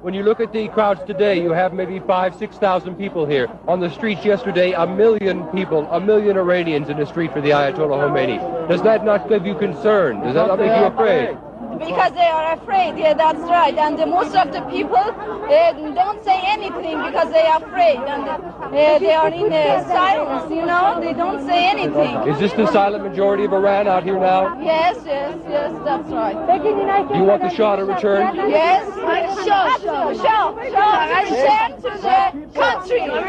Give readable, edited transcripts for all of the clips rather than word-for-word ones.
When you look at the crowds today, you have maybe 5,000–6,000 people here. On the streets yesterday, 1 million people, 1 million Iranians in the street for the Ayatollah Khomeini. Does that not give you concern? Does that not make you afraid? Because they are afraid, yeah, that's right. And most of the people don't say anything because they are afraid. And they are in silence, you know, they don't say anything. Is this the silent majority of Iran out here now? Yes, that's right. Do you want the Shah to return? Yes, Shah, return to the country. What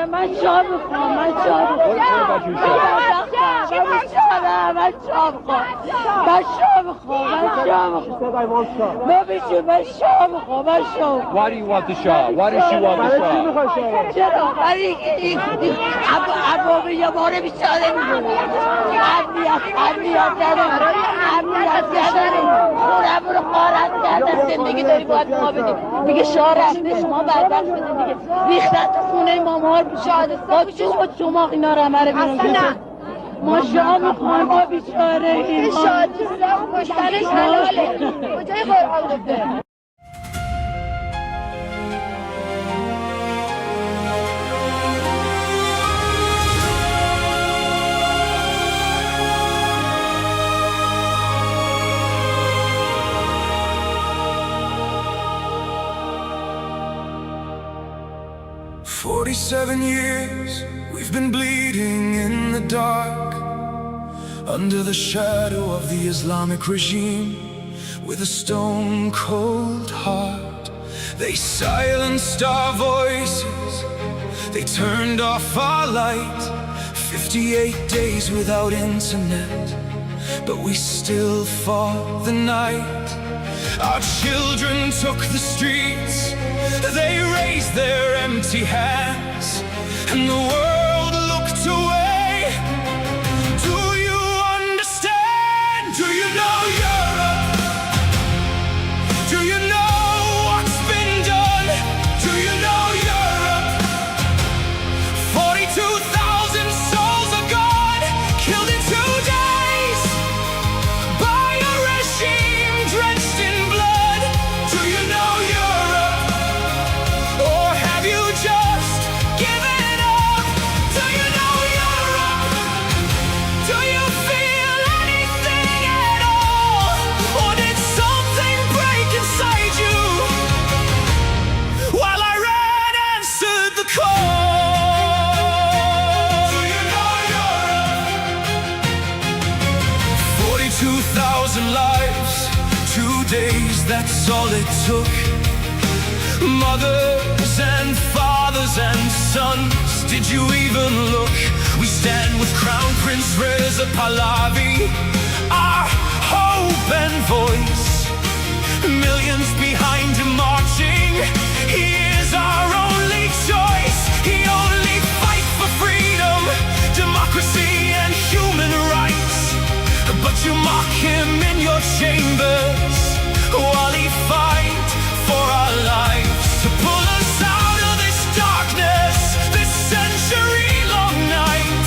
about you, Shah? Why do you want the Shah? Why does she want the Shah? ما شاه میخوایم ما بیچاره این شادی کشتنش حلاله کجای قرآن گفته "47 years we've been bleeding in the dark, under the shadow of the Islamic regime, with a stone-cold heart. They silenced our voices, they turned off our light. 58 days without internet, but we still fought the night. Our children took the streets, they raised their empty hands, and the world looked away. Do you understand? Do you know Europe? Do you know what's been done? Do you know Europe? 42,000 souls are gone, killed in 2 days by a regime drenched in blood. Do you know Europe? was all it took. Mothers and fathers and sons, did you even look? We stand with Crown Prince Reza Pahlavi, our hope and voice. Millions behind him marching, he is our only choice. He only fights for freedom, democracy and human rights. But you mock him in your chambers while he fights for our lives. To pull us out of this darkness, this century-long night,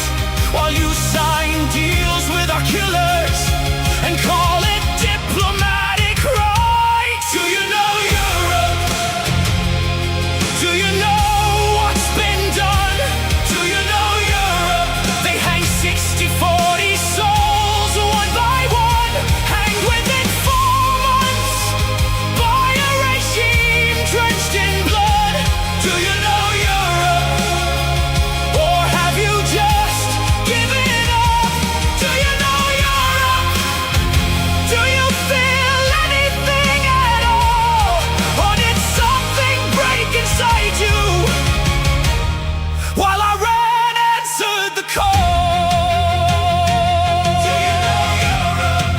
while you sign deals with our killers and call it diplomatic right. Do you know Europe? Do you know what's been done? Do you know Europe? They hang 60-40 souls one by one, hanged within 4 months by a regime drenched in blood. Do you know Europe? Or have you just given up? Do you know Europe? Do you feel anything at all? Or did something break inside you while I ran answered the call? Do you know Europe?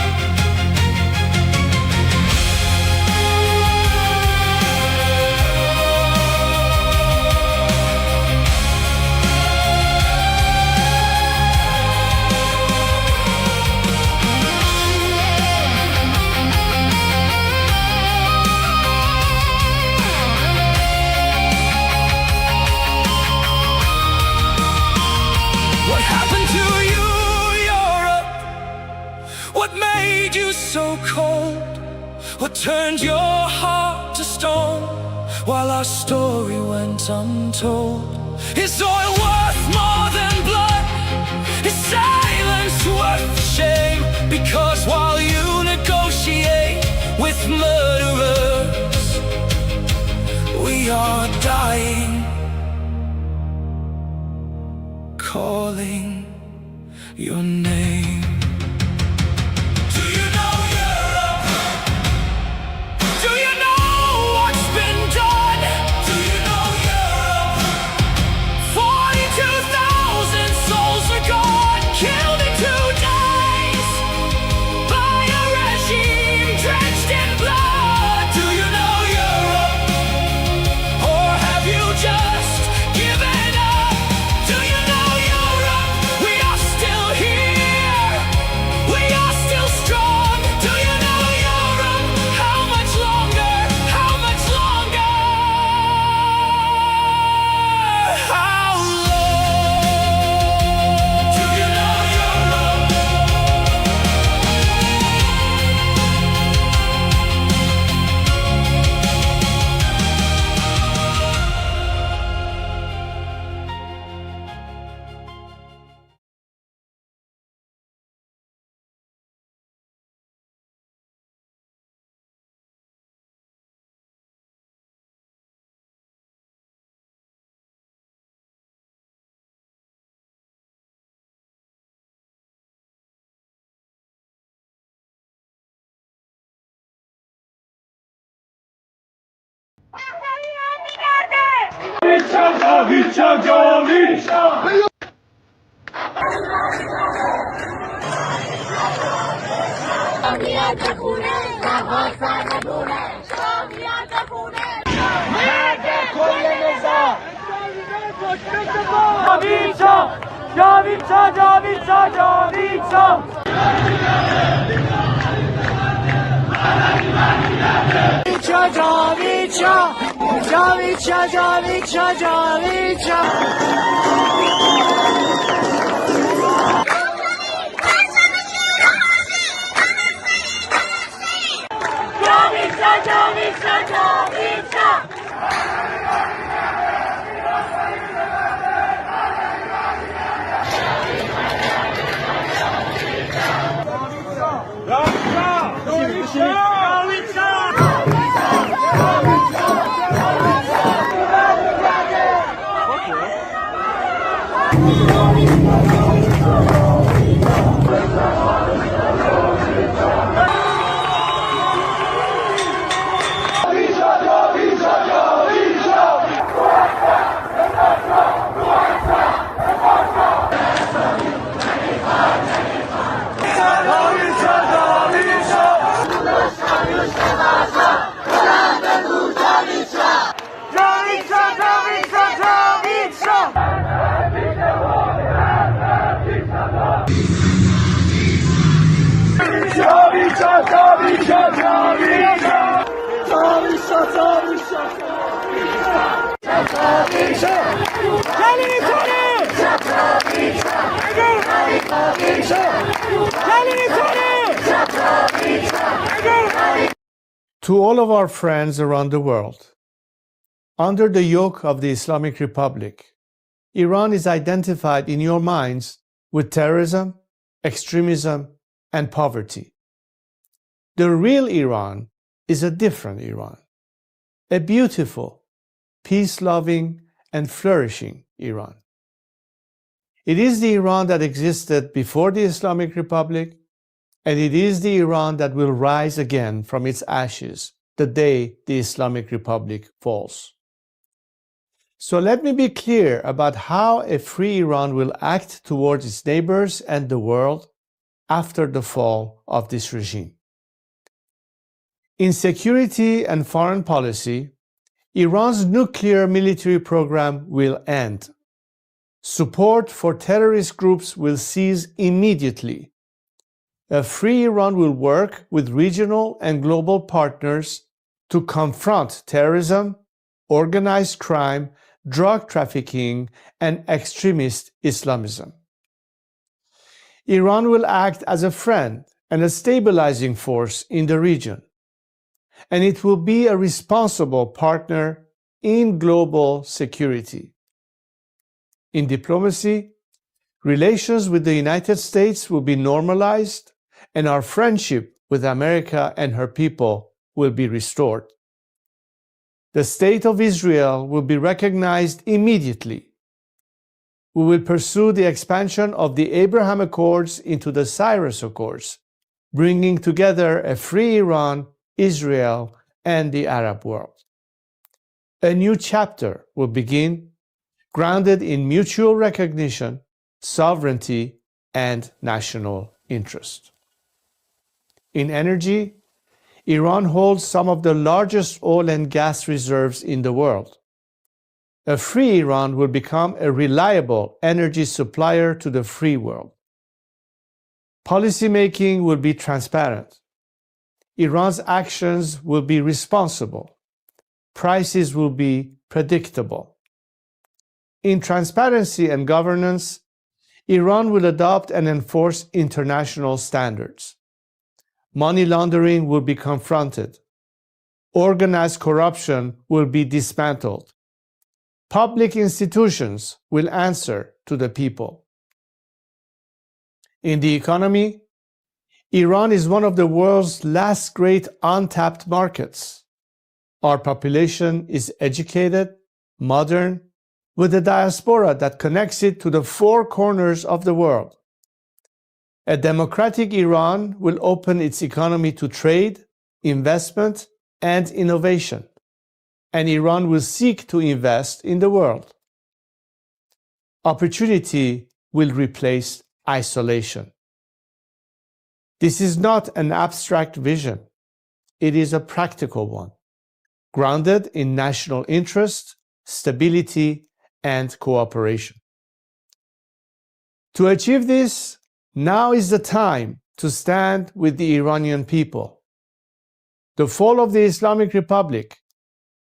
What happened to you, Europe? What made you so cold? What turned your heart to stone while our story went untold? Is oil worth more than blood? Is silence worth the shame? Because while you negotiate with murderers, we are dying, calling your name. Do you know Europe? Do you know what's been done? Do you know Europe? 42,000 souls are gone, killed in 2 days by a regime drenched in blood. Do you know Europe? Or have you just given up? Do you know Europe? We are still here, we are still strong. Do you know Europe? How much longer? How much longer? How long? Do you know Europe? To all of our friends around the world, under the yoke of the Islamic Republic, Iran is identified in your minds with terrorism, extremism, and poverty. The real Iran is a different Iran, a beautiful, peace-loving, and flourishing Iran. It is the Iran that existed before the Islamic Republic, and it is the Iran that will rise again from its ashes the day the Islamic Republic falls. So let me be clear about how a free Iran will act towards its neighbors and the world after the fall of this regime. In security and foreign policy, Iran's nuclear military program will end. Support for terrorist groups will cease immediately. A free Iran will work with regional and global partners to confront terrorism, organized crime, drug trafficking, and extremist Islamism. Iran will act as a friend and a stabilizing force in the region, and it will be a responsible partner in global security. In diplomacy, relations with the United States will be normalized, and our friendship with America and her people will be restored. The State of Israel will be recognized immediately. We will pursue the expansion of the Abraham Accords into the Cyrus Accords, bringing together a free Iran, Israel, and the Arab world. A new chapter will begin, grounded in mutual recognition, sovereignty, and national interest. In energy, Iran holds some of the largest oil and gas reserves in the world. A free Iran will become a reliable energy supplier to the free world. Policymaking will be transparent. Iran's actions will be responsible. Prices will be predictable. In transparency and governance, Iran will adopt and enforce international standards. Money laundering will be confronted. Organized corruption will be dismantled. Public institutions will answer to the people. In the economy, Iran is one of the world's last great untapped markets. Our population is educated, modern, with a diaspora that connects it to the four corners of the world. A democratic Iran will open its economy to trade, investment, and innovation, and Iran will seek to invest in the world. Opportunity will replace isolation. This is not an abstract vision. It is a practical one, grounded in national interest, stability, and cooperation. To achieve this, now is the time to stand with the Iranian people. The fall of the Islamic Republic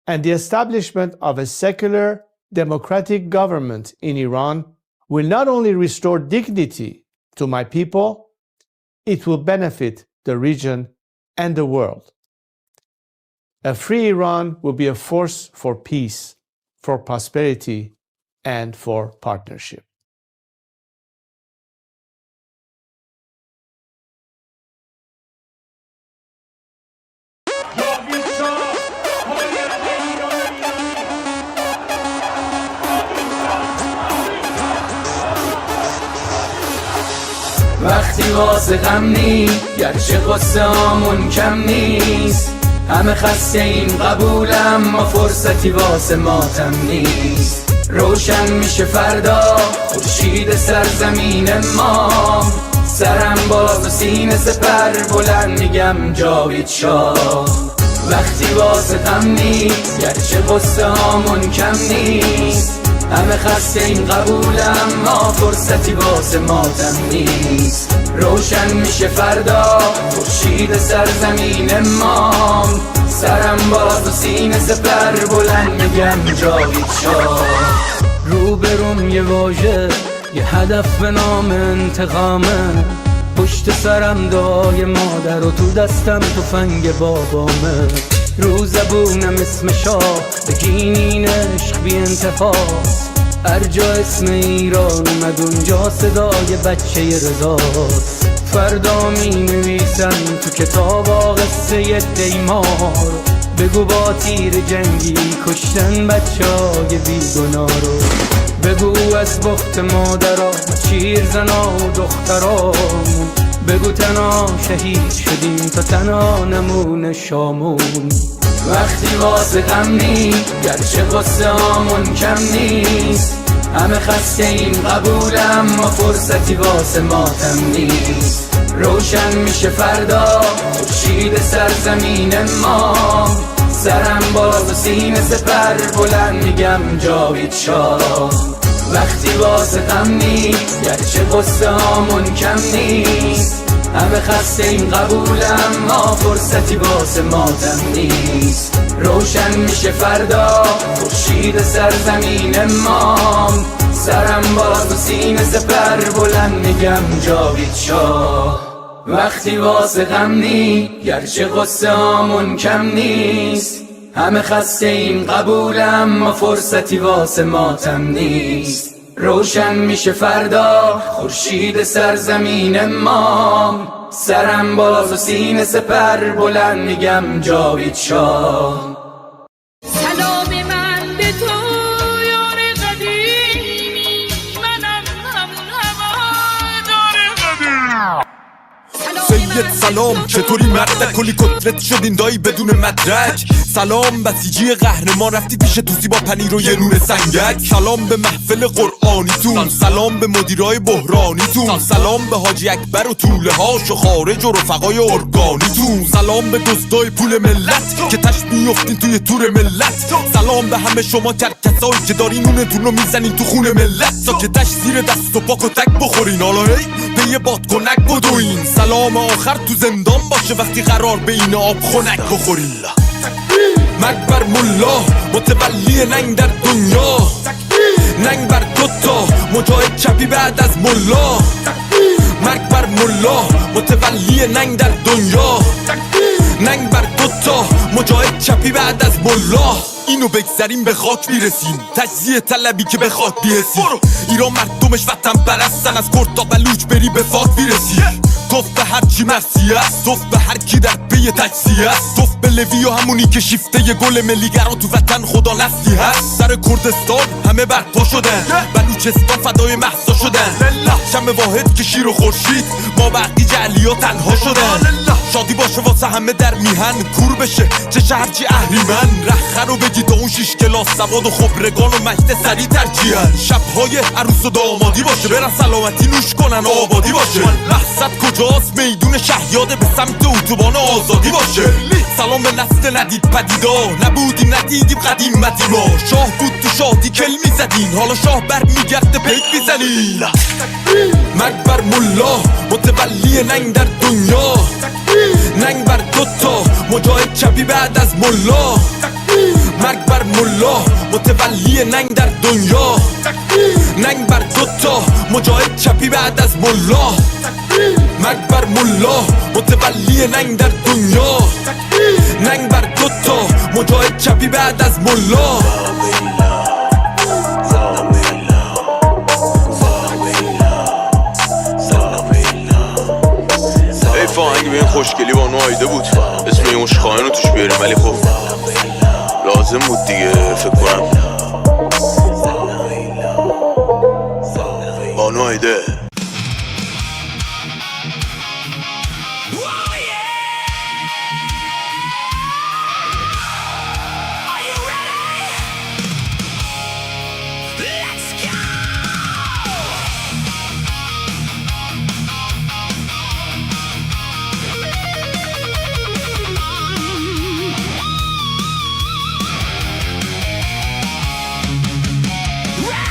and the establishment of a secular, democratic government in Iran will not only restore dignity to my people, it will benefit the region and the world. A free Iran will be a force for peace, for prosperity, and for partnership. وقتی واسه غم نی گرچه قصه آمون کم نیست همه خسته ایم قبولم ما فرصتی واسه ماتم نیست روشن میشه فردا خورشید سرزمین ما سرم باز و سینه سپر بلند میگم جاوید شاه وقتی واسه غم نی گرچه قصه آمون کم نیست همه خسته این قبولم ما فرصتی واسه ماتم نیست روشن میشه فردا خورشید سرزمین ما سرم باز و سینه سپر بلند میگم جاوید شاه روبروم یه واژه یه هدف به نام انتقامه پشت سرم دعای مادر و تو دستم تفنگ بابامه رو زبونم اسم شاه بگین عشق بی انتهاست هر جا اسم ایران اومد اونجا صدای بچه رضاست فردا می نویسن تو کتاب قصه دیمار بگو با تیر جنگی کشتن بچه های بیگناه رو بگو از بخت مادرها شیر زنا و دخترامون بگو تنها شهید شدیم تا تنها نمون شامون وقتی واسه غم نی گرچه قصه هامون کم نیست همه خسته این قبولم ما فرصتی واسه ماتم نیست روشن میشه فردا خورشید سرزمین ما سرم باز و سینه سپر بلند میگم جاوید شاه وقتی واسه غم نی گرچه قصه هامون کم نیست همه خسته این قبولم ما فرصتی واسه ماتم نیست روشن میشه فردا خورشید سرزمین ما سرم باز و سینه سپر بلند میگم جاوید شاه وقتی واسه غم نی گرچه قصه هامون کم نیست همه خسته این قبولم ما فرصتی واسه ماتم نیست روشن میشه فردا خورشید سرزمین ما سرم باز و سینه سپر بلند میگم جاوید شاه سلام من به تو یار قدیمی منم همون هوادار قدیم سید سلام چطوری مردک کلی کتلت شدین دایی بدون مدرک سلام بسیجی قهرمان رفتی پیش توسی با پنیر و یه نون سنگک سلام به محفل قرآنیتون سلام به مدیرای بحرانیتون سلام به حاجی اکبر و طوله هاش و خارج و رفقای ارگانیتون سلام به دزدای پول ملت که تش میفتین توی تور ملت سلام به همه شما کرکسایی که دارین نونتون رو میزنین تو خون ملت تا که تش زیر دست و پاک و تک بخورین حالا هی به یه بادکنک بدوین سلام آخر تو زندان باشه وقتی قرار به این آب خنک بخورین مرگ بر ملا متولی ننگ در دنیا ننگ بر دوتا مجاهد چپی بعد از ملا مرگ بر ملا متولی ننگ در دنیا ننگ بر دوتا مجاهد چپی بعد از ملا اینو بگذاریم به خاک میرسیم تجزیه طلبی که به خاک بیرسیم ایران مردمش وطن پرستن از کرد تا بلوچ بری به فاک میرسی توف به هر چی مرسی است توف به هر کی در پی تجزیه است توف به لوی و همونی که شیفته ی گل ملیگران تو وطن خدا نسلی هست سر کردستان همه برپا شدن بلوچستان فدای مهسا شدن شم واحد که شیر و خورشید ما بقی جعلی ها تنها شدن شادی باشه واسه همه در میهن کور بشه چه شهرچی اهریمن رخه رو بگی تا اون 6 کلاس سواد و خبرگان و مجد سری ترجیحن شبهای عروس و دامادی باشه برن سلامتی نوش کنن و آبادی باشه مقصد کجاست میدون شهیاده به سمت اتوبان آزادی باشه سلام به نسل ندید پدیدا نبودیم ندیدیم قدیمتی ما شاه بود تو شادی کل میزدین حالا شاه بر میگرده پیک میزنین مرگ بر ملا متولی ننگ در دنیا ننگ بر دوتا مجاهد چپی بعد از ملا مرگ بر ملا متولی ننگ در دنیا ننگ بر دوتا مجاهد چپی بعد از ملا مرگ بر ملا متولی ننگ در دنیا ننگ بر دوتا مجاهد چپی بعد از ملا فاهنگ به این خوشگلی با نوایده بود اسم این مشخواهن رو توش بیاریم ولی خب لازم بود دیگه فکر کنم با نوایده Right!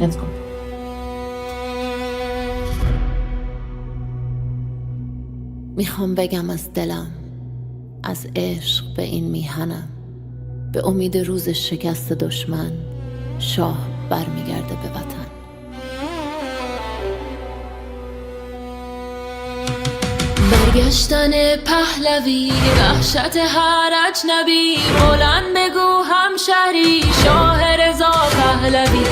Let's go. میخوام بگم از دلم، از عشق به این میهنم، به امید روز شکست دشمن شاه برمیگرده به وطن. برگشتن پهلوی، وحشت هر اجنبی، بلند بگو همشهری شاه رضا پهلوی.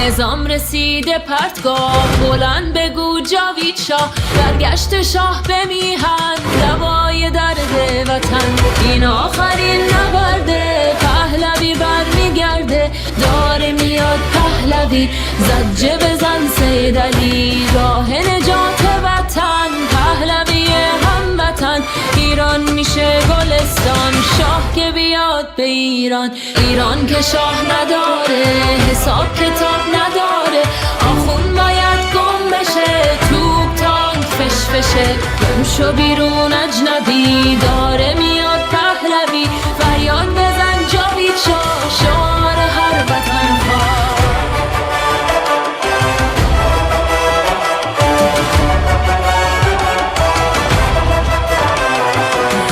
نظام رسیده پرتگاه، بلند بگو جاوید شاه. برگشت شاه به میهن، دوای درد وطن. این آخرین نبرده، پهلوی برمیگرده. داره میاد پهلوی، زجه بزن سید علی. راه نجات وطن، پهلوی هموطن. ایران میشه گلستان، شاه که بیاد به ایران. ایران که شاه نداره، حساب کتاب نداره. آخون باید گم بشه، توپ تانک فشفشه. گم شو بیرون اجنبی، داره میاد پهلوی. فریاد بزن جاوید شاه، شعار هر وطن ها.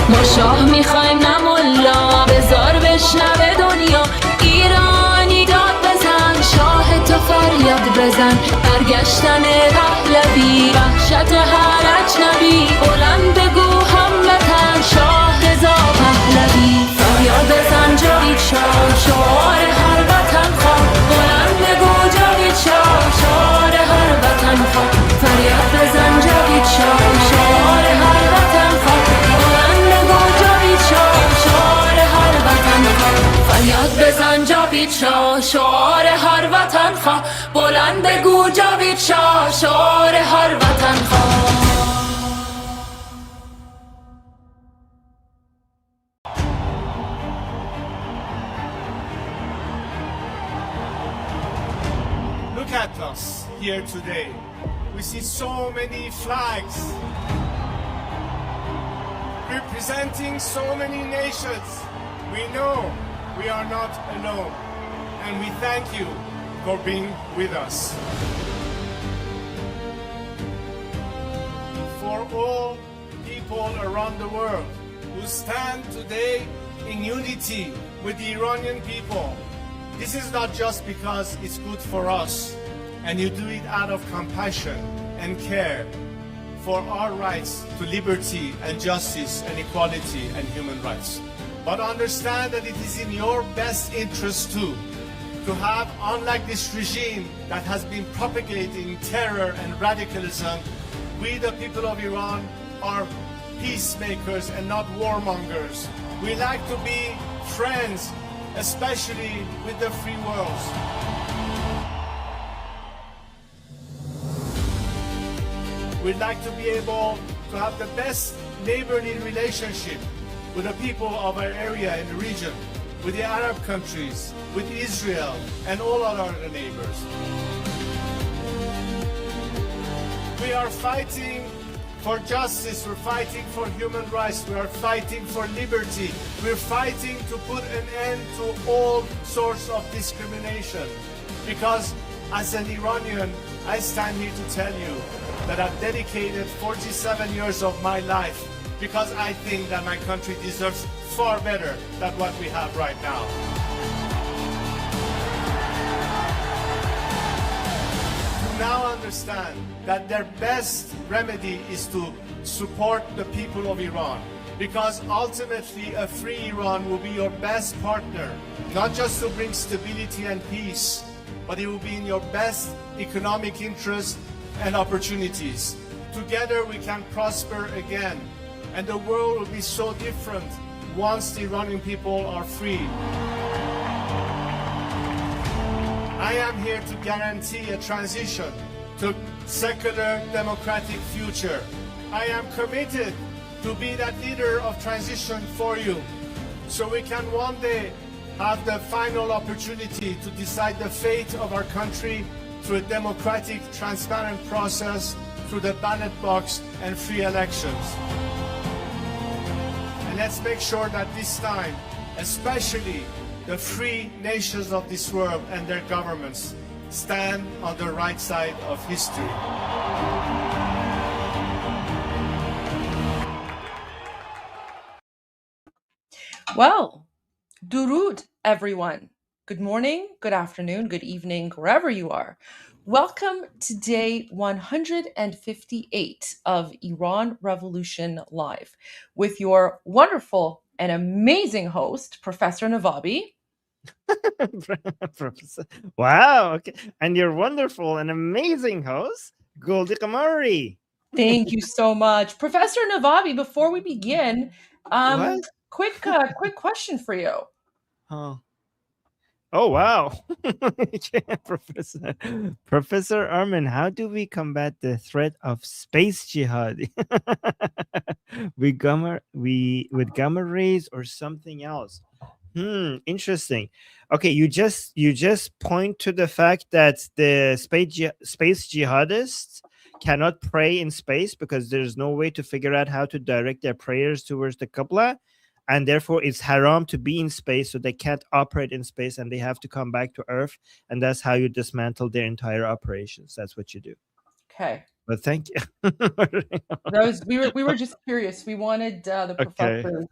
ما شاه میخوایم نه ملا، بذار بشنوه دنیا. ایرانی داد بزن، شاه تو فریاد بزن. برگشتن پهلوی، وحشت هر اجنبی. بلند بگو هموطن، شاه رضا پهلوی. فریاد بزن جاوید شاه، شعار هر وطن خواه. بلند بگو جاوید شاه، شعار هر وطن خواه. فریاد بزن جاوید شاه، شعار هر وطن خواه. فریاد بزن جاوید شاه، شعار هر وطن خواه. بلند بگو جاوید شاه، شعار هر وطن خواه. Look at us here today. We see so many flags representing so many nations. We know we are not alone, and we thank you for being with us. For all people around the world who stand today in unity with the Iranian people, this is not just because it's good for us, and you do it out of compassion and care for our rights to liberty and justice and equality and human rights. But understand that it is in your best interest too, to have, unlike this regime that has been propagating terror and radicalism, we the people of Iran are peacemakers and not warmongers. We like to be friends, especially with the free world. We'd like to be able to have the best neighborly relationship with the people of our area in the region, with the Arab countries, with Israel, and all our other neighbors. We are fighting for justice, we're fighting for human rights, we are fighting for liberty, we're fighting to put an end to all sorts of discrimination. Because as an Iranian, I stand here to tell you that I've dedicated 47 years of my life because I think that my country deserves far better than what we have right now. To now understand that their best remedy is to support the people of Iran, because ultimately a free Iran will be your best partner, not just to bring stability and peace, but it will be in your best economic interest and opportunities. Together we can prosper again, and the world will be so different once the Iranian people are free. I am here to guarantee a transition to secular democratic future. I am committed to be that leader of transition for you, so we can one day have the final opportunity to decide the fate of our country through a democratic, transparent process, through the ballot box and free elections. And let's make sure that this time, especially the free nations of this world and their governments, stand on the right side of history. Well, Durud, everyone. Good morning, good afternoon, good evening, wherever you are. Welcome to day 158 of Iran Revolution Live with your wonderful and amazing host, Professor Navabi. Professor. Wow. Okay. And your wonderful and amazing host, Goldie Ghamari. Thank you so much. Professor Navabi, before we begin, What? quick question for you. Oh. Oh, wow. Professor Armin, how do we combat the threat of space jihad? with gamma rays or something else? Interesting. Okay, you just point to the fact that the space jihadists cannot pray in space because there's no way to figure out how to direct their prayers towards the Qibla, and therefore it's haram to be in space, so they can't operate in space and they have to come back to Earth, and that's how you dismantle their entire operations. That's what you do. Okay. But thank you. We were just curious. We wanted the professor's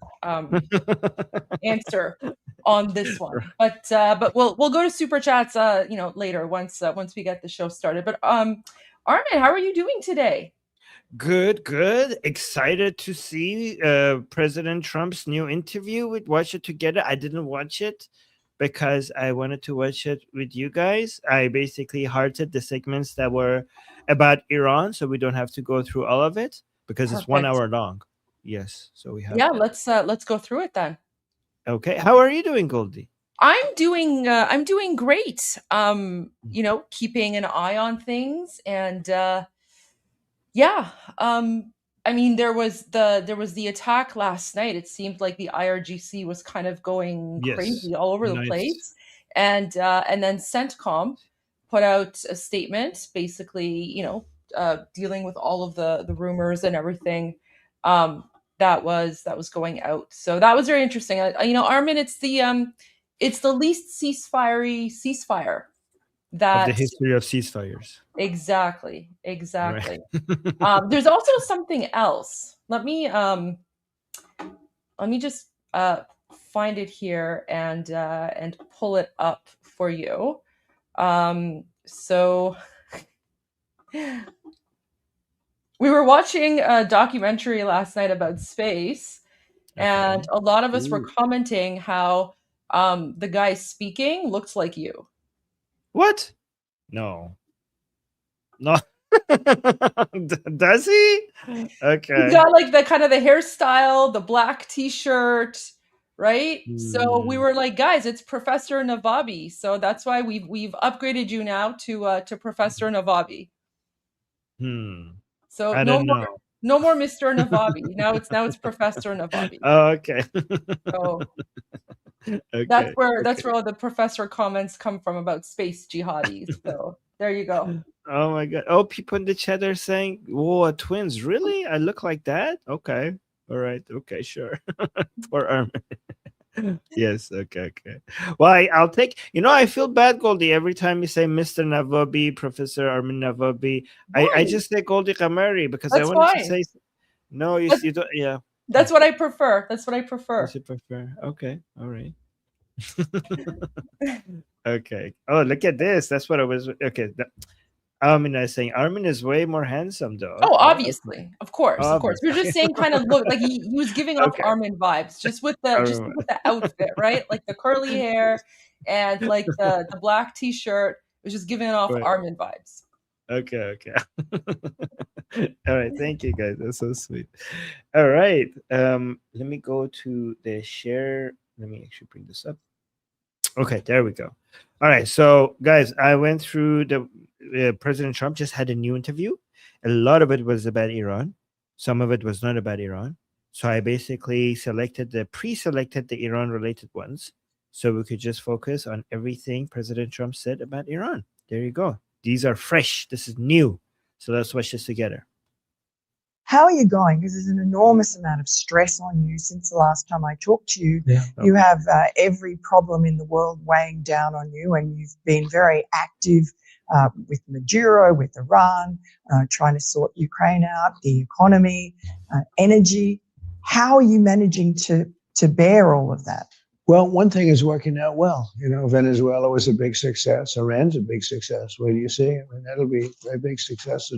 answer on this one, but we'll go to super chats later once we get the show started. But Armin, how are you doing today? Good. Excited to see President Trump's new interview. We'd watch it together. I didn't watch it because I wanted to watch it with you guys. I basically hearted the segments that were about Iran, so we don't have to go through all of it because it's 1 hour long. Yes, so we have. Yeah, let's go through it then. Okay, how are you doing, Goldie? I'm doing great. Keeping an eye on things, and I mean, there was the attack last night. It seemed like the IRGC was kind of going crazy all over the place, and then CENTCOM put out a statement, basically, dealing with all of the rumors and everything that was going out. So that was very interesting. Armin, it's the least ceasefire that of the history of ceasefires. Exactly. Right. There's also something else. Let me just find it here and pull it up for you. So we were watching a documentary last night about space, and a lot of us were commenting how the guy speaking looks like you. What? No. Does he? Okay. He's got like the kind of the hairstyle, the black t-shirt, right? So we were like, guys, it's Professor Navabi. So that's why we've upgraded you now to Professor Navabi. So no more Mr. Navabi. Now it's Professor Navabi. Oh, okay. So that's where the professor comments come from about space jihadis. So there you go. Oh my god. Oh, people in the chat are saying, whoa, twins, really? I look like that? Okay. All right. Okay, sure. Poor Armin. Yes, okay. Well, I'll take, I feel bad, Goldie, every time you say Mr. Navabi, Professor Armin Navabi. I just say Goldie Ghamari because I wanted to say no, you don't. Yeah. That's what I prefer. That's what you prefer. Okay. All right. Okay. Oh, look at this. That's what I was. Okay. Armin is saying Armin is way more handsome, though. Oh, obviously. Okay. Of course. We're just saying kind of look like he was giving off Armin vibes just with the outfit, right? Like the curly hair and like the black t-shirt. It was just giving off Armin vibes. Okay. All right. Thank you, guys. That's so sweet. All right. Let me go to the share. Let me actually bring this up. Okay, there we go. All right. So, guys, I went through President Trump just had a new interview. A lot of it was about Iran. Some of it was not about Iran. So I basically pre-selected the Iran-related ones so we could just focus on everything President Trump said about Iran. There you go. These are fresh. This is new. So let's watch this together. How are you going? Because there's an enormous amount of stress on you since the last time I talked to you. Yeah. You have every problem in the world weighing down on you, and you've been very active with Maduro, with Iran, trying to sort Ukraine out, the economy, energy. How are you managing to bear all of that? Well, one thing is working out well. You know, Venezuela was a big success. Iran's a big success. Where do you see? I mean, that'll be a very big success.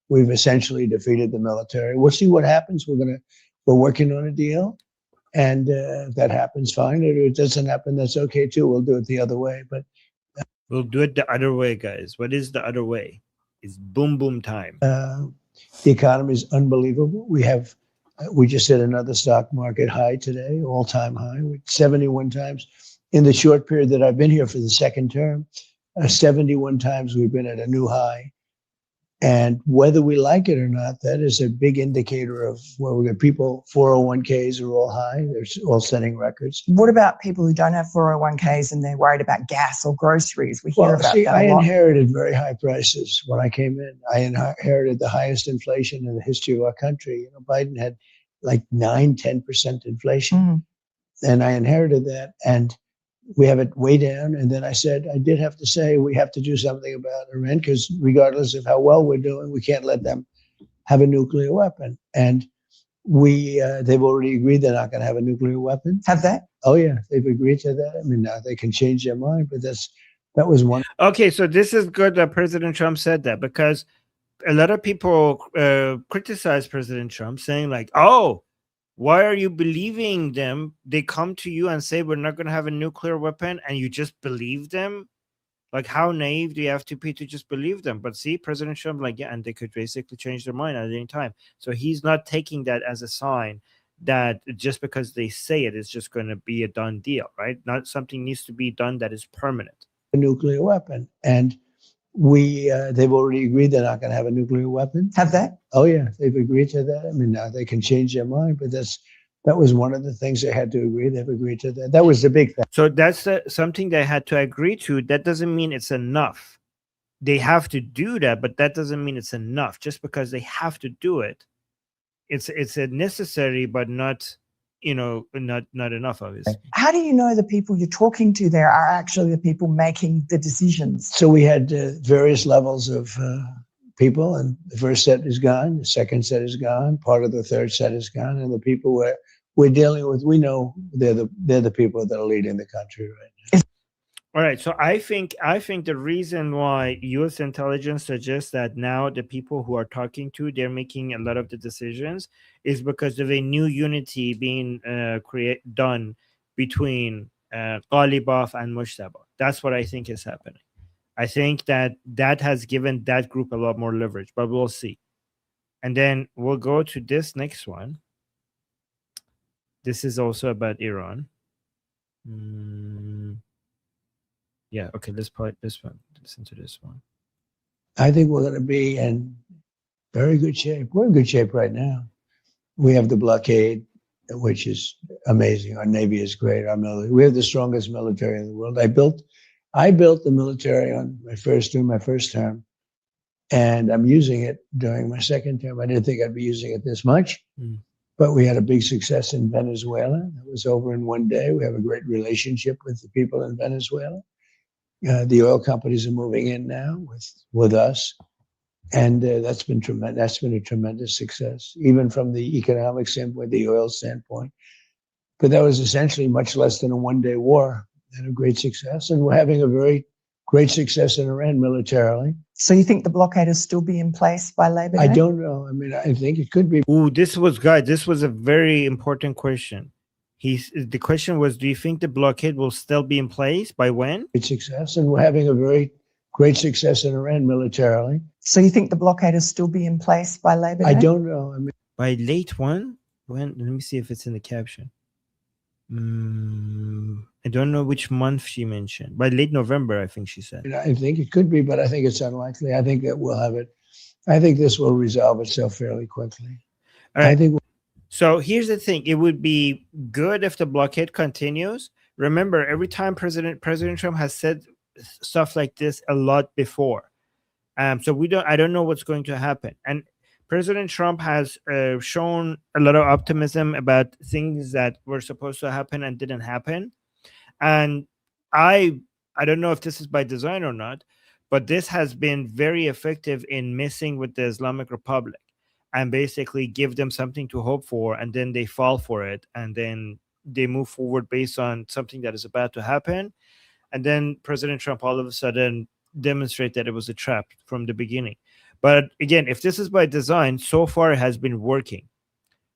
We've essentially defeated the military. We'll see what happens. We're working on a deal, and if that happens, fine. If it doesn't happen, that's okay too. We'll do it the other way. But we'll do it the other way, guys. What is the other way? It's boom boom time. The economy is unbelievable. We just hit another stock market high today, all-time high, 71 times. In the short period that I've been here for the second term, 71 times we've been at a new high. And whether we like it or not, that is a big indicator of where we got people, 401ks are all high. They're all setting records. What about people who don't have 401ks and they're worried about gas or groceries? We hear about that I a lot. inherited very high prices when I came in. I inherited the highest inflation in the history of our country. You know, Biden had like 9-10% inflation. And I inherited that. And we have it way down. And then I said, I did have to say, we have to do something about Iran, because regardless of how well we're doing, we can't let them have a nuclear weapon. And they've already agreed they're not going to have a nuclear weapon. Have they? Oh, yeah. They've agreed to that. I mean, now they can change their mind, but that was one. Okay, so this is good that President Trump said that, because a lot of people criticize President Trump, saying like, oh, why are you believing them? They come to you and say, we're not going to have a nuclear weapon, and you just believe them? Like, how naive do you have to be to just believe them? But see, President Trump, like, yeah, and they could basically change their mind at any time. So he's not taking that as a sign that just because they say it, it's just going to be a done deal, right? Not something needs to be done that is permanent. A nuclear weapon. And they've already agreed they're not going to have a nuclear weapon. Have they? Oh, yeah. They've agreed to that. I mean, now they can change their mind, but that was one of the things they had to agree. They've agreed to that. That was the big thing. So that's something they had to agree to. That doesn't mean it's enough. They have to do that, but that doesn't mean it's enough. Just because they have to do it, it's a necessary, but not, not enough, obviously. How do you know the people you're talking to there are actually the people making the decisions? So we had various levels of people, and the first set is gone, the second set is gone, part of the third set is gone, and the people we're dealing with, we know they're the people that are leading the country right now. All right, so I think the reason why U.S. intelligence suggests that now the people who are talking to, they're making a lot of the decisions, is because of a new unity being done between Ghalibaf and Mujtaba. That's what I think is happening. I think that has given that group a lot more leverage, but we'll see. And then we'll go to this next one. This is also about Iran. Yeah, okay, let's put this one. Listen to this one. I think we're going to be in very good shape. We're in good shape right now. We have the blockade, which is amazing. Our Navy is great. Our military. We have the strongest military in the world. I built the military on my first term, and I'm using it during my second term. I didn't think I'd be using it this much, but we had a big success in Venezuela. It was over in one day. We have a great relationship with the people in Venezuela. The oil companies are moving in now with us, and that's been tremendous. That's been a tremendous success, even from the economic standpoint, the oil standpoint. But that was essentially much less than a one-day war, and a great success. And we're having a very great success in Iran militarily. So you think the blockade will still be in place by Labor Day? I don't know. I mean, I think it could be. Ooh, this was a very important question. The question was, do you think the blockade will still be in place by when? Great success, and we're having a very great success in Iran militarily. So you think the blockade will still be in place by Labor Day? I don't know. I mean, by late when? Let me see if it's in the caption. I don't know which month she mentioned. By late November, I think she said. I think it could be, but I think it's unlikely. I think that we'll have it. I think this will resolve itself fairly quickly. All right. I think. So here's the thing. It would be good if the blockade continues. Remember, every time President Trump has said stuff like this a lot before. So I don't know what's going to happen. And President Trump has shown a lot of optimism about things that were supposed to happen and didn't happen. And I don't know if this is by design or not, But this has been very effective in messing with the Islamic Republic and basically give them something to hope for, and then they fall for it, and then they move forward based on something that is about to happen. And then President Trump all of a sudden demonstrate that it was a trap from the beginning. But again, if this is by design, so far it has been working.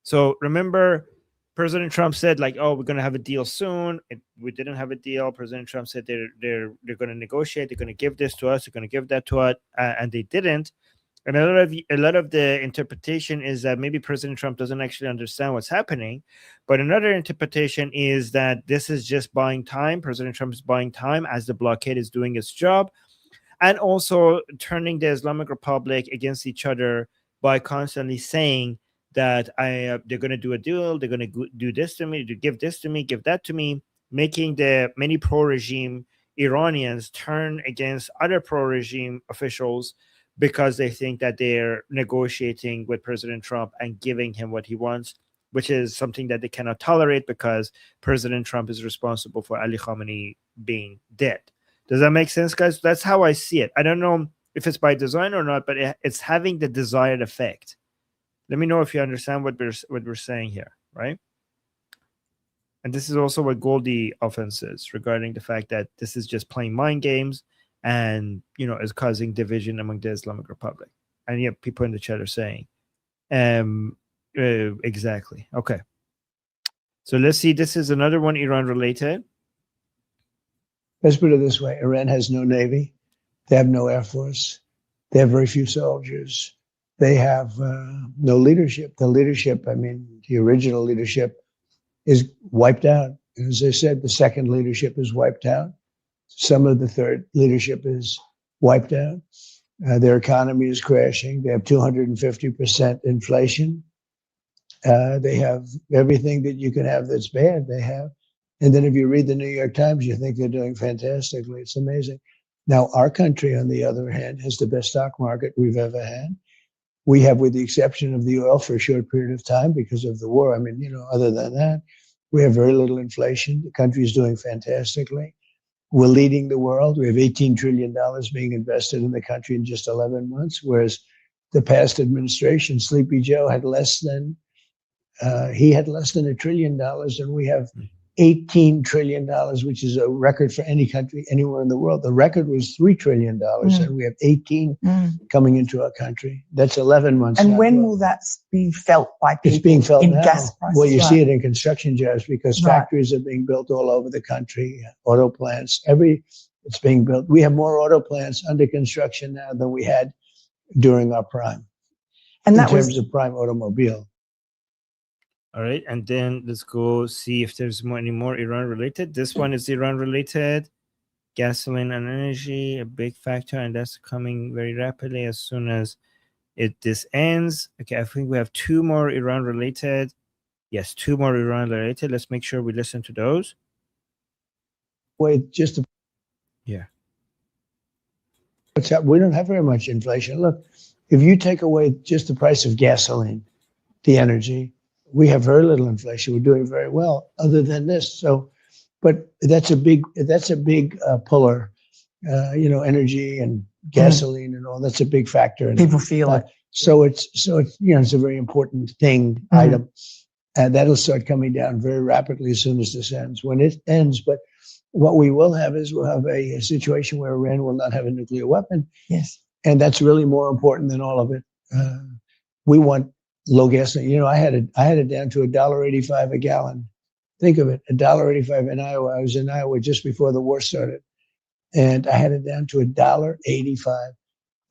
So remember, President Trump said like, "Oh, we're going to have a deal soon." We didn't have a deal. President Trump said they're going to negotiate. They're going to give this to us. They're going to give that to us, and they didn't. And a lot of the interpretation is that maybe President Trump doesn't actually understand what's happening. But another interpretation is that this is just buying time. President Trump is buying time as the blockade is doing its job, and also turning the Islamic Republic against each other by constantly saying that they're going to do a deal, they're going to do this to me, to give this to me, give that to me, making the many pro-regime Iranians turn against other pro-regime officials because they think that they're negotiating with President Trump and giving him what he wants, which is something that they cannot tolerate because President Trump is responsible for Ali Khamenei being dead. Does that make sense, guys? That's how I see it. I don't know if it's by design or not, but it's having the desired effect. Let me know if you understand what we're saying here, right? And this is also what Goldie often says regarding the fact that this is just playing mind games and, is causing division among the Islamic Republic. And yeah, people in the chat are saying, exactly. Okay. So let's see. This is another one Iran related. Let's put it this way. Iran has no navy. They have no air force. They have very few soldiers. They have no leadership. The leadership, the original leadership is wiped out. As I said, the second leadership is wiped out. Some of the third leadership is wiped out. Their economy is crashing. They have 250% inflation. They have everything that you can have that's bad, they have. And then if you read the New York Times, you think they're doing fantastically. It's amazing. Now, our country, on the other hand, has the best stock market we've ever had. We have, with the exception of the oil for a short period of time because of the war. Other than that, we have very little inflation. The country is doing fantastically. We're leading the world. We have $18 trillion being invested in the country in just 11 months, whereas the past administration, Sleepy Joe, had less than $1 trillion, and we have $18 trillion, which is a record for any country anywhere in the world. The record was $3 trillion, and we have 18 coming into our country. That's 11 months. And when will that be felt by people? It's being felt in now. Gas prices. Well, you see it in construction jobs because factories are being built all over the country, auto plants, it's being built. We have more auto plants under construction now than we had during our prime, and in terms of prime automobile. All right, and then let's go see if there's any more Iran related. This one is Iran related. Gasoline and energy, a big factor, and that's coming very rapidly as soon as this ends. Okay, I think we have two more Iran related. Yes, two more Iran related. Let's make sure we listen to those. Wait, yeah. We don't have very much inflation. Look, if you take away just the price of gasoline, the energy, we have very little inflation. We're doing very well other than this. So, but that's a big puller, energy and gasoline and all. That's a big factor. People feel it. So it's a very important item. And that'll start coming down very rapidly as soon as this ends. When it ends, but what we will have is we'll have a situation where Iran will not have a nuclear weapon. Yes. And that's really more important than all of it. We want low gasoline. I had it down to $1.85 a gallon. Think of it, $1.85 in Iowa. I was in Iowa just before the war started, and I had it down to $1.85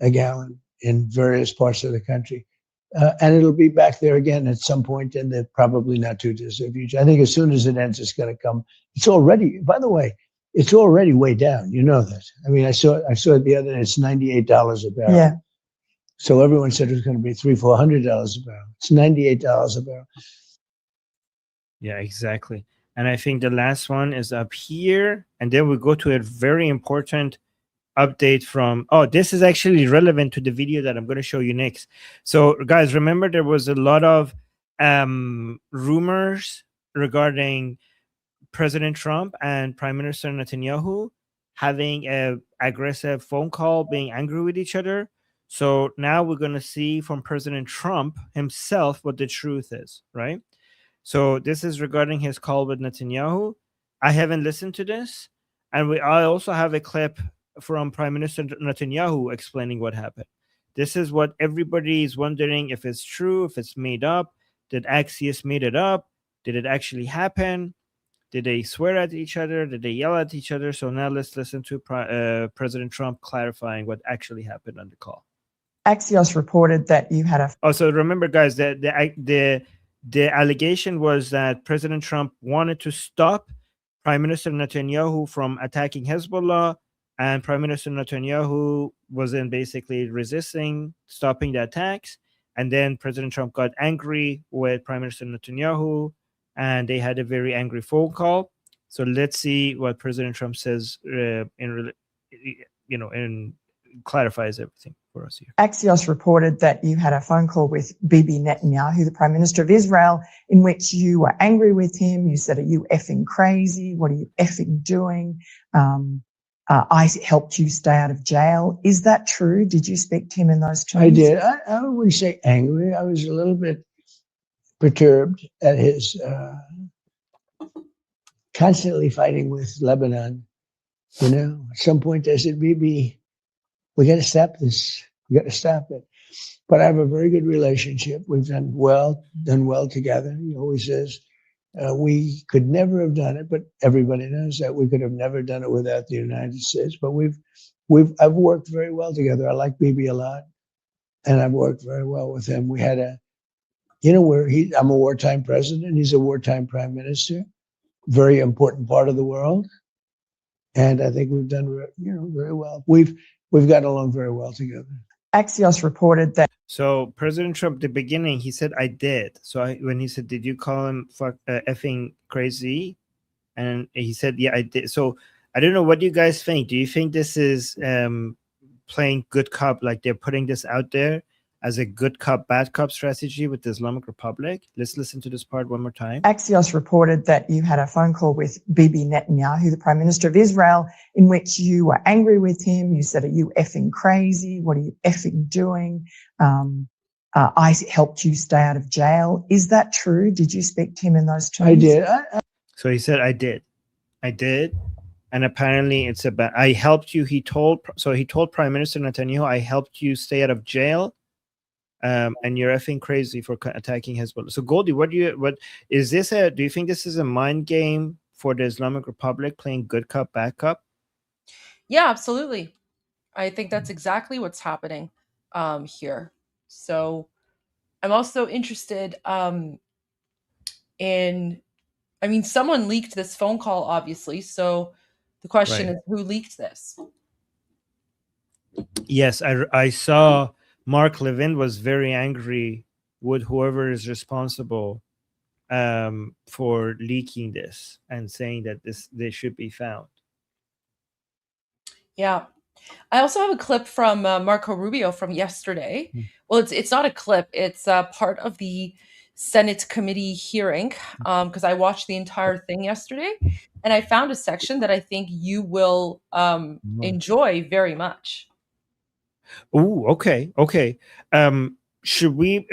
a gallon in various parts of the country. And it'll be back there again at some point in the probably not too distant future. I think as soon as it ends, it's going to come. It's already, by the way, it's already way down. You know that. I saw it the other day. It's $98 a barrel. Yeah. So everyone said it was going to be $300-400 a barrel. It's $98 a barrel. Yeah, exactly. And I think the last one is up here. And then we go to a very important update from, this is actually relevant to the video that I'm going to show you next. So guys, remember there was a lot of rumors regarding President Trump and Prime Minister Netanyahu having a aggressive phone call, being angry with each other. So now we're going to see from President Trump himself what the truth is, right? So this is regarding his call with Netanyahu. I haven't listened to this. And I also have a clip from Prime Minister Netanyahu explaining what happened. This is what everybody is wondering, if it's true, if it's made up. Did Axios made it up? Did it actually happen? Did they swear at each other? Did they yell at each other? So now let's listen to President Trump clarifying what actually happened on the call. Axios reported that you had a... Oh, so remember, guys, the allegation was that President Trump wanted to stop Prime Minister Netanyahu from attacking Hezbollah, and Prime Minister Netanyahu wasn't basically resisting, stopping the attacks. And then President Trump got angry with Prime Minister Netanyahu, and they had a very angry phone call. So let's see what President Trump says and clarifies everything for us here. Axios reported that you had a phone call with Bibi Netanyahu, the Prime Minister of Israel, in which you were angry with him. You said, "Are you effing crazy? What are you effing doing? I helped you stay out of jail." Is that true? Did you speak to him in those terms? I did. I wouldn't say angry. I was a little bit perturbed at his constantly fighting with Lebanon. You know, at some point I said, "Bibi, we got to stop this. We got to stop it." But I have a very good relationship. We've done well together. He always says, we could never have done it, but everybody knows that we could have never done it without the United States. But I've worked very well together. I like Bibi a lot, and I've worked very well with him. We had I'm a wartime president. He's a wartime prime minister. Very important part of the world, and I think we've done very well. We've gotten along very well together. Axios reported that. So President Trump, at the beginning, he said, "I did." So when he said, "Did you call him effing crazy?" And he said, "Yeah, I did." So I don't know. What do you guys think? Do you think this is playing good cop? Like they're putting this out there as a good cop, bad cop strategy with the Islamic Republic? Let's listen to this part one more time. Axios reported that you had a phone call with Bibi Netanyahu, the Prime Minister of Israel, in which you were angry with him. You said, "Are you effing crazy? What are you effing doing? I helped you stay out of jail." Is that true? Did you speak to him in those terms? I did. So he said, "I did. And apparently it's about, I helped you." He told Prime Minister Netanyahu, "I helped you stay out of jail. And you're effing crazy for attacking Hezbollah." So Goldie, do you think this is a mind game for the Islamic Republic, playing good cop, bad cop? Yeah, absolutely. I think that's exactly what's happening here. So I'm also interested someone leaked this phone call, obviously. So the question is, who leaked this? Yes, I saw Mark Levin was very angry with whoever is responsible for leaking this and saying that they should be found. Yeah. I also have a clip from Marco Rubio from yesterday. Well, it's not a clip. It's part of the Senate committee hearing because I watched the entire thing yesterday, and I found a section that I think you will enjoy very much. Oh, okay. Should we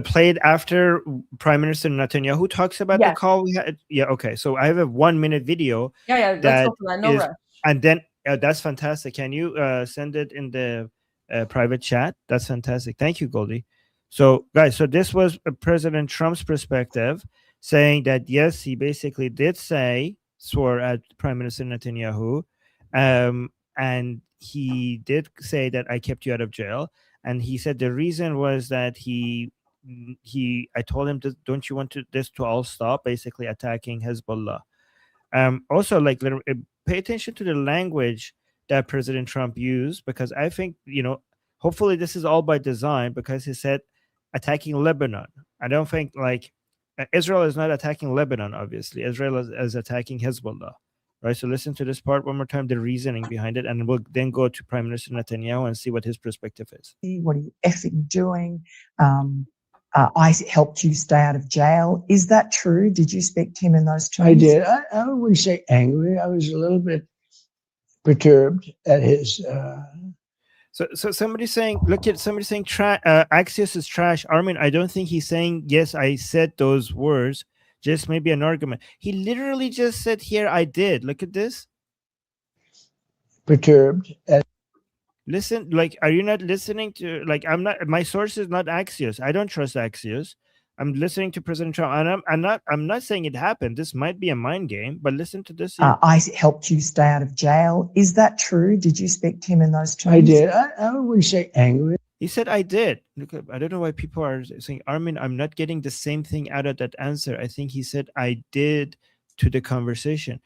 play it after Prime Minister Netanyahu talks about the call we had? Yeah, okay. So I have a 1-minute video. Yeah. Let's go for that. No rush. And then that's fantastic. Can you send it in the private chat? That's fantastic. Thank you, Goldie. So, guys, this was President Trump's perspective, saying that, yes, he basically did swore at Prime Minister Netanyahu, and he did say that I kept you out of jail. And he said the reason was that I told him, don't you want this to all stop, basically attacking Hezbollah. Also, pay attention to the language that President Trump used, because I think, hopefully this is all by design, because he said attacking Lebanon. I don't think Israel is not attacking Lebanon, obviously. Israel is attacking Hezbollah. Right, so listen to this part one more time, the reasoning behind it, and we'll then go to Prime Minister Netanyahu and see what his perspective is. What are you effing doing? I helped you stay out of jail. Is that true? Did you speak to him in those terms? I did. I wouldn't say angry. I was a little bit perturbed at his. So somebody's saying, look at somebody saying Axios is trash. Armin, I don't think he's saying, yes, I said those words. Just maybe an argument. He literally just said here, I did. Look at this. Perturbed at. Listen, like, are you not listening to, like, I'm not, my source is not Axios. I don't trust Axios. I'm listening to President Trump, and I'm not saying it happened. This might be a mind game, but listen to this. I helped you stay out of jail. Is that true? Did you speak to him in those terms? I did. I wouldn't say angry. He said, I did. Look, I don't know why people are saying, Armin, I'm not getting the same thing out of that answer. I think he said, I did to the conversation.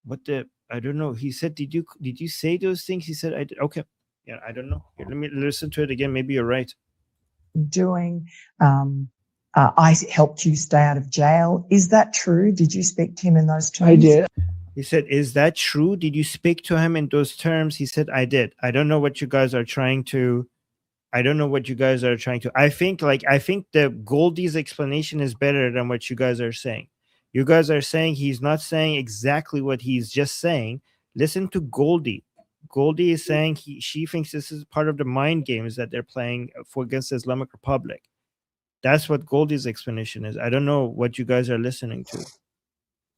What the, I don't know. He said, did you say those things? He said, I did. Okay. Yeah, I don't know. Here, let me listen to it again. Maybe you're right. Doing, I helped you stay out of jail. Is that true? Did you speak to him in those terms? I did. He said, is that true? Did you speak to him in those terms? He said, I did. I don't know what you guys are trying to, I think the Goldie's explanation is better than what you guys are saying. You guys are saying he's not saying exactly what he's just saying. Listen to Goldie. Goldie is saying she thinks this is part of the mind games that they're playing against the Islamic Republic. That's what Goldie's explanation is. I don't know what you guys are listening to.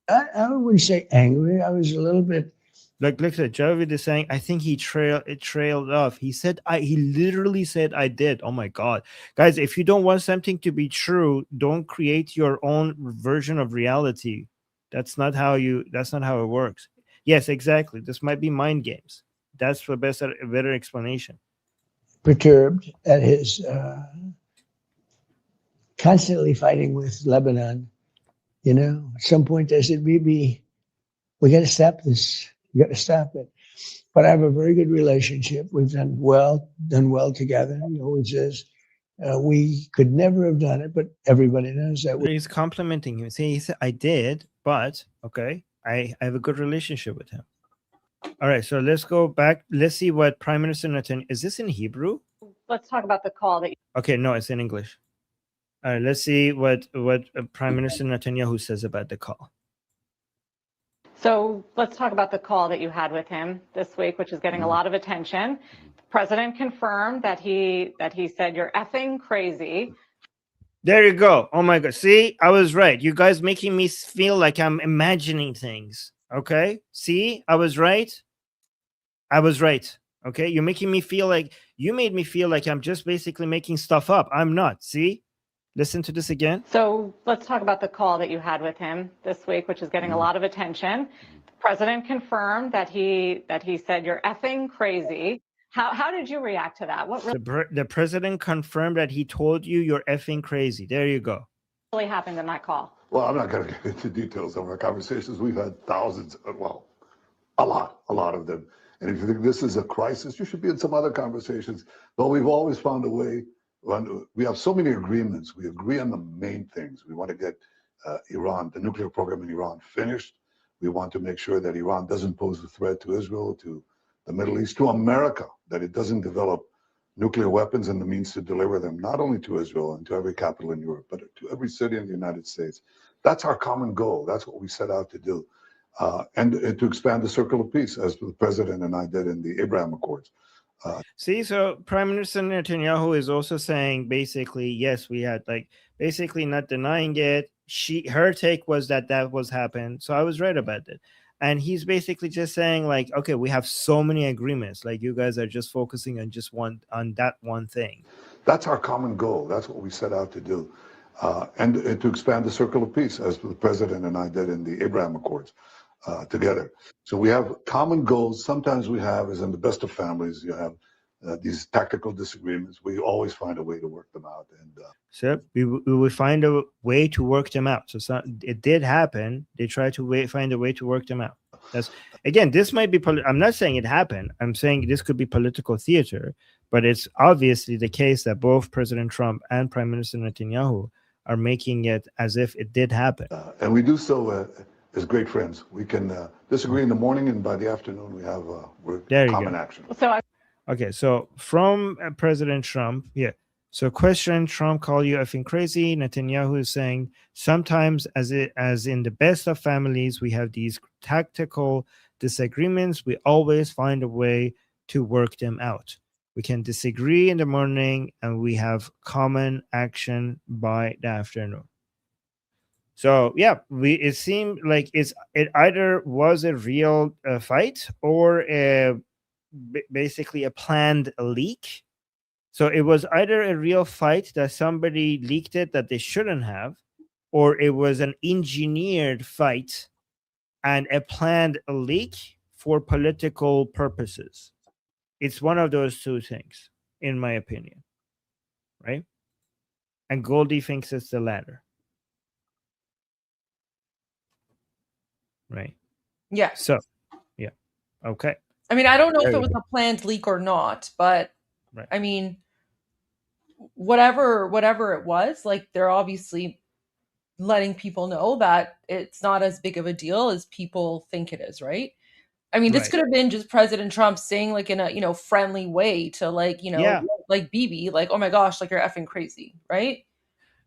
I wouldn't say angry. I was a little bit. Like, look at Javid is saying, I think he trailed off. He said, he literally said, I did. Oh my God. Guys, if you don't want something to be true, don't create your own version of reality. That's not how it works. Yes, exactly. This might be mind games. That's the better explanation. Perturbed at his constantly fighting with Lebanon. You know, at some point I said, Bibi, we got to stop this. We got to stop it. But I have a very good relationship. We've done well together. He always says, we could never have done it, but everybody knows that. He's complimenting him. He said, I did, but okay, I have a good relationship with him. All right, so let's go back. Let's see what Prime Minister Netanyahu, is this in Hebrew? Let's talk about the call that. Okay, no, it's in English. All right, let's see what Prime Minister Netanyahu says about the call. So let's talk about the call that you had with him this week, which is getting a lot of attention. The president confirmed that he said you're effing crazy. There you go. Oh my God. See, I was right. You guys making me feel like I'm imagining things. Okay. See, I was right. Okay. You're making me feel like you made me feel like I'm just basically making stuff up. I'm not. See, listen to this again. So let's talk about the call that you had with him this week, which is getting a lot of attention. The president confirmed that he said you're effing crazy. How did you react to that? What the president confirmed that he told you you're effing crazy. There you go. Really happened in that call? Well, I'm not going to get into details of our conversations. We've had thousands, well, a lot of them. And if you think this is a crisis, you should be in some other conversations. But we've always found a way. We have so many agreements. We agree on the main things. We want to get Iran, the nuclear program in Iran, finished. We want to make sure that Iran doesn't pose a threat to Israel, to the Middle East, to America, that it doesn't develop nuclear weapons and the means to deliver them, not only to Israel and to every capital in Europe, but to every city in the United States. That's our common goal. That's what we set out to do. And to expand the circle of peace, as the president and I did in the Abraham Accords. See, so Prime Minister Netanyahu is also saying basically, yes, we had basically not denying it. Her take was that was happened. So I was right about it. And he's basically just saying okay, we have so many agreements. You guys are just focusing on that one thing. That's our common goal. That's what we set out to do. And to expand the circle of peace, as the president and I did in the Abraham Accords together. So we have common goals. Sometimes we have, as in the best of families, you have these tactical disagreements. We always find a way to work them out. And so we will find a way to work them out. So it did happen. They tried to find a way to work them out. That's, again, this might be, I'm not saying it happened. I'm saying this could be political theater, but it's obviously the case that both President Trump and Prime Minister Netanyahu are making it as if it did happen. And we do so as great friends. We can disagree in the morning, and by the afternoon we have common action. Okay, so from President Trump, yeah. So question, Trump call you effing crazy. Netanyahu is saying, sometimes as in the best of families, we have these tactical disagreements. We always find a way to work them out. We can disagree in the morning and we have common action by the afternoon. So yeah, it seemed like it either was a real fight or basically a planned leak. So it was either a real fight that somebody leaked it that they shouldn't have, or it was an engineered fight and a planned leak for political purposes. It's one of those two things, in my opinion. Right? And Goldie thinks it's the latter. Right? Yeah. So, yeah. Okay. I mean, I don't know There if it you was go. a planned leak or not, but Right. I mean, whatever it was, like they're obviously letting people know that it's not as big of a deal as people think it is, right? I mean, this Right. could have been just President Trump saying like in a, friendly way to like, Yeah. like Bibi, like, oh my gosh, like you're effing crazy, right?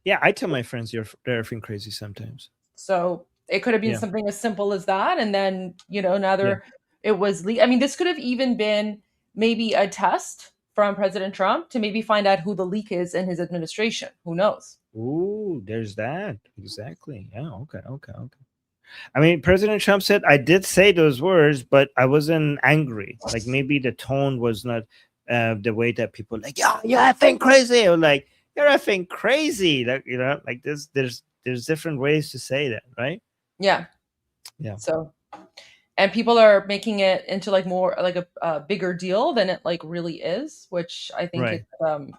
Yeah, I tell my friends they're effing crazy sometimes. So it could have been Yeah. something as simple as that. And then, it was, I mean, this could have even been maybe a test from President Trump to maybe find out who the leak is in his administration. Who knows? Ooh, there's that. Exactly. Yeah. Okay. I mean, President Trump said, I did say those words, but I wasn't angry. Like maybe the tone was not the way that people like, yeah, you're effing crazy. Or like, you're effing crazy. Like, like there's different ways to say that, right? Yeah. Yeah. So, and people are making it into like more like a bigger deal than it like really is, which I think Right. is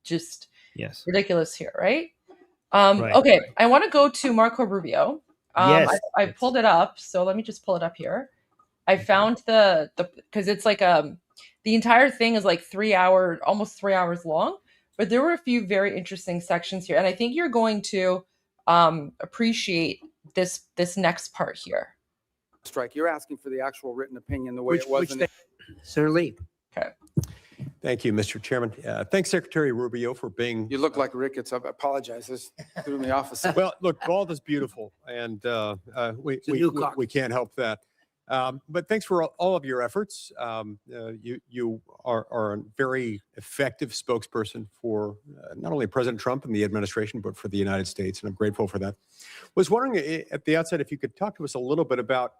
just Yes. ridiculous here, right? Right. Okay, I want to go to Marco Rubio. Yes. I pulled it up, so let me just pull it up here. I found the because it's like the entire thing is like almost 3 hours long, but there were a few very interesting sections here, and I think you're going to appreciate this next part here. Strike. You're asking for the actual written opinion the way it was. Senator Lee. Okay. Thank you, Mr. Chairman. Thanks, Secretary Rubio, for being. You look like Ricketts. I apologize. This threw me off a second. Well, look, bald is beautiful, and we can't help that. But thanks for all of your efforts. You are a very effective spokesperson for not only President Trump and the administration, but for the United States, and I'm grateful for that. Was wondering at the outset if you could talk to us a little bit about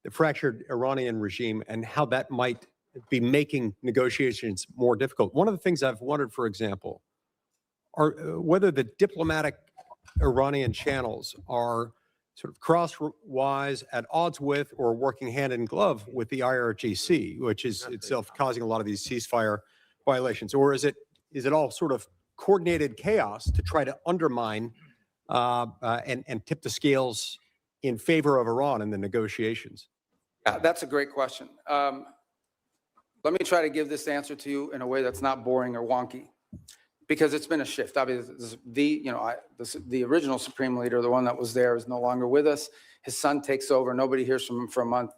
the fractured Iranian regime and how that might be making negotiations more difficult. One of the things I've wondered, for example, are whether the diplomatic Iranian channels are sort of crosswise at odds with or working hand in glove with the IRGC, which is itself causing a lot of these ceasefire violations, or is it all sort of coordinated chaos to try to undermine and tip the scales in favor of Iran in the negotiations? Yeah, that's a great question. Let me try to give this answer to you in a way that's not boring or wonky, because it's been a shift. Obviously, the original Supreme Leader, the one that was there, is no longer with us. His son takes over. Nobody hears from him for a month.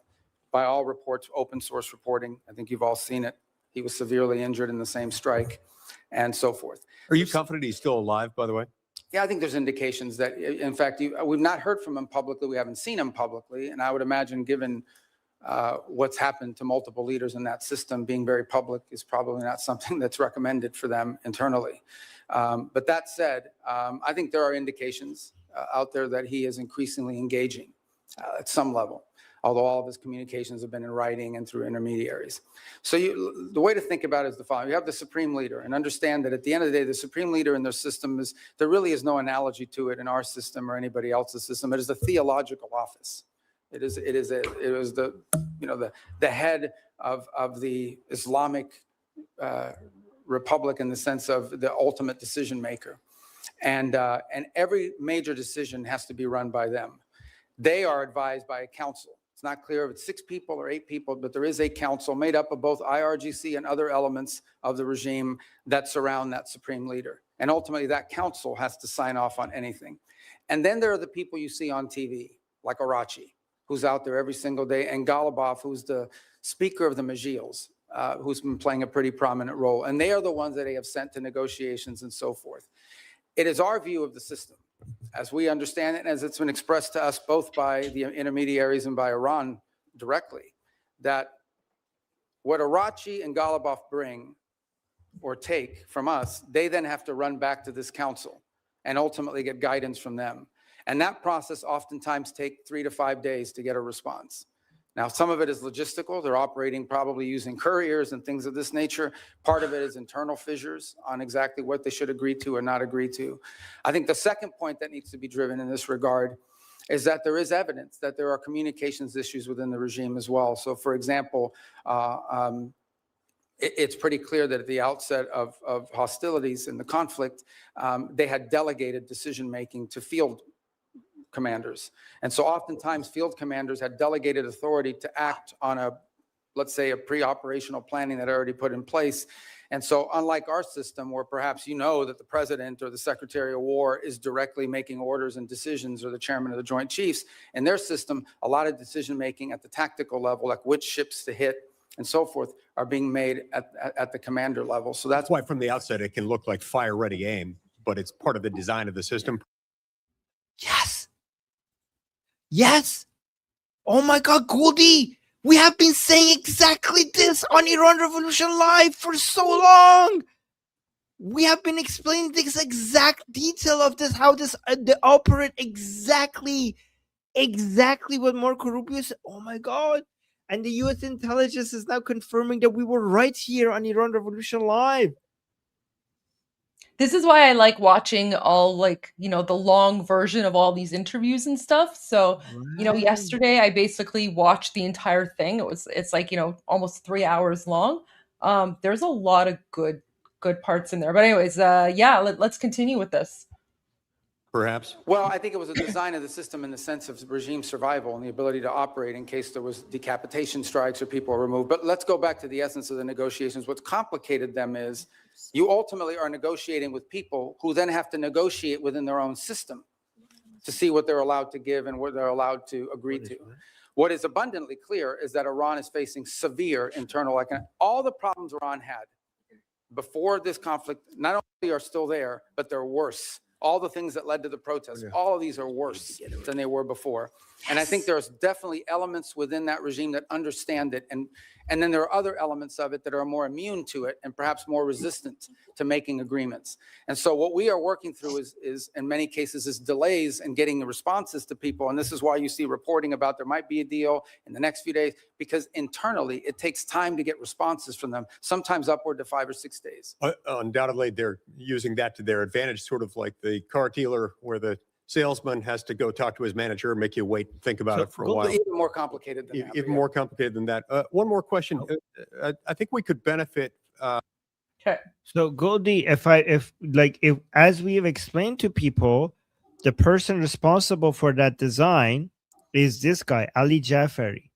By all reports, open source reporting, I think you've all seen it. He was severely injured in the same strike, and so forth. Are you confident he's still alive, by the way? Yeah, I think there's indications that, in fact, we've not heard from him publicly. We haven't seen him publicly, and I would imagine, given what's happened to multiple leaders in that system, being very public is probably not something that's recommended for them internally. But that said, I think there are indications out there that he is increasingly engaging at some level, although all of his communications have been in writing and through intermediaries. So the way to think about it is the following. You have the Supreme Leader, and understand that at the end of the day, the Supreme Leader in their system there really is no analogy to it in our system or anybody else's system. It is the theological office. It is the head of the Islamic Republic in the sense of the ultimate decision maker, and every major decision has to be run by them. They are advised by a council. It's not clear if it's 6 people or 8 people, but there is a council made up of both IRGC and other elements of the regime that surround that Supreme Leader. And ultimately, that council has to sign off on anything. And then there are the people you see on TV, like Arachi, who's out there every single day, and Golubov, who's the speaker of the Majils. who's been playing a pretty prominent role. And they are the ones that they have sent to negotiations and so forth. It is our view of the system, as we understand it, and as it's been expressed to us both by the intermediaries and by Iran directly, that what Arachi and Ghalibaf bring or take from us, they then have to run back to this council and ultimately get guidance from them. And that process oftentimes takes 3 to 5 days to get a response. Now, some of it is logistical. They're operating probably using couriers and things of this nature. Part of it is internal fissures on exactly what they should agree to or not agree to. I think the second point that needs to be driven in this regard is that there is evidence that there are communications issues within the regime as well. So, for example, it's pretty clear that at the outset of hostilities and the conflict, they had delegated decision-making to field commanders. And so oftentimes field commanders had delegated authority to act on let's say, a pre-operational planning that already put in place. And so unlike our system, where perhaps you know that the president or the secretary of war is directly making orders and decisions, or the chairman of the Joint Chiefs, in their system, a lot of decision-making at the tactical level, like which ships to hit and so forth, are being made at the commander level. So that's why from the outset it can look like fire-ready aim, but it's part of the design of the system. Yes. Oh my God, Goldie. We have been saying exactly this on Iran Revolution Live for so long. We have been explaining this exact detail of this, how this they operate exactly what Marco Rubio said. Oh my God. And the U.S. intelligence is now confirming that we were right here on Iran Revolution Live. This is why I like watching all, like, you know, the long version of all these interviews and stuff. So, you know, yesterday I basically watched the entire thing. It's like, you know, almost 3 hours long. There's a lot of good parts in there. But anyways, yeah, let's continue with this. Perhaps. Well, I think it was a design of the system in the sense of regime survival and the ability to operate in case there was decapitation strikes or people are removed. But let's go back to the essence of the negotiations. What's complicated them is you ultimately are negotiating with people who then have to negotiate within their own system to see what they're allowed to give and what they're allowed to agree to. What is abundantly clear is that Iran is facing severe internal economic. All the problems Iran had before this conflict not only are still there, but they're worse. All the things that led to the protests, all of these are worse than they were before. And I think there's definitely elements within that regime that understand it. And then there are other elements of it that are more immune to it and perhaps more resistant to making agreements. And so what we are working through is in many cases, is delays in getting the responses to people. And this is why you see reporting about there might be a deal in the next few days, because internally it takes time to get responses from them, sometimes upward to 5 or 6 days. Undoubtedly, they're using that to their advantage, sort of like the car dealer where the salesman has to go talk to his manager and make you wait and think about it for a while. Even more complicated than that. Even more complicated than that. One more question. I think we could benefit. Okay. So Goldie, if as we have explained to people, the person responsible for that design is this guy, Ali Jafari,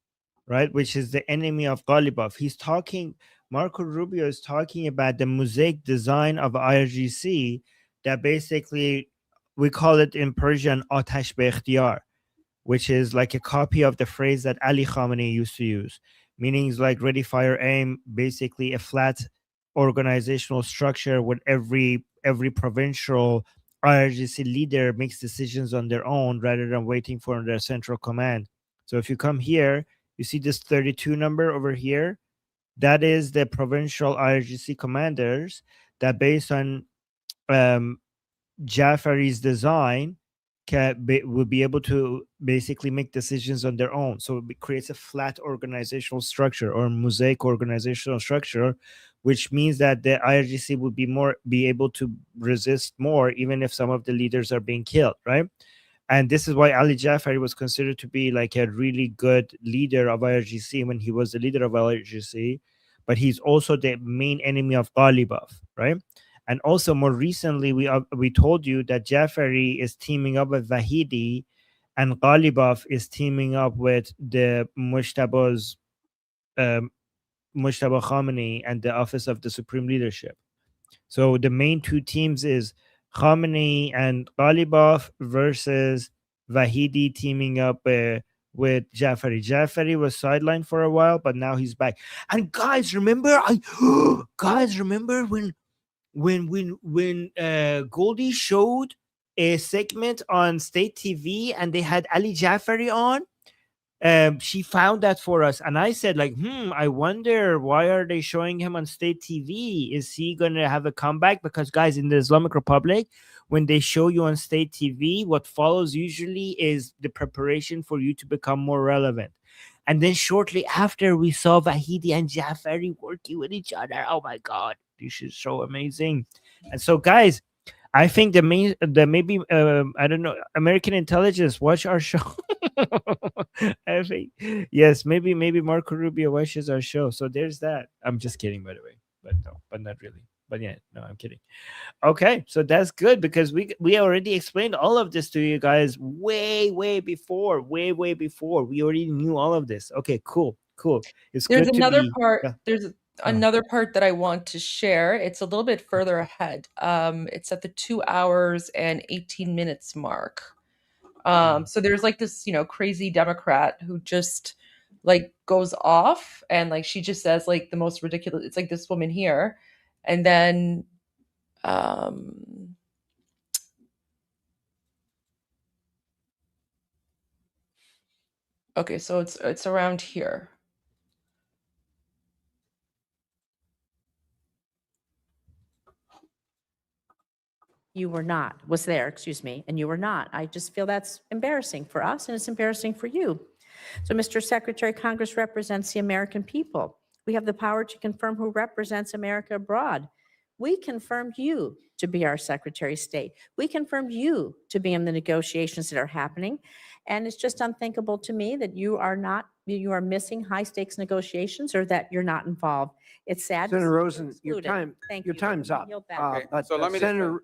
right? Which is the enemy of Ghalibaf. He's talking, Marco Rubio is talking about the mosaic design of IRGC that basically, we call it in Persian, Atash be ikhtiyar, which is like a copy of the phrase that Ali Khamenei used to use, meaning it's like ready, fire, aim, basically a flat organizational structure where every provincial IRGC leader makes decisions on their own rather than waiting for their central command. So if you come here, you see this 32 number over here. That is the provincial IRGC commanders that, based on Jafari's design, would be able to basically make decisions on their own. So it creates a flat organizational structure or mosaic organizational structure, which means that the IRGC would be able to resist more, even if some of the leaders are being killed, right? And this is why Ali Jafari was considered to be like a really good leader of IRGC when he was the leader of IRGC, but he's also the main enemy of Ghalibaf, right? And also more recently, we told you that Jafari is teaming up with Vahidi and Ghalibaf is teaming up with the Mujtaba Khamenei and the Office of the Supreme Leadership. So the main two teams is Khamenei and Ghalibaf versus Vahidi teaming up with with Jafari. Jafari was sidelined for a while, but now he's back. And guys, remember when Goldie showed a segment on state TV and they had Ali Jafari on? She found that for us, and I said, like, I wonder why are they showing him on state TV? Is he gonna have a comeback? Because guys, in the Islamic Republic, when they show you on state TV, what follows usually is the preparation for you to become more relevant. And then shortly after, we saw Vahidi and Jafari working with each other. Oh my God, this is so amazing. And so, guys, I think maybe I don't know, American intelligence, watch our show. I think yes, maybe Marco Rubio watches our show. So there's that. I'm just kidding, by the way, but no, but not really. But yeah, no, I'm kidding. Okay, so that's good because we already explained all of this to you guys way before. We already knew all of this. Okay, cool. It's There's good another to be, part. yeah. There's another part that I want to share. It's a little bit further ahead. It's at the 2 hours and 18 minutes mark. So there's like this, crazy Democrat who just like goes off and like she just says like the most ridiculous. It's like this woman here, and then okay, so it's around here. You were not, was there, excuse me, and you were not. I just feel that's embarrassing for us and it's embarrassing for you. So, Mr. Secretary, Congress represents the American people. We have the power to confirm who represents America abroad. We confirmed you to be our Secretary of State. We confirmed you to be in the negotiations that are happening. And it's just unthinkable to me that you are missing high stakes negotiations or that you're not involved. It's sad. Senator Rosen, your excluded. time's up. Okay, But so let me Senator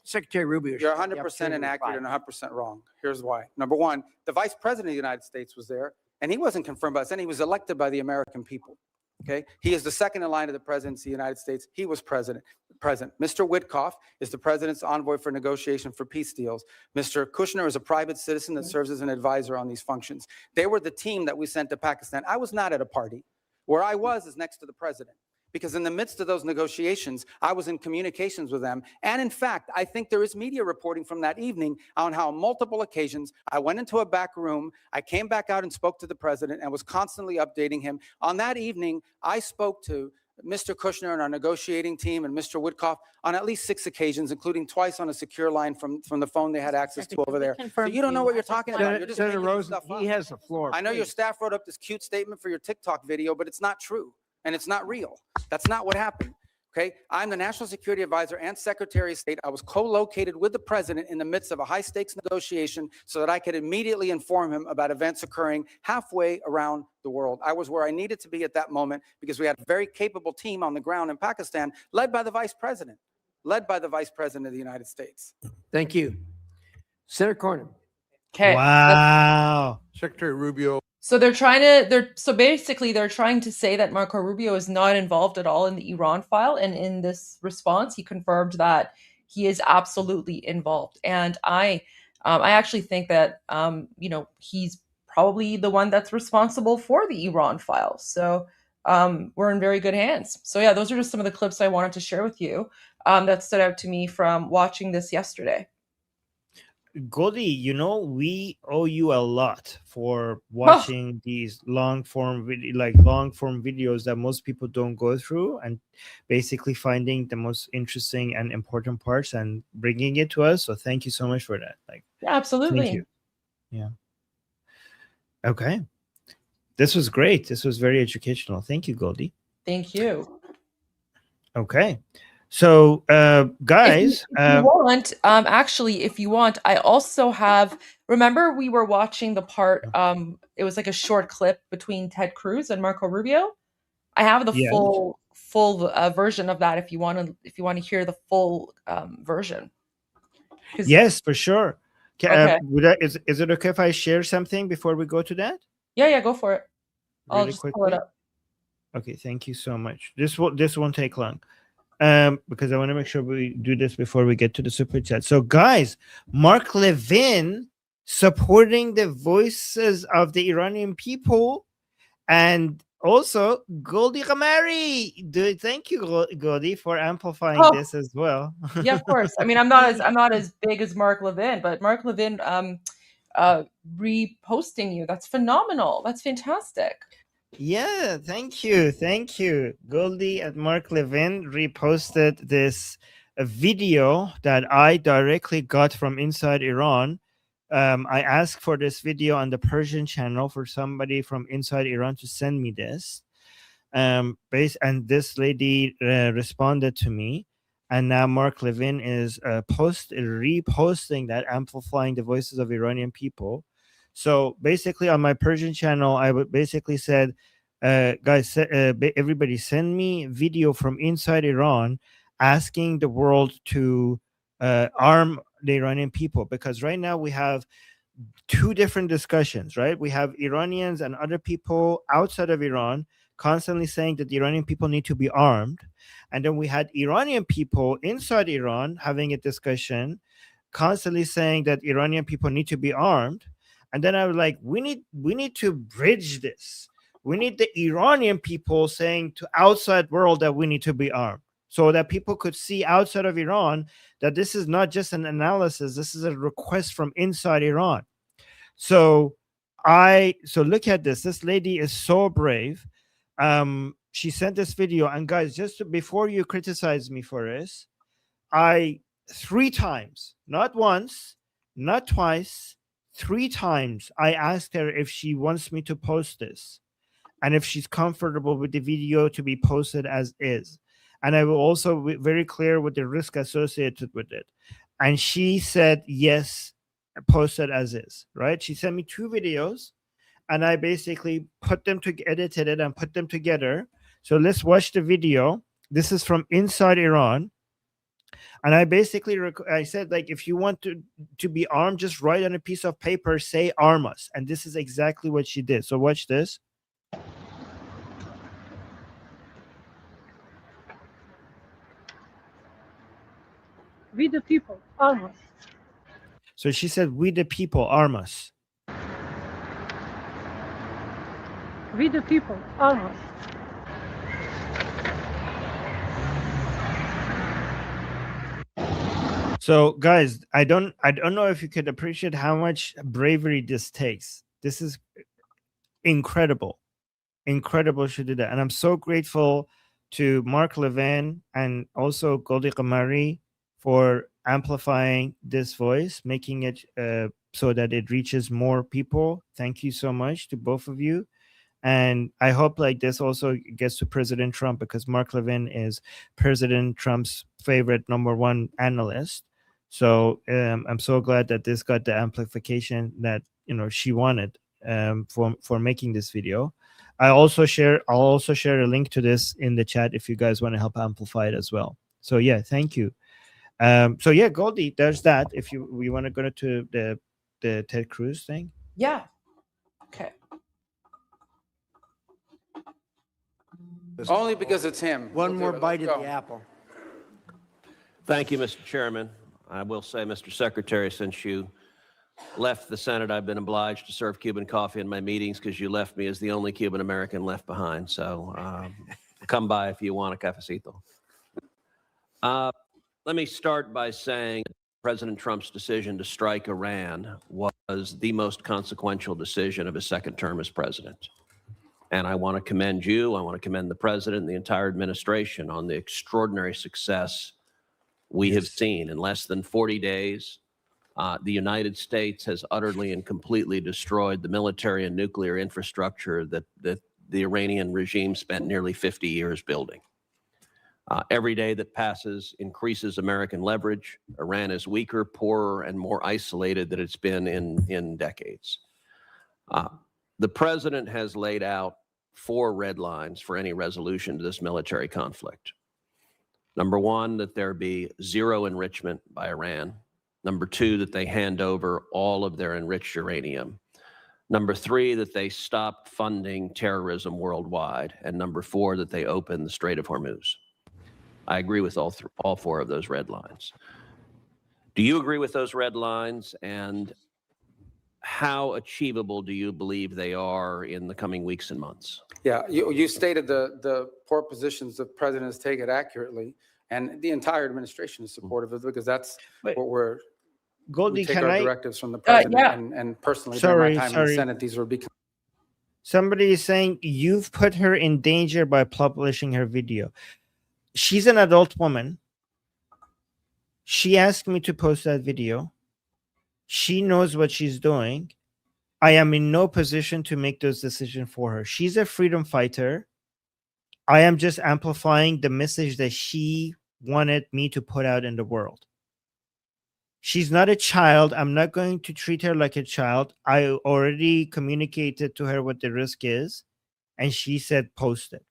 Secretary Rubio, You're should have the 100% opportunity to inaccurate reply. and 100% wrong. Here's why. Number one, the Vice President of the United States was there, and he wasn't confirmed by us, and he was elected by the American people. Okay, he is the second in line of the presidency of the United States. He was present. Mr. Witkoff is the president's envoy for negotiation for peace deals. Mr. Kushner is a private citizen that serves as an advisor on these functions. They were the team that we sent to Pakistan. I was not at a party. Where I was is next to the president. Because in the midst of those negotiations, I was in communications with them. And in fact, I think there is media reporting from that evening on how on multiple occasions I went into a back room, I came back out and spoke to the president and was constantly updating him. On that evening, I spoke to Mr. Kushner and our negotiating team and Mr. Witkoff on at least 6 occasions, including twice on a secure line from the phone they had access to over there. So you don't know what you're talking about. You're just Senator making Rosen, stuff up. he has the floor. I know your please. staff wrote up this cute statement for your TikTok video, but it's not true. And it's not real. That's not what happened. Okay. I'm the National Security Advisor and Secretary of State. I was co-located with the president in the midst of a high stakes negotiation so that I could immediately inform him about events occurring halfway around the world. I was where I needed to be at that moment because we had a very capable team on the ground in Pakistan, led by the Vice President of the United States. Thank you. Senator Cornyn. Okay. Wow. Secretary Rubio. So they're basically trying to say that Marco Rubio is not involved at all in the Iran file. And in this response, he confirmed that he is absolutely involved. And I actually think that, he's probably the one that's responsible for the Iran file. So we're in very good hands. So yeah, those are just some of the clips I wanted to share with you that stood out to me from watching this yesterday. Goldie, we owe you a lot for watching these long form videos that most people don't go through, and basically finding the most interesting and important parts and bringing it to us. So thank you so much for that. Yeah, absolutely. Thank you. Yeah. Okay. This was great. This was very educational. Thank you, Goldie. Thank you. Okay. So, guys, if you want, I also have, remember we were watching the part, it was like a short clip between Ted Cruz and Marco Rubio. I have the full version of that if you want to hear the full version. Yes, for sure. Okay. Is it okay if I share something before we go to that? Yeah, go for it. I'll Really just pull quickly? it up. Okay, thank you so much. This won't take long. Because I want to make sure we do this before we get to the super chat. So, guys, Mark Levin supporting the voices of the Iranian people, and also Goldie Ghamari. Thank you, Goldie, for amplifying this as well. Yeah, of course. I mean, I'm not as big as Mark Levin, but Mark Levin reposting you. That's phenomenal. That's fantastic. Yeah, thank you. Goldie and Mark Levin reposted this video that I directly got from inside Iran. I asked for this video on the Persian channel for somebody from inside Iran to send me this. And this lady responded to me, and now Mark Levin is reposting that, amplifying the voices of Iranian people. So basically, on my Persian channel, I would basically said, guys, everybody send me video from inside Iran asking the world to arm the Iranian people, because right now we have two different discussions, right? We have Iranians and other people outside of Iran constantly saying that the Iranian people need to be armed. And then we had Iranian people inside Iran having a discussion, constantly saying that Iranian people need to be armed. And then I was like, we need to bridge this. We need the Iranian people saying to outside world that we need to be armed, so that people could see outside of Iran that this is not just an analysis, this is a request from inside Iran. So look at this. This lady is so brave. She sent this video, and guys, before you criticize me for this, I 3 times, not once, not twice, 3 times, I asked her if she wants me to post this and if she's comfortable with the video to be posted as is. And I will also be very clear with the risk associated with it. And she said, yes, posted as is, right? She sent me 2 videos, and I basically edited it and put them together. So let's watch the video. This is from inside Iran. And I basically, I said, like, if you want to be armed, just write on a piece of paper, say arm us. And this is exactly what she did. So watch this. We the people, arm us. So she said, we the people, arm us. We the people, arm us. So guys, I don't know if you could appreciate how much bravery this takes. This is incredible. Incredible she did that. And I'm so grateful to Mark Levin and also Goldie Ghamari for amplifying this voice, making it so that it reaches more people. Thank you so much to both of you. And I hope like this also gets to President Trump, because Mark Levin is President Trump's favorite #1 analyst. So I'm so glad that this got the amplification that she wanted for making this video. I'll also share a link to this in the chat if you guys want to help amplify it as well. So yeah, thank you. So yeah, Goldie, there's that. If we want to go to the Ted Cruz thing. Yeah. Okay. Only because it's him. One more bite of the apple. Thank you, Mr. Chairman. I will say, Mr. Secretary, since you left the Senate, I've been obliged to serve Cuban coffee in my meetings because you left me as the only Cuban American left behind. So come by if you want a cafecito. Let me start by saying President Trump's decision to strike Iran was the most consequential decision of his second term as president. And I want to commend you, I want to commend the president and the entire administration on the extraordinary success we have seen. In less than 40 days, the United States has utterly and completely destroyed the military and nuclear infrastructure that the Iranian regime spent nearly 50 years building. Every day that passes increases American leverage. Iran is weaker, poorer, and more isolated than it's been in decades. The president has laid out 4 red lines for any resolution to this military conflict. Number 1, that there be zero enrichment by Iran. Number 2, that they hand over all of their enriched uranium. Number 3, that they stop funding terrorism worldwide. And number 4, that they open the Strait of Hormuz. I agree with all 4 of those red lines. Do you agree with those red lines? And how achievable do you believe they are in the coming weeks and months? Yeah, you stated the poor positions the president has taken accurately, and the entire administration is supportive of it because that's what we're. Goldie, we take can our I? directives from the president, yeah. and personally, during my time in the Sorry. Senate, these were becoming. Somebody is saying you've put her in danger by publishing her video. She's an adult woman. She asked me to post that video. She knows what she's doing. I am in no position to make those decisions for her. She's a freedom fighter. I am just amplifying the message that she wanted me to put out in the world. She's not a child. I'm not going to treat her like a child. I already communicated to her what the risk is, and she said post it.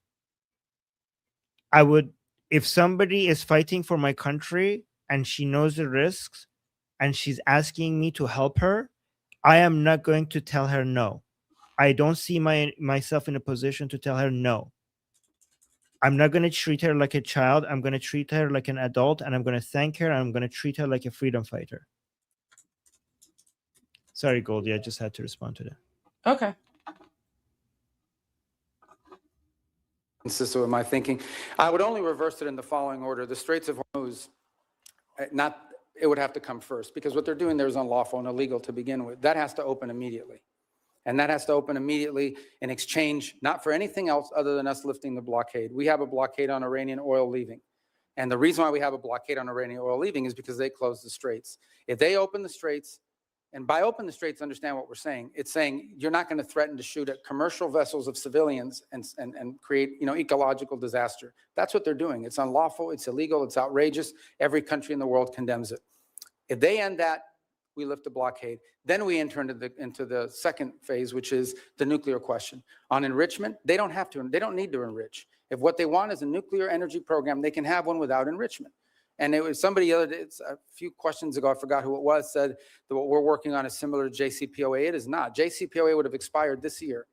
I would, if somebody is fighting for my country and she knows the risks and she's asking me to help her, I am not going to tell her no. I don't see myself in a position to tell her no. I'm not going to treat her like a child. I'm going to treat her like an adult, and I'm going to thank her, and I'm going to treat her like a freedom fighter. Sorry, Goldie, I just had to respond to that. Okay. Consistent with my thinking. I would only reverse it in the following order. The Straits of Hormuz, it would have to come first, because what they're doing there is unlawful and illegal to begin with. That has to open immediately. And that has to open immediately in exchange, not for anything else other than us lifting the blockade. We have a blockade on Iranian oil leaving. And the reason why we have a blockade on Iranian oil leaving is because they closed the straits. If they open the straits, and by open the straits, understand what we're saying. It's saying you're not going to threaten to shoot at commercial vessels of civilians and create, ecological disaster. That's what they're doing. It's unlawful. It's illegal. It's outrageous. Every country in the world condemns it. If they end that, we lift the blockade. Then we enter into the second phase, which is the nuclear question. On enrichment, they don't need to enrich. If what they want is a nuclear energy program, they can have one without enrichment. And it was somebody the other day, a few questions ago, I forgot who it was, said that what we're working on is similar to JCPOA. It is not. JCPOA would have expired this year,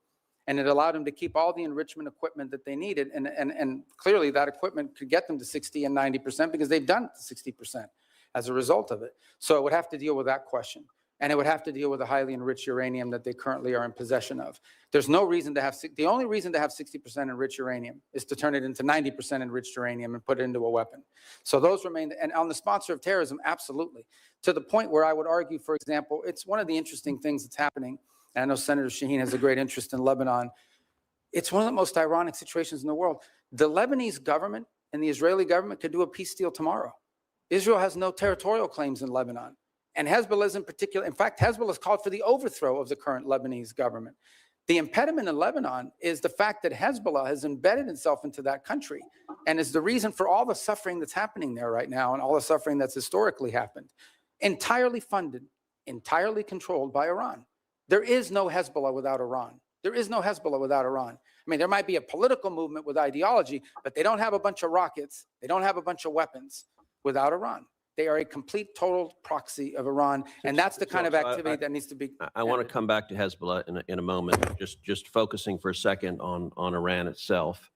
and it allowed them to keep all the enrichment equipment that they needed. And clearly that equipment could get them to 60 and 90% because they've done it to 60% as a result of it. So it would have to deal with that question. And it would have to deal with the highly enriched uranium that they currently are in possession of. There's no reason to have, the only reason to have 60% enriched uranium is to turn it into 90% enriched uranium and put it into a weapon. So those remain, and on the sponsor of terrorism, absolutely. To the point where I would argue, for example, it's one of the interesting things that's happening, and I know Senator Shaheen has a great interest in Lebanon. It's one of the most ironic situations in the world. The Lebanese government and the Israeli government could do a peace deal tomorrow. Israel has no territorial claims in Lebanon. And Hezbollah is in particular, in fact, Hezbollah has called for the overthrow of the current Lebanese government. The impediment in Lebanon is the fact that Hezbollah has embedded itself into that country and is the reason for all the suffering that's happening there right now and all the suffering that's historically happened. Entirely funded, entirely controlled by Iran. There is no Hezbollah without Iran. There is no Hezbollah without Iran. I mean, there might be a political movement with ideology, but they don't have a bunch of rockets. They don't have a bunch of weapons without Iran. They are a complete, total proxy of Iran, and that's the kind of activity that needs to be. I want to come back to Hezbollah in a moment. Just focusing for a second on Iran itself.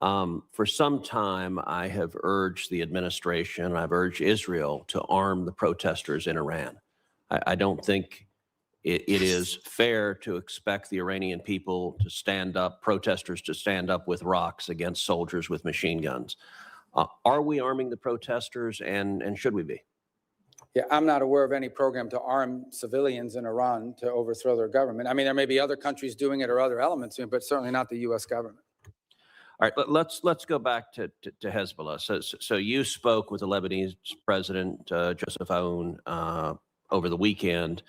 For some time, I have urged the administration, I've urged Israel to arm the protesters in Iran. I don't think it is fair to expect the Iranian people to stand up, protesters to stand up with rocks against soldiers with machine guns. Are we arming the protesters, and should we be? Yeah, I'm not aware of any program to arm civilians in Iran to overthrow their government. I mean, there may be other countries doing it or other elements, but certainly not the U.S. government. All right, let's go back to Hezbollah. So you spoke with the Lebanese president, Joseph Aoun, over the weekend.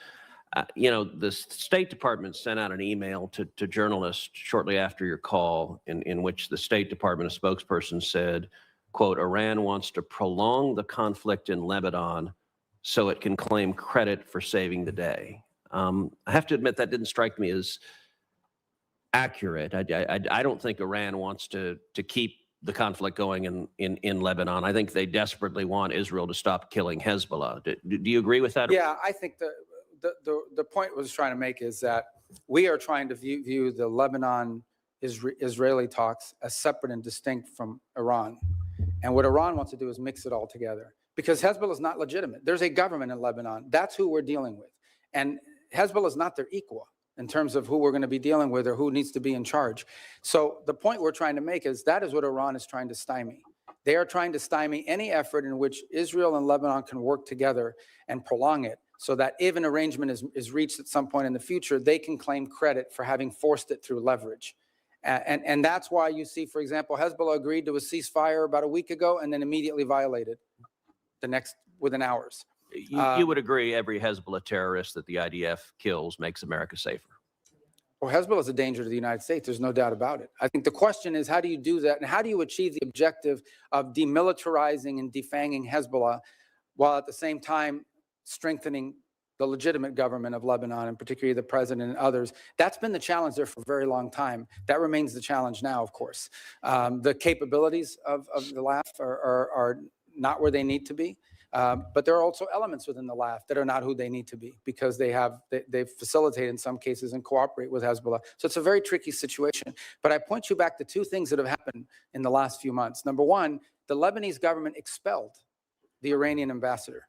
The State Department sent out an email to journalists shortly after your call in which the State Department, a spokesperson, said, quote, Iran wants to prolong the conflict in Lebanon so it can claim credit for saving the day. I have to admit that didn't strike me as accurate. I don't think Iran wants to keep the conflict going in Lebanon. I think they desperately want Israel to stop killing Hezbollah. Do you agree with that? Yeah, I think the point I was trying to make is that we are trying to view the Lebanon-Israeli talks as separate and distinct from Iran. And what Iran wants to do is mix it all together because Hezbollah is not legitimate. There's a government in Lebanon. That's who we're dealing with. And Hezbollah is not their equal in terms of who we're going to be dealing with or who needs to be in charge. So the point we're trying to make is that is what Iran is trying to stymie. They are trying to stymie any effort in which Israel and Lebanon can work together and prolong it, so that if an arrangement is reached at some point in the future, they can claim credit for having forced it through leverage. And that's why you see, for example, Hezbollah agreed to a ceasefire about a week ago and then immediately violated within hours. You would agree every Hezbollah terrorist that the IDF kills makes America safer. Well, Hezbollah is a danger to the United States. There's no doubt about it. I think the question is, how do you do that? And how do you achieve the objective of demilitarizing and defanging Hezbollah while at the same time strengthening the legitimate government of Lebanon, and particularly the president and others? That's been the challenge there for a very long time. That remains the challenge now, of course. The capabilities of the LAF are not where they need to be. But there are also elements within the LAF that are not who they need to be, because they facilitate in some cases and cooperate with Hezbollah. So it's a very tricky situation. But I point you back to two things that have happened in the last few months. Number one, the Lebanese government expelled the Iranian ambassador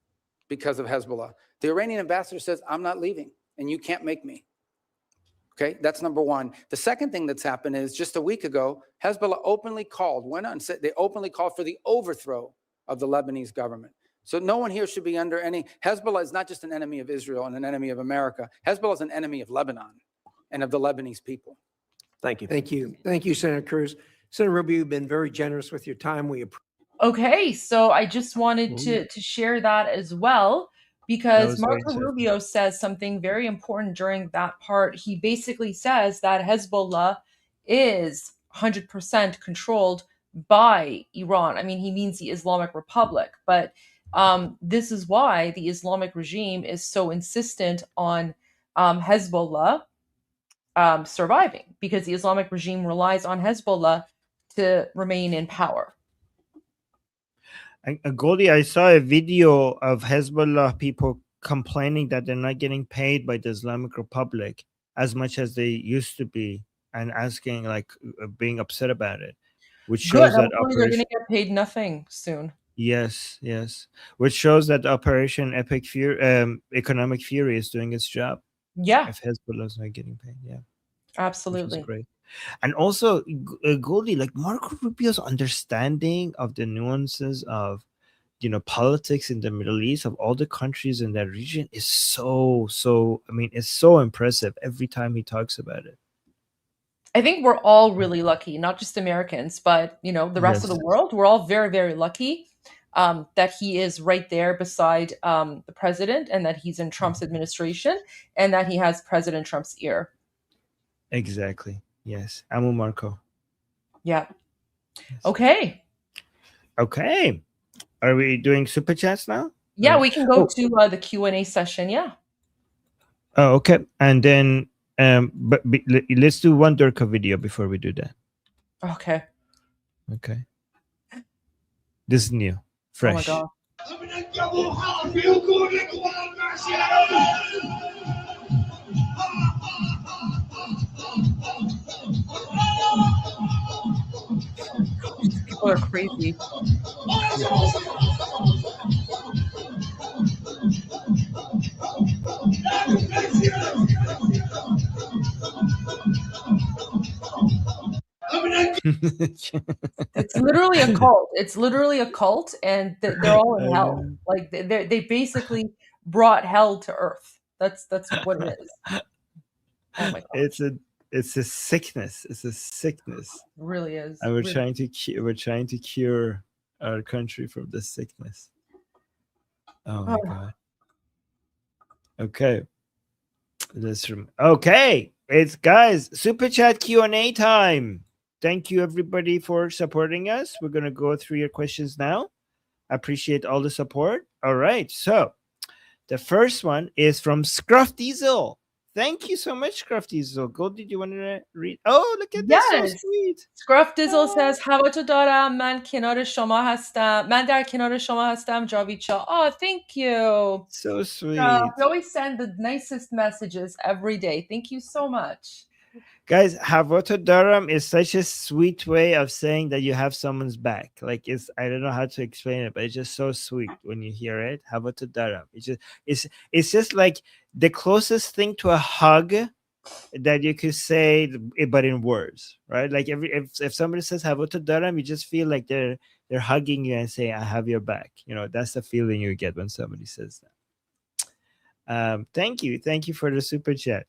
because of Hezbollah. The Iranian ambassador says, I'm not leaving and you can't make me. Okay, that's number one. The second thing that's happened is just a week ago, Hezbollah openly called, they openly called for the overthrow of the Lebanese government. So no one here should be under any. Hezbollah is not just an enemy of Israel and an enemy of America. Hezbollah is an enemy of Lebanon and of the Lebanese people. Thank you. Thank you. Thank you, Senator Cruz. Senator Rubio, you've been very generous with your time. We appreciate. Okay, so I just wanted to share that as well, because Marco Rubio says something very important during that part. He basically says that Hezbollah is 100% controlled by Iran. I mean, he means the Islamic Republic, but this is why the Islamic regime is so insistent on Hezbollah surviving, because the Islamic regime relies on Hezbollah to remain in power. Goldie, I saw a video of Hezbollah people complaining that they're not getting paid by the Islamic Republic as much as they used to be, and asking, like, being upset about it, which shows that they're going to get paid nothing soon. Yes, which shows that Operation Economic Fury is doing its job. Yeah, if Hezbollah is not getting paid, yeah, absolutely, great. And also, Goldie, like Marco Rubio's understanding of the nuances of, politics in the Middle East, of all the countries in that region, is so. I mean, it's so impressive every time he talks about it. I think we're all really lucky, not just Americans, but the rest of the world. We're all very, very lucky that he is right there beside the president, and that he's in Trump's administration, and that he has President Trump's ear. Exactly. Yes. Amo Marco. Yeah. Yes. Okay. Are we doing super chats now? Yeah, we can go to the Q&A session. Yeah. Oh, okay. And then, but let's do one Durka video before we do that. Okay. This is new, fresh. Oh my God. People are crazy. It's literally a cult. It's literally a cult, and they're all in hell. Like they basically brought hell to earth. That's what it is. Oh my God. It's a sickness. It's a sickness. It really is. And we're trying to cure our country from this sickness. Oh my God. Okay. Okay. It's guys, super chat Q&A time. Thank you everybody for supporting us. We're going to go through your questions now. I appreciate all the support. All right. So the first one is from Scruff Diesel. Thank you so much, Scruff Diesel. Goldie, do you want to read? Oh, look at this. Yes. So sweet. Scruff Diesel says, هواتو دارم. من کنار شما هستم. من در کنار شما هستم. جاویدشا. Oh, thank you. So sweet. You always send the nicest messages every day. Thank you so much. Guys, Havotodaram is such a sweet way of saying that you have someone's back. Like I don't know how to explain it, but it's just so sweet when you hear it. Havotodaram. It's just like the closest thing to a hug that you could say, but in words, right? Like if somebody says Havotodaram, you just feel like they're hugging you and saying, I have your back. That's the feeling you get when somebody says that. Thank you for the super chat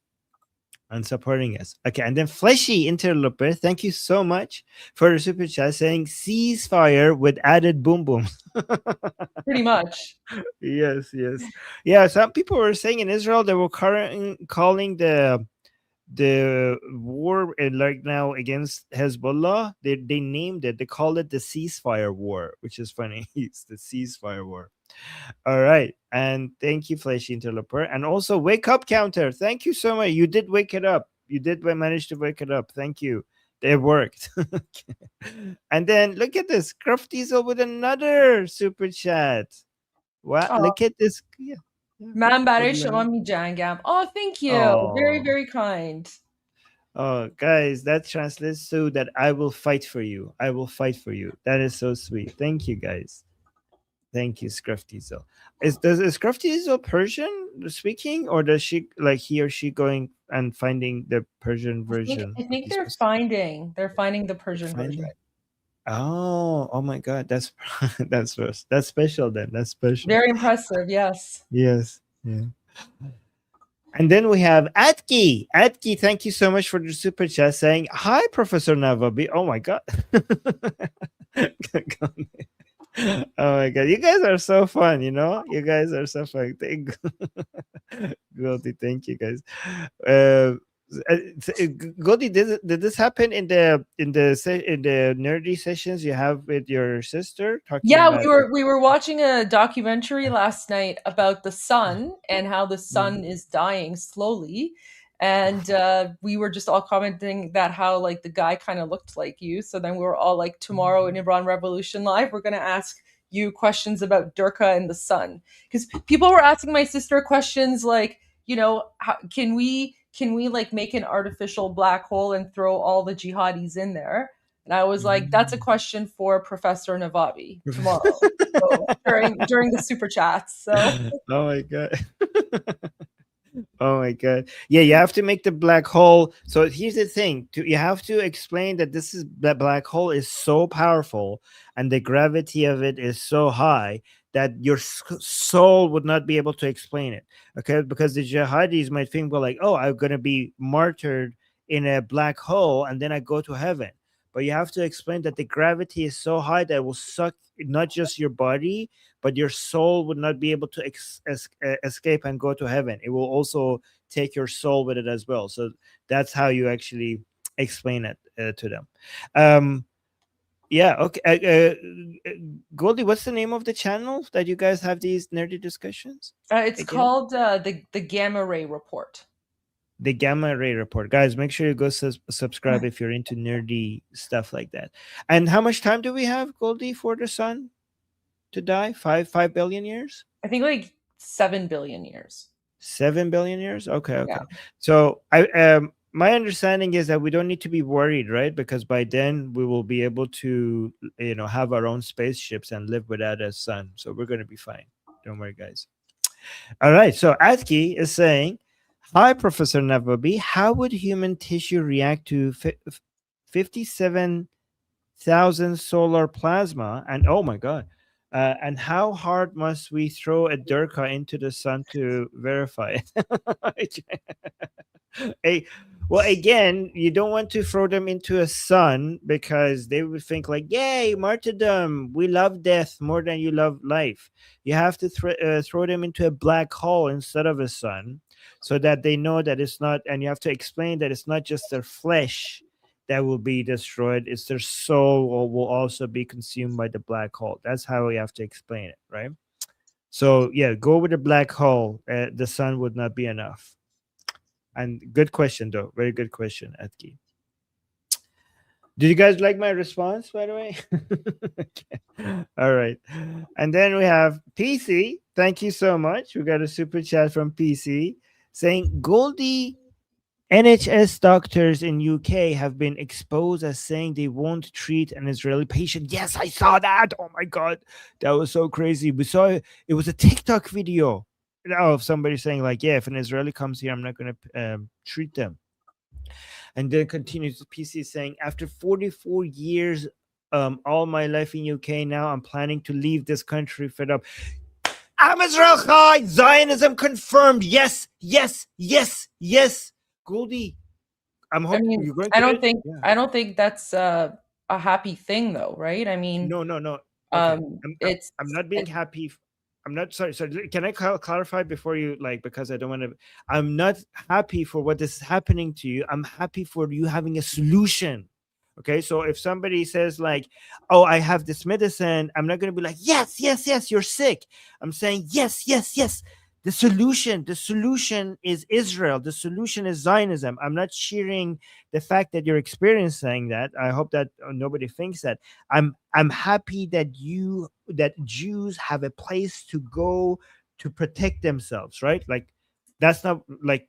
and supporting us. Okay, and then Fleshy Interloper, thank you so much for the super chat saying ceasefire with added boom boom. Pretty much. Yes. Yeah, some people were saying in Israel they were calling the war like now against Hezbollah. They named it. They called it the ceasefire war, which is funny. It's the ceasefire war. All right, and thank you, Fleshy Interloper, and also Wake Up Counter. Thank you so much. You did wake it up. You did manage to wake it up. Thank you. It worked. And then look at this, Gruff Diesel with another super chat. Wow, look at this. Yeah. من برای شما می‌جنگم. Oh, thank you. Very, very kind. Oh, guys, that translates to that I will fight for you. I will fight for you. That is so sweet. Thank you, guys. Thank you, Scruff Diesel. Is Scruff Diesel Persian speaking, or does he or she going and finding the Persian version? I think they're finding the Persian version. Oh my God, that's special then. That's special. Very impressive, yes. Yes. Yeah. And then we have Atki. Atki, thank you so much for the super chat saying, hi, Professor Navabi. Oh my God. Oh my God, you guys are so fun, you guys are so fun. Goldie, thank you, guys. Goldie, did this happen in the nerdy sessions you have with your sister? We were watching a documentary last night about the sun and how the sun is dying slowly, and we were just all commenting that how like the guy kind of looked like you. So then we were all like, tomorrow in Iran Revolution Live, we're going to ask you questions about Durka and the sun, because people were asking my sister questions like, how, can we like make an artificial black hole and throw all the jihadis in there? And I was like, that's a question for Professor Navabi tomorrow. So, during the super chats. So oh my God. Oh my God. Yeah, you have to make the black hole. So here's the thing. You have to explain that that black hole is so powerful and the gravity of it is so high that your soul would not be able to explain it. Okay, because the jihadis might think, well, like, oh, I'm going to be martyred in a black hole and then I go to heaven. But you have to explain that the gravity is so high that it will suck not just your body, but your soul would not be able to escape and go to heaven. It will also take your soul with it as well. So that's how you actually explain it to them. Yeah, okay. Goldie, what's the name of the channel that you guys have these nerdy discussions? It's called the Gamma Ray Report. The Gamma Ray Report. Guys, make sure you go subscribe if you're into nerdy stuff like that. And how much time do we have, Goldie, for the sun to die? 5 billion years? I think like 7 billion years. 7 billion years? Okay. Yeah. So my understanding is that we don't need to be worried, right? Because by then we will be able to, have our own spaceships and live without a sun. So we're going to be fine. Don't worry, guys. All right. So Atki is saying, hi, Professor Navabi. How would human tissue react to 57,000 solar plasma? And oh my God. And how hard must we throw a Durka into the sun to verify it? Well, again, you don't want to throw them into a sun because they would think like, yay, martyrdom. We love death more than you love life. You have to throw them into a black hole instead of a sun so that they know that it's not, and you have to explain that it's not just their flesh that will be destroyed, it's their soul will also be consumed by the black hole. That's how we have to explain it, right? So yeah, go with the black hole. The sun would not be enough. And good question, though. Very good question, Atki. Did you guys like my response, by the way? Okay. All right. And then we have PC. Thank you so much. We got a super chat from PC saying, Goldie NHS doctors in UK have been exposed as saying they won't treat an Israeli patient. Yes, I saw that. Oh my God, that was so crazy. We saw it was a TikTok video of somebody saying like, yeah, if an Israeli comes here, I'm not going to treat them. And then continues the PC saying, after 44 years, all my life in UK, now I'm planning to leave this country fed up. I'm Israel Chai, Zionism confirmed. Yes, yes, yes, yes. Goldie, I'm I hoping mean, you're going I to don't it. think Yeah. I don't think that's a happy thing though, right? I mean, No. Okay. it's I'm not being happy. I'm not sorry. So can I clarify before you like, because I don't want to, I'm not happy for what is happening to you. I'm happy for you having a solution. Okay. So if somebody says like, oh, I have this medicine, I'm not going to be like, yes, yes, yes, you're sick. I'm saying, yes, yes, yes. The solution is Israel. The solution is Zionism. I'm not cheering the fact that you're experiencing that. I hope that nobody thinks that. I'm happy that Jews have a place to go to protect themselves, right? Like that's not like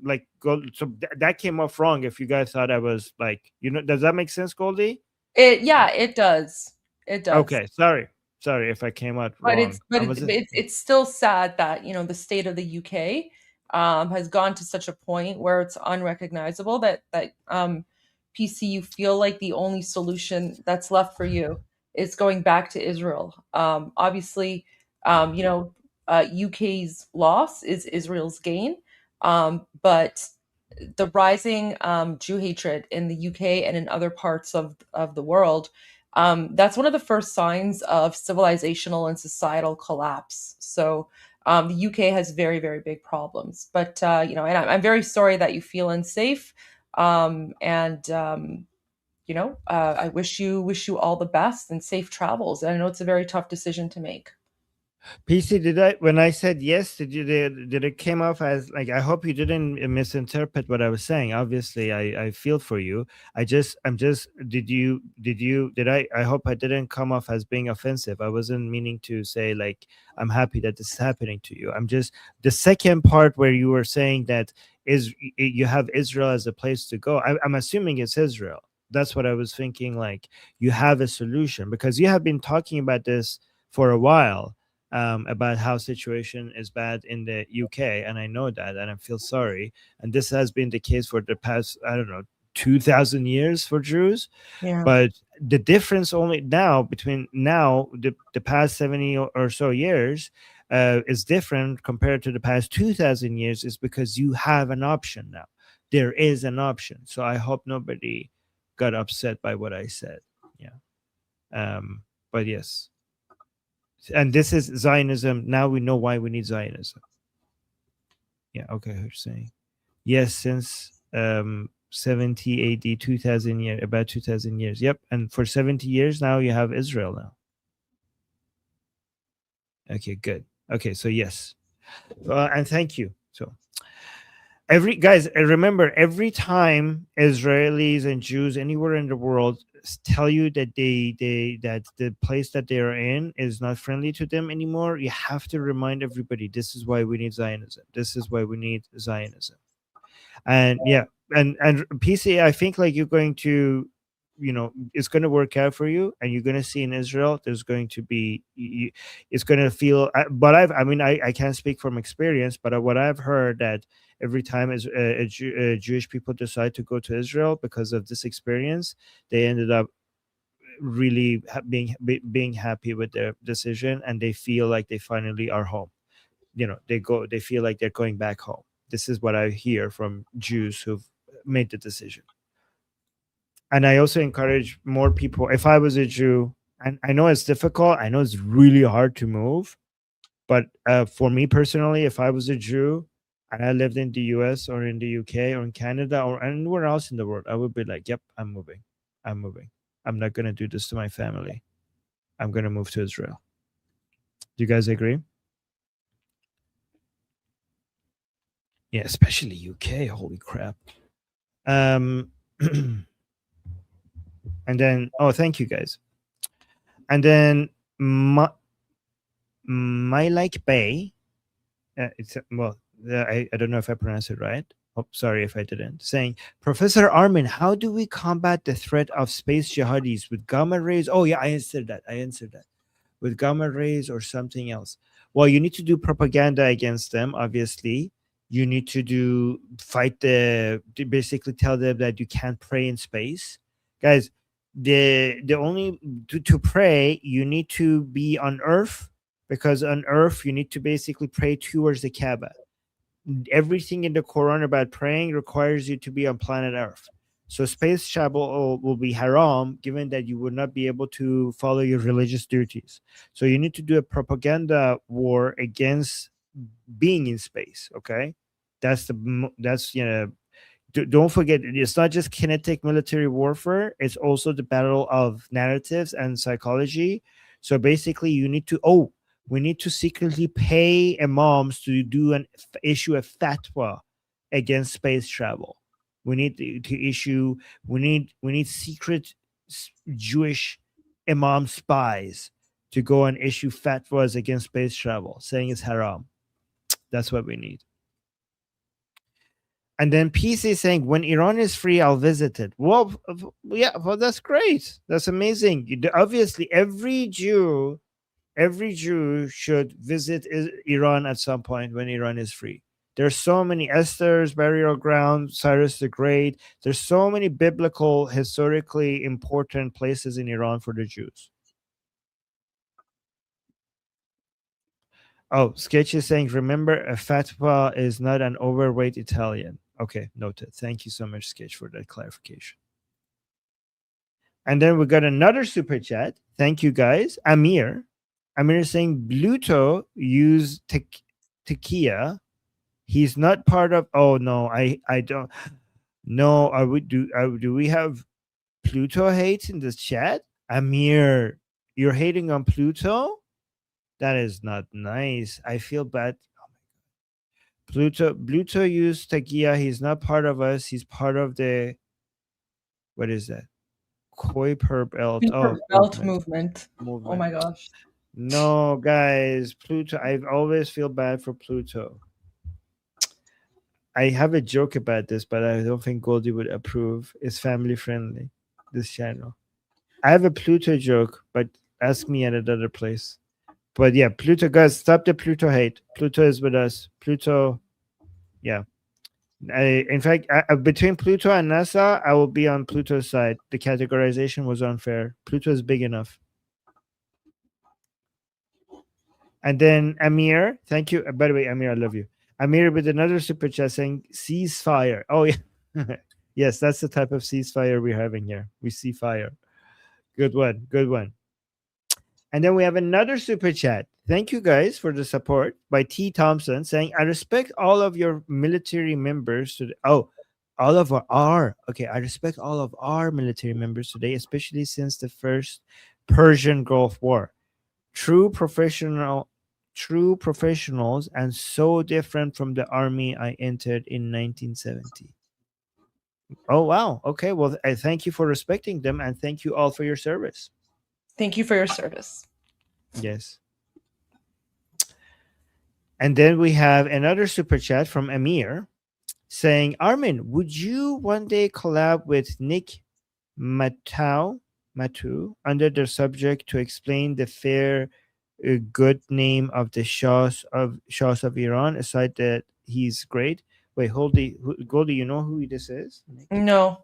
like go. So that came off wrong. If you guys thought I was like, does that make sense, Goldie? it does. It does. Okay, sorry if I came out But wrong. it's still sad that the state of the UK has gone to such a point where it's unrecognizable that PC, you feel like the only solution that's left for you is going back to Israel. Obviously, UK's loss is Israel's gain, but the rising Jew hatred in the UK and in other parts of the world, that's one of the first signs of civilizational and societal collapse. So the UK has very, very big problems. But and I'm very sorry that you feel unsafe. I wish you all the best and safe travels. I know it's a very tough decision to make. PC, when I said yes, did it came off as like, I hope you didn't misinterpret what I was saying. Obviously, I feel for you. I hope I didn't come off as being offensive. I wasn't meaning to say like, I'm happy that this is happening to you. I'm just, the second part where you were saying that you have Israel as a place to go. I'm assuming it's Israel. That's what I was thinking. Like you have a solution because you have been talking about this for a while. About how situation is bad in the UK, and I know that, and I feel sorry. And this has been the case for the past, I don't know, 2,000 years for Jews. Yeah. But the difference only now between the past 70 or so years is different compared to the past 2,000 years, is because you have an option now. There is an option. So I hope nobody got upset by what I said. Yeah. But yes. And this is Zionism. Now we know why we need Zionism. Yeah, okay, who's saying? Yes, since 70 AD, 2000 years, about 2000 years. Yep, and for 70 years now you have Israel now. Okay, good. Okay, so yes. And thank you. So remember, every time Israelis and Jews anywhere in the world tell you that that the place that they are in is not friendly to them anymore, you have to remind everybody, this is why we need Zionism. This is why we need Zionism. And yeah, and PC, I think like you're going to, it's going to work out for you, and you're going to see in Israel there's going to be, it's going to feel, but I can't speak from experience, but what I've heard that every time as Jewish people decide to go to Israel because of this experience, they ended up really being happy with their decision, and they feel like they finally are home. They feel like they're going back home. This is what I hear from Jews who've made the decision. And I also encourage more people. If I was a Jew, and I know it's difficult, I know it's really hard to move, but for me personally, if I was a Jew and I lived in the US or in the UK or in Canada or anywhere else in the world, I would be like, yep, I'm moving. I'm not going to do this to my family. I'm going to move to Israel. Do you guys agree? Yeah, especially UK. Holy crap. And then, thank you guys. And then my like Bay, I don't know if I pronounced it right. Oh, sorry if I didn't. Saying, Professor Armin, how do we combat the threat of space jihadis with gamma rays? Oh, yeah, I answered that. With gamma rays or something else. Well, you need to do propaganda against them, obviously. You need to basically tell them that you can't pray in space. Guys, the only to pray, you need to be on Earth, because on Earth, you need to basically pray towards the Kaaba. Everything in the Quran about praying requires you to be on planet Earth. So space travel will be haram, given that you would not be able to follow your religious duties. So you need to do a propaganda war against being in space. Okay, that's don't forget, it's not just kinetic military warfare, it's also the battle of narratives and psychology. So basically you need to we need to secretly pay imams to issue a fatwa against space travel. We need to issue we need secret Jewish imam spies to go and issue fatwas against space travel, saying it's haram. That's what we need. And then PC is saying, when Iran is free, I'll visit it. Well, yeah, well, that's great. That's amazing. Obviously, every Jew should visit Iran at some point when Iran is free. There's so many Esther's burial ground, Cyrus the Great. There's so many biblical, historically important places in Iran for the Jews. Oh, Sketch is saying, remember, a fatwa is not an overweight Italian. Okay, noted. Thank you so much, Sketch, for that clarification. And then we got another super chat. Thank you, guys. Amir is saying, Bluto use tequila. He's not part of. Oh no, I don't. No, do we have Pluto hate in this chat? Amir, you're hating on Pluto? That is not nice. I feel bad. Pluto used Tagia. He's not part of us. He's part of the, what is that? Kuiper Belt. Kuiper Belt movement. Oh my gosh. No, guys, Pluto. I always feel bad for Pluto. I have a joke about this, but I don't think Goldie would approve. It's family friendly, this channel. I have a Pluto joke, but ask me at another place. But yeah, Pluto, guys, stop the Pluto hate. Pluto is with us. Pluto, yeah. In fact, between Pluto and NASA, I will be on Pluto's side. The categorization was unfair. Pluto is big enough. And then Amir, thank you. By the way, Amir, I love you. Amir with another super chat saying ceasefire. Oh, yeah. Yes, that's the type of ceasefire we're having here. We see fire. Good one. Good one. And then we have another super chat. Thank you guys for the support by T. Thompson saying, I respect all of your military members. I respect all of our military members today, especially since the first Persian Gulf War. True professionals and so different from the army I entered in 1970. Oh, wow. Okay. Well, I thank you for respecting them, and thank you all for your service. Thank you for your service. Yes. And then we have another super chat from Amir saying, Armin, would you one day collab with Nick Matu under the subject to explain the fair good name of the Shahs of Iran, aside that he's great? Wait, Goldie, you know who this is? No.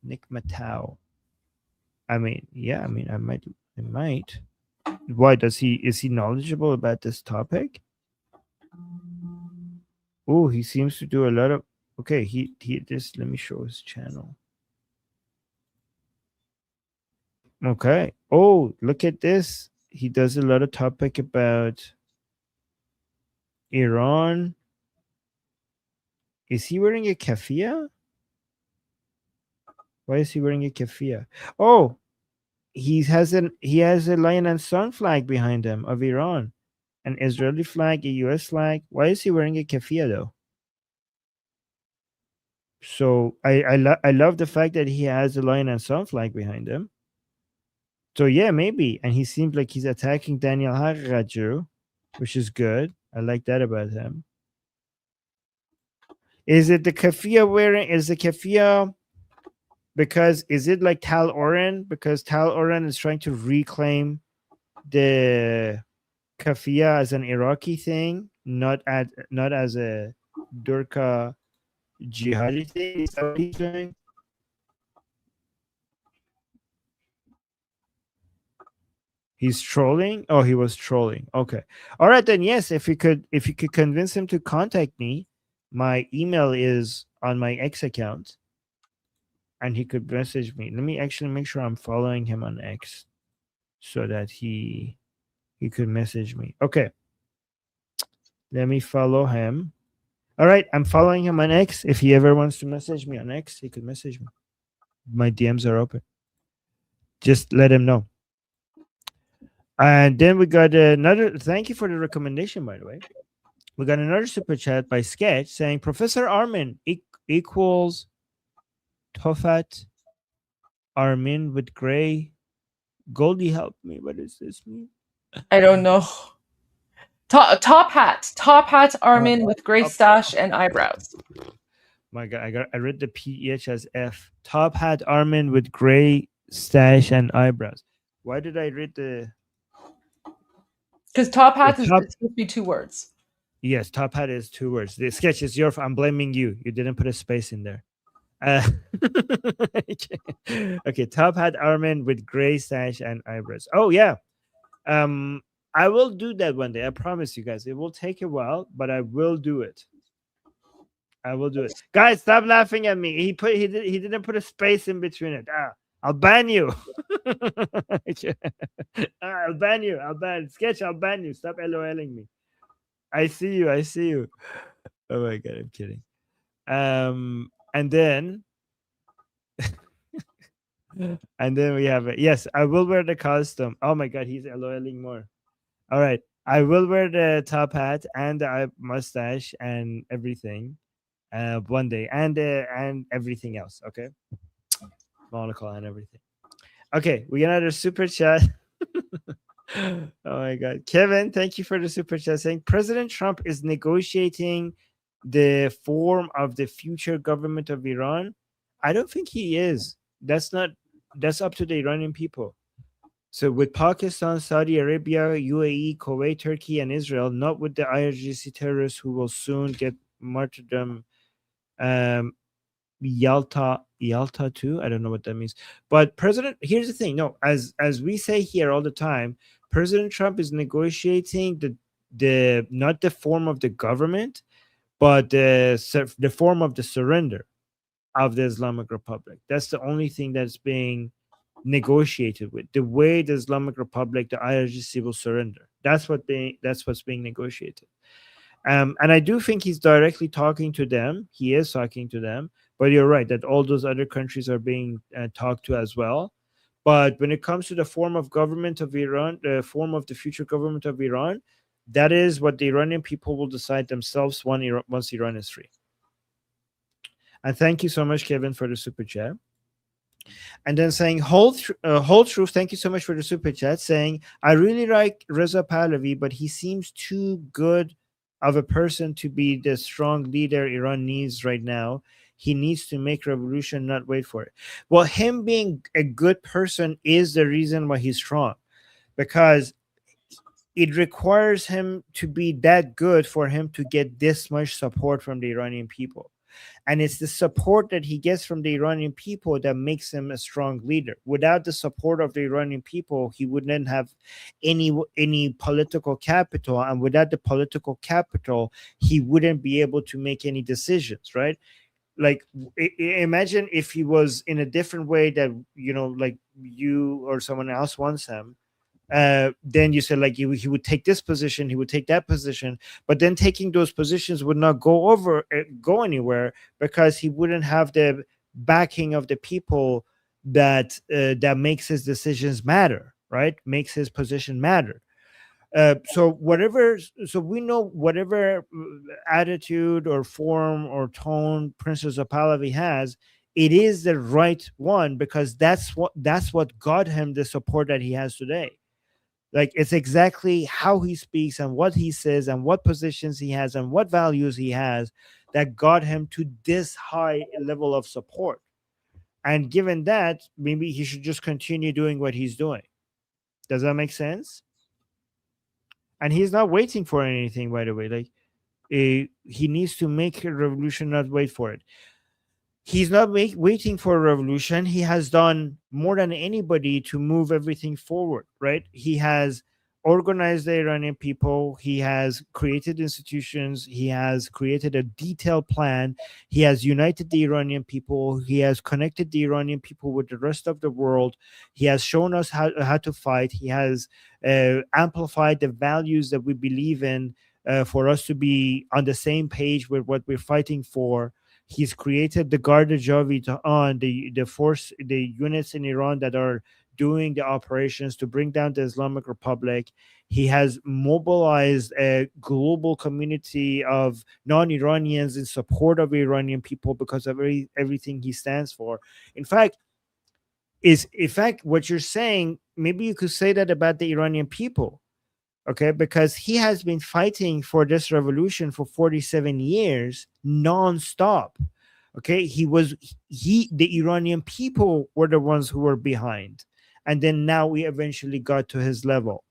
Nick Matau. I mean, yeah, I might. Why is he knowledgeable about this topic? Oh, he seems to do a lot of. Okay, let me show his channel. Okay. Oh, look at this. He does a lot of topic about Iran. Is he wearing a keffiyeh? Why is he wearing a keffiyeh? Oh, he has a lion and sun flag behind him of Iran, an Israeli flag, a U.S. flag. Why is he wearing a keffiyeh though? So I love the fact that he has a lion and sun flag behind him. So yeah, maybe. And he seems like he's attacking Daniel Haqiqatjou, which is good. I like that about him. Is it the keffiyeh wearing? Is the keffiyeh because is it like Tal Oren? Because Tal Oren is trying to reclaim the keffiyeh as an Iraqi thing, not as a Durka jihadi thing. Is that what he's doing? He's trolling. Oh, he was trolling. Okay. All right then. Yes, if you could convince him to contact me, my email is on my X account, and he could message me. Let me actually make sure I'm following him on X, so that he could message me. Okay. Let me follow him. All right, I'm following him on X. If he ever wants to message me on X, he could message me. My DMs are open. Just let him know. And then we got another. Thank you for the recommendation, by the way. We got another super chat by Sketch saying Professor Armin equals Tofat Armin with gray. Goldie, help me. What does this mean? I don't know. Top hat Armin with gray stash and eyebrows. My God, I read the PH as F. Top hat Armin with gray stash and eyebrows. Why did I read the? Because top hat is supposed to be 2 words. Yes, top hat is 2 words. The Sketch is your. I'm blaming you. You didn't put a space in there. Okay, top hat Armin with gray stash and eyebrows. Oh yeah. I will do that one day. I promise you guys. It will take a while, but I will do it. I will do it. Guys, stop laughing at me. He didn't put a space in between it. I'll ban you. I'll ban you. Sketch, I'll ban you. Stop LOLing me. I see you. Oh my God, I'm kidding. And then we have it. Yes, I will wear the costume. Oh my God, he's LOLing more. All right, I will wear the top hat and the mustache and everything one day, and everything else. Okay, monocle and everything. Okay, we got another super chat. Oh my God, Kevin, thank you for the super chat saying President Trump is negotiating the form of the future government of Iran. I don't think he is. That's up to the Iranian people. So with Pakistan, Saudi Arabia, UAE, Kuwait, Turkey, and Israel, not with the IRGC terrorists who will soon get martyrdom. Yalta too. I don't know what that means. But here's the thing. No, as we say here all the time, President Trump is negotiating the not the form of the government, but the form of the surrender of the Islamic Republic. That's the only thing that's being negotiated with. The way the Islamic Republic, the IRGC will surrender. That's what's being negotiated. And I do think he's directly talking to them. He is talking to them. But you're right that all those other countries are being talked to as well. But when it comes to the form of government of Iran, the form of the future government of Iran, that is what the Iranian people will decide themselves once Iran is free. And thank you so much, Kevin, for the super chat. And then saying whole truth, thank you so much for the super chat, saying I really like Reza Pahlavi, but he seems too good of a person to be the strong leader Iran needs right now. He needs to make revolution, not wait for it. Well, him being a good person is the reason why he's strong, because it requires him to be that good for him to get this much support from the Iranian people. And it's the support that he gets from the Iranian people that makes him a strong leader. Without the support of the Iranian people, he wouldn't have any political capital. And without the political capital, he wouldn't be able to make any decisions, right? Like, imagine if he was in a different way that, like you or someone else wants him. Then you said like he would take this position, he would take that position, but then taking those positions would not go anywhere, because he wouldn't have the backing of the people that makes his decisions matter, right? Makes his position matter. So we know whatever attitude or form or tone Princess Pahlavi has, it is the right one, because that's what got him the support that he has today. Like, it's exactly how he speaks and what he says and what positions he has and what values he has that got him to this high level of support. And given that, maybe he should just continue doing what he's doing. Does that make sense? And he's not waiting for anything, by the way. Like, he needs to make a revolution, not wait for it. He's not waiting for a revolution. He has done more than anybody to move everything forward, right? He has organized the Iranian people. He has created institutions. He has created a detailed plan. He has united the Iranian people. He has connected the Iranian people with the rest of the world. He has shown us how to fight. He has amplified the values that we believe in for us to be on the same page with what we're fighting for. He's created the Garda Javidan, the force, the units in Iran that are doing the operations to bring down the Islamic Republic. He has mobilized a global community of non-Iranians in support of Iranian people because of everything he stands for. In fact, what you're saying, maybe you could say that about the Iranian people. Okay, because he has been fighting for this revolution for 47 years non-stop. Okay, the Iranian people were the ones who were behind. And then now we eventually got to his level.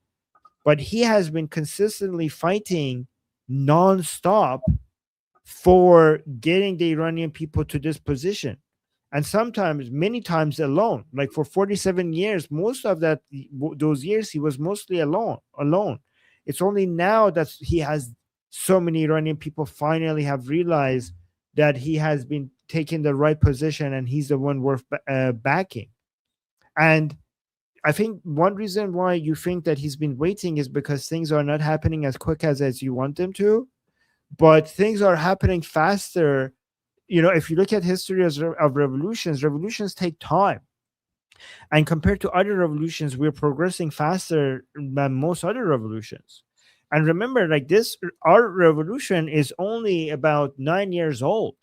But he has been consistently fighting non-stop for getting the Iranian people to this position. And sometimes, many times alone. Like for 47 years, most of those years, he was mostly alone. It's only now that he has so many Iranian people finally have realized that he has been taking the right position and he's the one worth backing. And I think one reason why you think that he's been waiting is because things are not happening as quick as you want them to, but things are happening faster. You know, if you look at history of revolutions take time. And compared to other revolutions, we're progressing faster than most other revolutions. And remember, like our revolution is only about 9 years old.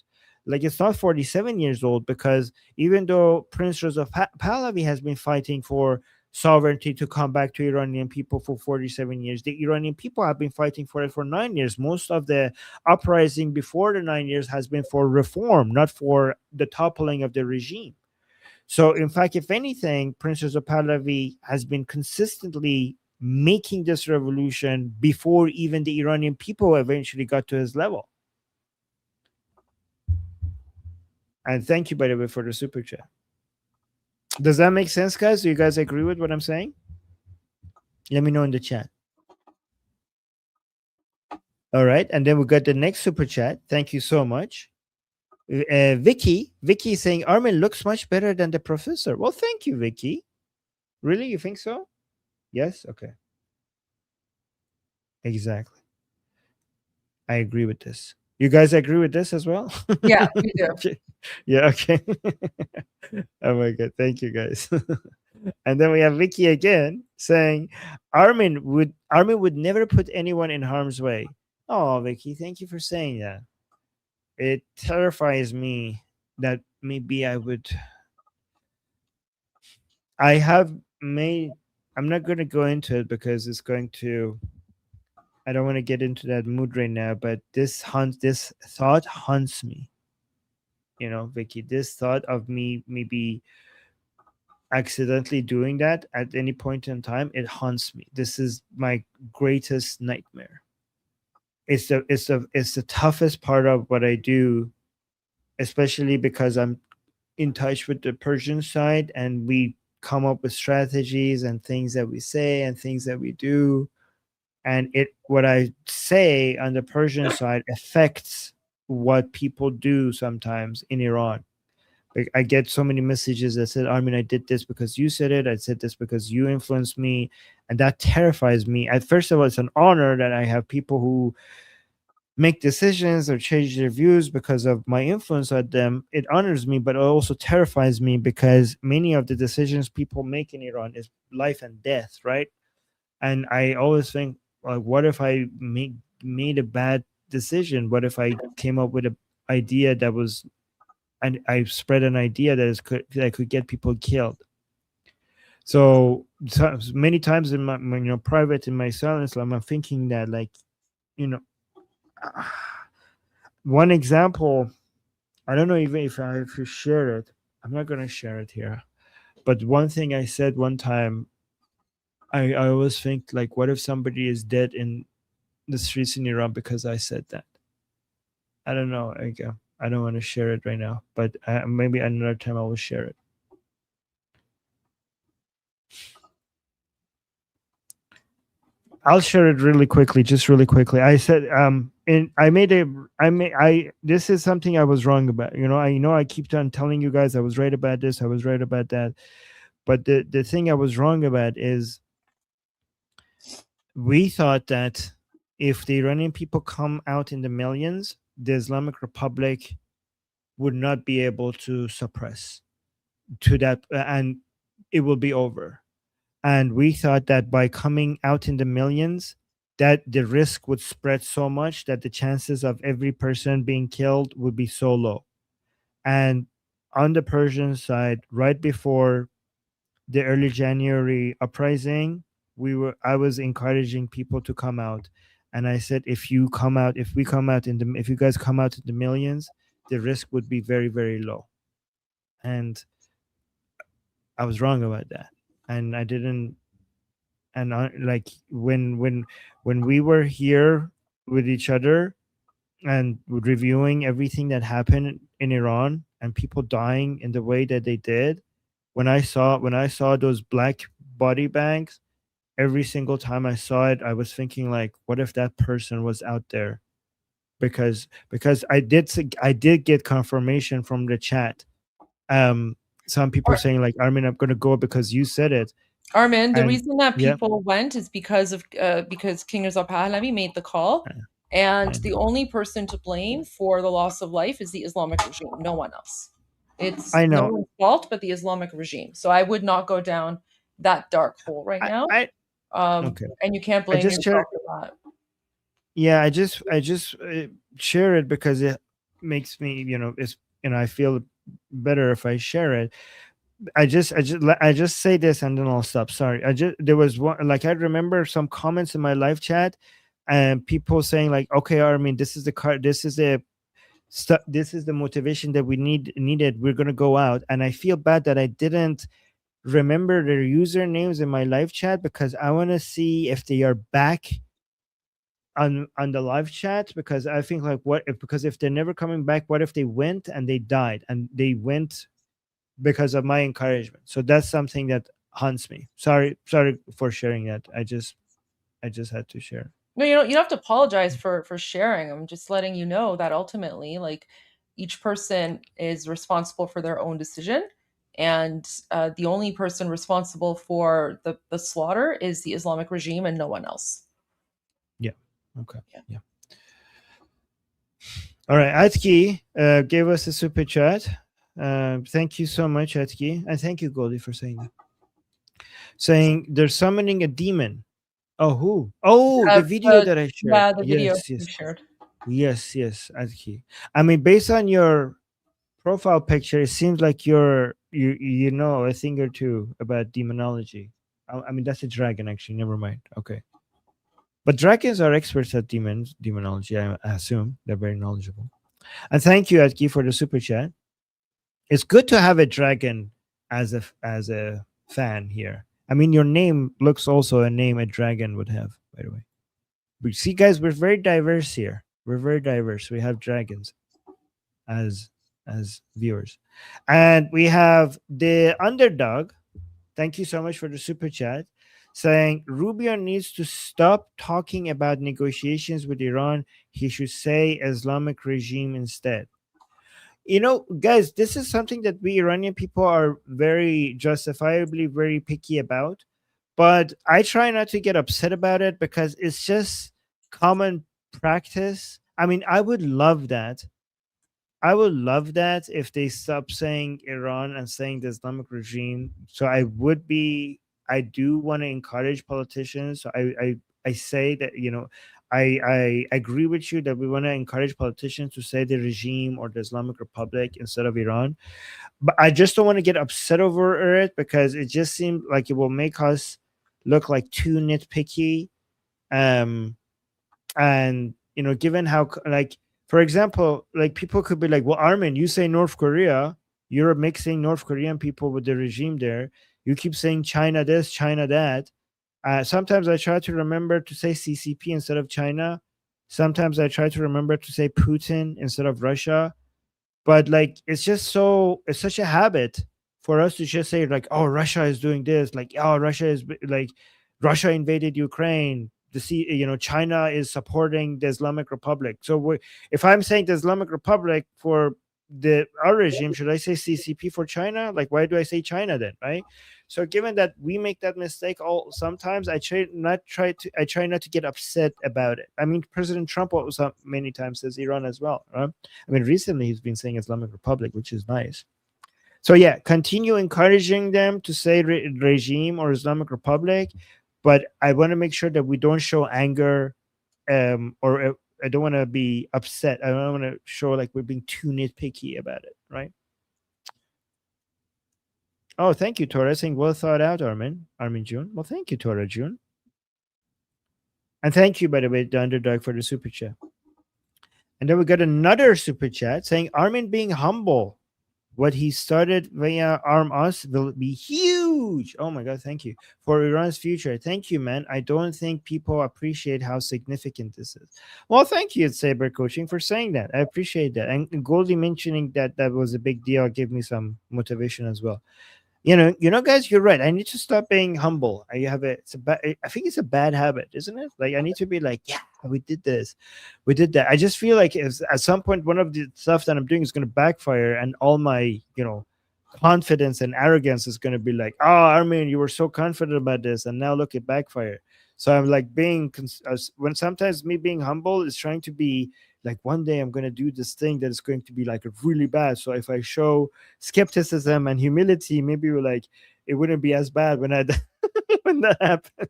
Like it's not 47 years old, because even though Prince Reza Pahlavi has been fighting for sovereignty to come back to Iranian people for 47 years, the Iranian people have been fighting for it for 9 years. Most of the uprising before the 9 years has been for reform, not for the toppling of the regime. So, in fact, if anything, Prince Reza Pahlavi has been consistently making this revolution before even the Iranian people eventually got to his level. And thank you, by the way, for the super chat. Does that make sense, guys? Do you guys agree with what I'm saying? Let me know in the chat. All right. And then we got the next super chat. Thank you so much. Vicky saying Armin looks much better than the professor. Well, thank you, Vicky. Really? You think so? Yes? Okay. Exactly. I agree with this. You guys agree with this as well? Yeah, we do. Okay. Yeah, okay. Oh my God. Thank you, guys. And then we have Vicky again saying Armin would never put anyone in harm's way. Oh, Vicky, thank you for saying that. It terrifies me that maybe I'm not going to go into it because I don't want to get into that mood right now, but this thought haunts me. You know, Vicky, this thought of me maybe accidentally doing that at any point in time, it haunts me. This is my greatest nightmare. It's the toughest part of what I do, especially because I'm in touch with the Persian side and we come up with strategies and things that we say and things that we do. And what I say on the Persian side affects what people do sometimes in Iran. Like, I get so many messages that said, Armin, I did this because you said it. I said this because you influenced me. And that terrifies me. First of all, it's an honor that I have people who make decisions or change their views because of my influence on them. It honors me, but it also terrifies me because many of the decisions people make in Iran is life and death, right? And I always think, like, what if I made a bad decision? What if I came up with an idea that was, and I spread an idea that could get people killed? So many times in my private, in my silence, I'm thinking that, like, one example, I don't know even if I should share it. I'm not going to share it here. But one thing I said one time, I always think, like, what if somebody is dead in the streets in Iran because I said that? I don't know. I don't want to share it right now, but maybe another time I will share it. I'll share it really quickly, just really quickly. I said, this is something I was wrong about. I keep on telling you guys I was right about this, I was right about that. But the thing I was wrong about is we thought that if the Iranian people come out in the millions, the Islamic Republic would not be able to suppress to that, and it will be over. And we thought that by coming out in the millions, that the risk would spread so much that the chances of every person being killed would be so low. And on the Persian side, right before the early January uprising, I was encouraging people to come out. And I said, if you guys come out in the millions, the risk would be very, very low. And I was wrong about that. And I didn't. And like when we were here with each other and reviewing everything that happened in Iran and people dying in the way that they did, when I saw those black body bags, every single time I saw it, I was thinking, like, what if that person was out there? Because I did get confirmation from the chat. Some people saying, like, Armin, I'm gonna go because you said it. Armin, the reason that people went is because King Reza Pahlavi made the call, and the only person to blame for the loss of life is the Islamic regime, no one else. It's no one's fault but the Islamic regime. So I would not go down that dark hole right now. Okay. And you can't blame yourself for that. Yeah, I just share it because it makes me, I feel better if I share it. I just say this and then I'll stop. Sorry. There was one, like, I remember some comments in my live chat and people saying, like, okay, Armin, this is the motivation that we needed. We're going to go out. And I feel bad that I didn't remember their usernames in my live chat because I want to see if they are back on the live chat, because I think, like, because if they're never coming back, what if they went and they died and they went because of my encouragement? So that's something that haunts me. Sorry for sharing that. I just had to share. No, you don't have to apologize for sharing. I'm just letting you know that ultimately, like, each person is responsible for their own decision, and the only person responsible for the slaughter is the Islamic regime and no one else. Yeah. Okay. Yeah. All right. Atki gave us a super chat. Thank you so much, Atki. And thank you, Goldie, for saying that. Saying they're summoning a demon. Oh, who? Oh, the video that I shared. Yeah, the video you shared. Yes, Atki. I mean, based on your profile picture, it seems like you know a thing or two about demonology. I mean, that's a dragon, actually. Never mind. Okay. But dragons are experts at demonology, I assume. They're very knowledgeable. And thank you, Atki, for the super chat. It's good to have a dragon as a fan here. I mean, your name looks also a name a dragon would have, by the way. But see, guys, we're very diverse here. We're very diverse. We have dragons as viewers. And we have the underdog. Thank you so much for the super chat. Saying Rubio needs to stop talking about negotiations with Iran. He should say Islamic regime instead. Guys, this is something that we Iranian people are very justifiably very picky about. But I try not to get upset about it because it's just common practice. I mean, I would love that. I would love that if they stop saying Iran and saying the Islamic regime. So I do want to encourage politicians. So I say that, I agree with you that we want to encourage politicians to say the regime or the Islamic Republic instead of Iran. But I just don't want to get upset over it because it just seems like it will make us look like too nitpicky. And, given how, like, For example, like people could be like, well, Armin, you say North Korea, you're mixing North Korean people with the regime there. You keep saying China this, China that. Sometimes I try to remember to say CCP instead of China. Sometimes I try to remember to say Putin instead of Russia. But like, it's such a habit for us to just say like, oh, Russia is doing this. Like, oh, Russia invaded Ukraine. China is supporting the Islamic Republic. So if I'm saying the Islamic Republic for our regime, should I say CCP for China? Like, why do I say China then, right? So given that we make that mistake sometimes, I try not to get upset about it. I mean, President Trump also many times says Iran as well, right? I mean, recently he's been saying Islamic Republic, which is nice. So yeah, continue encouraging them to say regime or Islamic Republic, but I want to make sure that we don't show anger, or I don't want to be upset. I don't want to show like we're being too nitpicky about it, right? Oh, thank you, Tora. Saying well thought out, Armin June. Well, thank you, Tora June. And thank you, by the way, the underdog, for the super chat. And then we got another super chat saying Armin being humble. What he started via Arm Us will be huge. Oh my God, thank you. For Iran's future. Thank you, man. I don't think people appreciate how significant this is. Well, thank you, Saber Coaching, for saying that. I appreciate that. And Goldie mentioning that was a big deal gave me some motivation as well. You know, guys, you're right. I need to stop being humble. I think it's a bad habit, isn't it? Like, I need to be like, yeah, we did this, we did that. I just feel like at some point, one of the stuff that I'm doing is going to backfire, and all my, confidence and arrogance is going to be like, oh, Armin, you were so confident about this, and now look, it backfire. So I'm like when sometimes me being humble is trying to be like, one day I'm going to do this thing that is going to be like really bad. So if I show skepticism and humility, maybe it wouldn't be as bad when when that happens.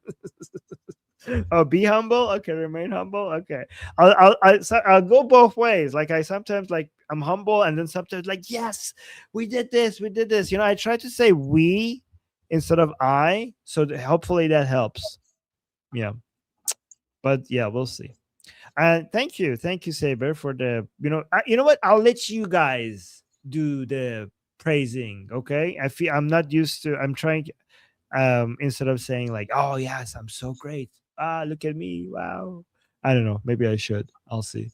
Oh, be humble. Okay, remain humble. Okay, I'll go both ways. Like, I sometimes I'm humble, and then sometimes yes, we did this. I try to say we instead of I, so hopefully that helps. Yeah, but yeah, we'll see. And thank you, Saber, for the you know what? I'll let you guys do the praising. Okay, I'm not used to. I'm trying. Instead of saying like, oh yes, I'm so great. Look at me, wow. I don't know. Maybe I should. I'll see.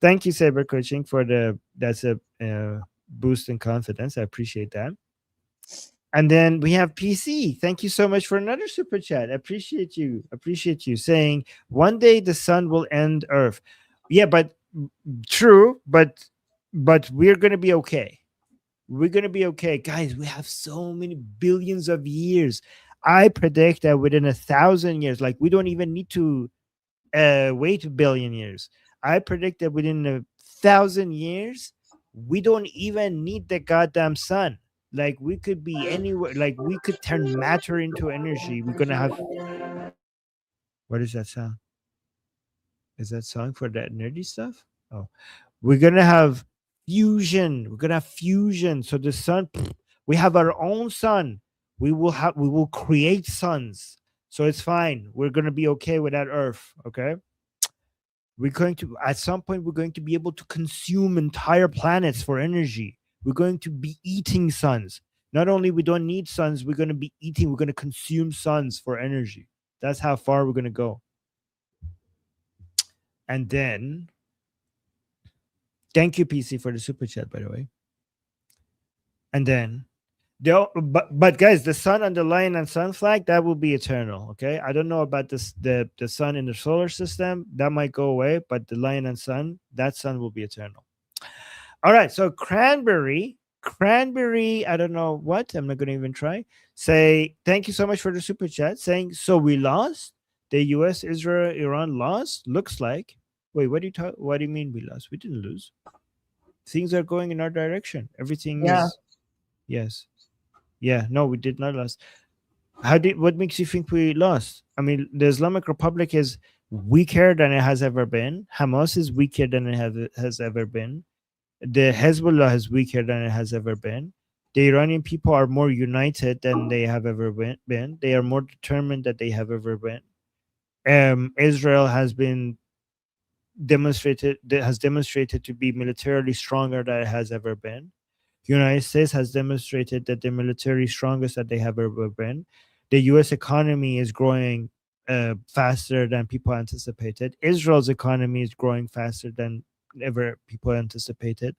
Thank you, Saber Coaching, for that's a boost in confidence. I appreciate that. And then we have PC. Thank you so much for another super chat. Appreciate you saying one day the sun will end Earth. Yeah, but true, but we're gonna be okay. We're gonna be okay, guys. We have so many billions of years. I predict that within 1,000 years, like we don't even need to wait a billion years. I predict that within 1,000 years, we don't even need the goddamn sun. Like, we could be anywhere. Like, we could turn matter into energy. We're gonna have. What is that sound? Is that song for that nerdy stuff? Oh, we're gonna have fusion. We're gonna have fusion. So the sun, we have our own sun. We will create suns. So it's fine. We're gonna be okay with that Earth. Okay. We're going to, at some point, we're going to be able to consume entire planets for energy. We're going to be eating suns. Not only we don't need suns, we're going to be eating, we're going to consume suns for energy. That's how far we're going to go. And then, thank you, PC, for the super chat, by the way. And then, but guys, the sun and the lion and sun flag, that will be eternal. Okay, I don't know about this, the sun in the solar system, that might go away, but the lion and sun, that sun will be eternal. All right, so cranberry, I don't know what, I'm not going to even try. Say thank you so much for the super chat, saying, so we lost? The US, Israel, Iran lost? Looks like. Wait, what do you mean we lost? We didn't lose. Things are going in our direction. Everything is. Yes. Yeah, no, we did not lose. What makes you think we lost? I mean, the Islamic Republic is weaker than it has ever been. Hamas is weaker than it has ever been. The Hezbollah is weaker than it has ever been. The Iranian people are more united than they have ever been. They are more determined than they have ever been. Israel has been has demonstrated to be militarily stronger than it has ever been. The United States has demonstrated that they're militarily strongest that they have ever been. The U.S. economy is growing faster than people anticipated. Israel's economy is growing faster than ever people anticipated.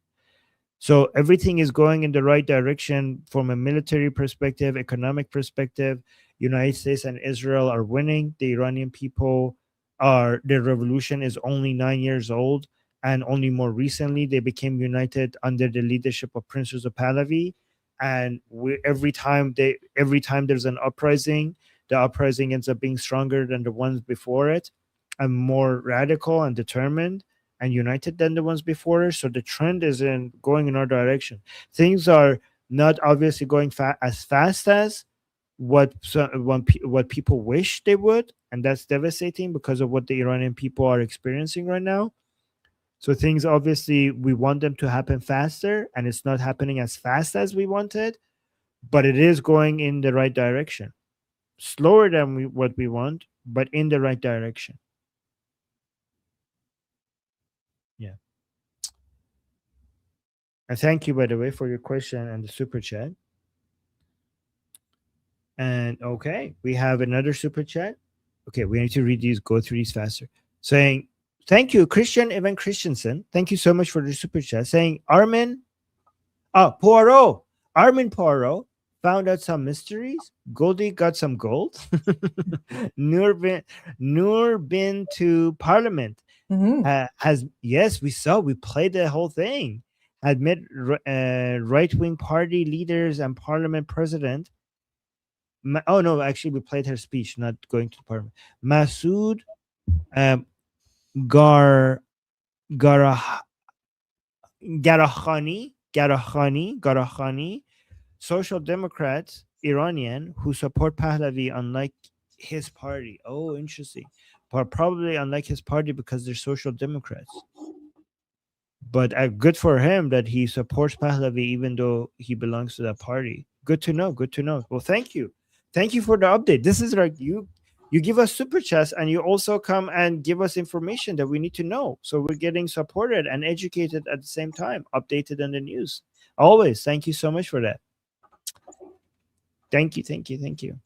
So everything is going in the right direction from a military perspective, economic perspective. United States and Israel are winning. The Iranian people their revolution is only 9 years old, and only more recently they became united under the leadership of Prince Reza Pahlavi. And every time there's an uprising, the uprising ends up being stronger than the ones before it, and more radical and determined and united than the ones before it. So the trend is going in our direction. Things are not obviously going as fast as what people wish they would, and that's devastating because of what the Iranian people are experiencing right now. So things, obviously, we want them to happen faster, and it's not happening as fast as we wanted, but it is going in the right direction. Slower than what we want, but in the right direction. Yeah. And thank you, by the way, for your question and the super chat. And okay, we have another super chat. Okay, we need to go through these faster. Saying, thank you, Christian Evan Christensen. Thank you so much for the super chat. Saying, Armin Poirot found out some mysteries. Goldie got some gold. Noor been to Parliament. Yes, we played the whole thing. Had met right-wing party leaders and Parliament president. Oh no, actually we played her speech, not going to the Parliament. Masood Garakhani, social democrat Iranian who support Pahlavi unlike his party. Oh, interesting. But probably unlike his party because they're social democrats. But good for him that he supports Pahlavi even though he belongs to that party. Good to know. Well, thank you for the update. This is like you give us super chats, and you also come and give us information that we need to know, so we're getting supported and educated at the same time, updated on the news always. Thank you so much for that. Thank you.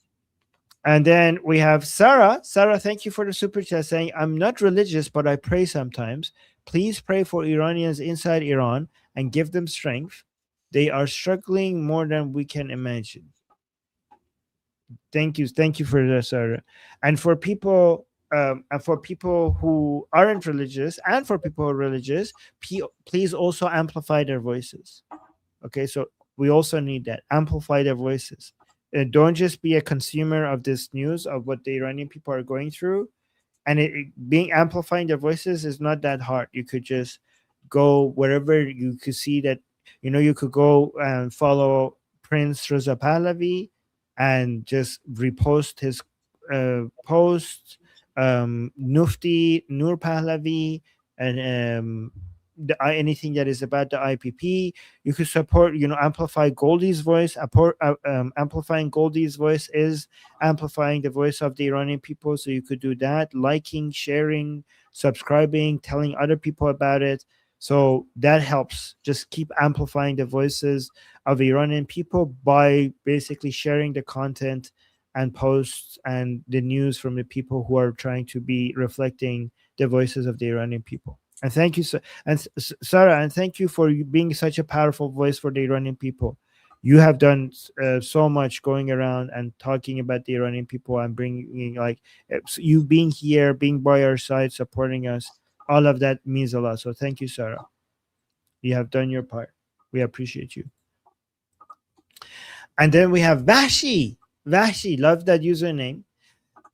And then we have Sarah. Thank you for the super chat, saying, I'm not religious, but I pray sometimes. Please pray for Iranians inside Iran and give them strength. They are struggling more than we can imagine. Thank you for that, Sarah. And for people who aren't religious, and for people who are religious, please also amplify their voices. Okay, so we also need that. Amplify their voices. Don't just be a consumer of this news of what the Iranian people are going through. And amplifying their voices is not that hard. You could just go wherever you could see that, you could go and follow Prince Reza Pahlavi and just repost his post, Mufti Noor Pahlavi, and anything that is about the IPP. You could support, amplify Goldie's voice. Amplifying Goldie's voice is amplifying the voice of the Iranian people. So you could do that, liking, sharing, subscribing, telling other people about it. So that helps. Just keep amplifying the voices of the Iranian people by basically sharing the content and posts and the news from the people who are trying to be reflecting the voices of the Iranian people. And thank you, Sarah, and thank you for being such a powerful voice for the Iranian people. You have done so much going around and talking about the Iranian people and bringing, you being here, being by our side, supporting us. All of that means a lot. So thank you, Sarah. You have done your part. We appreciate you. And then we have Vahshi. Love that username.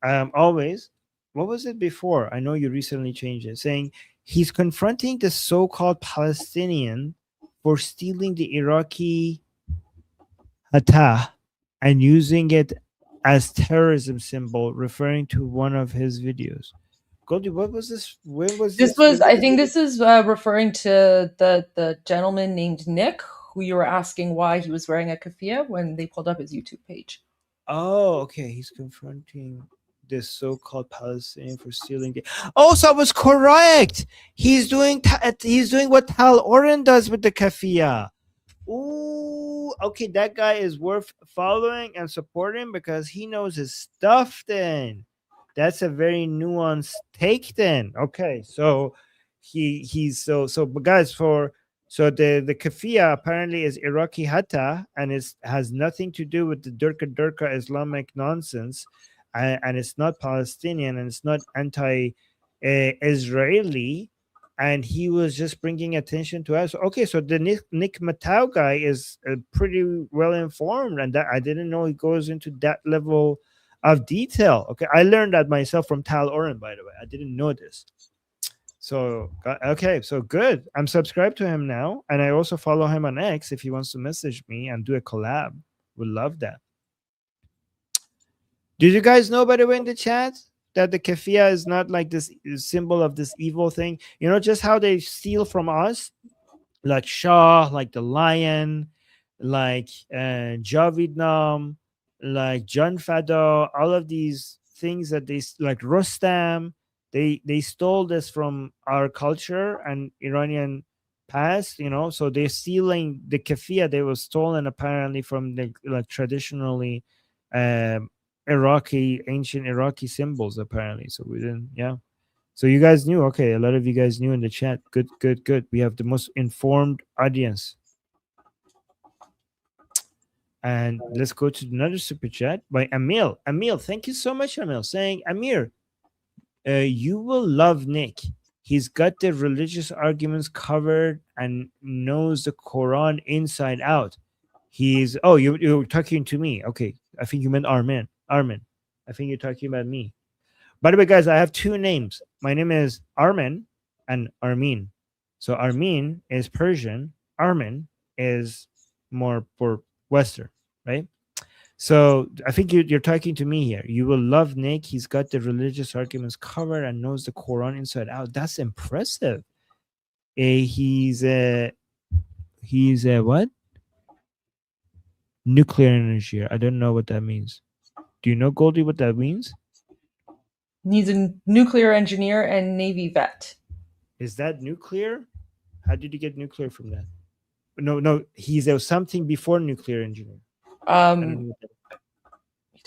Always. What was it before? I know you recently changed it. Saying he's confronting the so-called Palestinian for stealing the Iraqi Fatah and using it as terrorism symbol, referring to one of his videos. Goldie, what was this? Where was this? I think this is referring to the gentleman named Nick, who you were asking why he was wearing a keffiyeh when they pulled up his YouTube page. Oh, okay. He's confronting the so-called Palestinian for stealing. Oh, so I was correct. He's doing what Tal Oren does with the kafia. Ooh, okay, that guy is worth following and supporting because he knows his stuff. Then that's a very nuanced take. Then okay, so he's but guys, so the kafia apparently is Iraqi hatta and has nothing to do with the Durka Islamic nonsense, and it's not Palestinian and it's not anti-Israeli. And he was just bringing attention to us. Okay, so the Nick Matau guy is pretty well informed, and that I didn't know he goes into that level of detail. Okay, I learned that myself from Tal Oren, by the way. I didn't know this. So okay, so good. I'm subscribed to him now, and I also follow him on X if he wants to message me and do a collab. Would love that. Did you guys know, by the way, in the chat, that the kafia is not like this symbol of this evil thing? You know, just how they steal from us, like Shah, like the lion, like Javidnam, like John Fado, all of these things that they like Rustam, they stole this from our culture and Iranian past, you know. So they're stealing the kafia. They were stolen apparently from the like traditionally ancient Iraqi symbols apparently. So we didn't, yeah. So you guys knew. Okay, a lot of you guys knew in the chat. Good. We have the most informed audience. And let's go to another super chat by Emil. Emil, thank you so much, Emil, saying, Amir, you will love Nick. He's got the religious arguments covered and knows the Quran inside out. He's, oh, you're talking to me. Okay, I think you meant Armin. I think you're talking about me. By the way, guys, I have two names. My name is Armin and Armin. So Armin is Persian. Armin is more for Western, right? So I think you're talking to me here. You will love Nick. He's got the religious arguments covered and knows the Quran inside out. That's impressive. He's a what? Nuclear engineer. I don't know what that means. Do you know, Goldie, what that means? He's a nuclear engineer and Navy vet. Is that nuclear? How did you get nuclear from that? No. He's something before nuclear engineer. You'd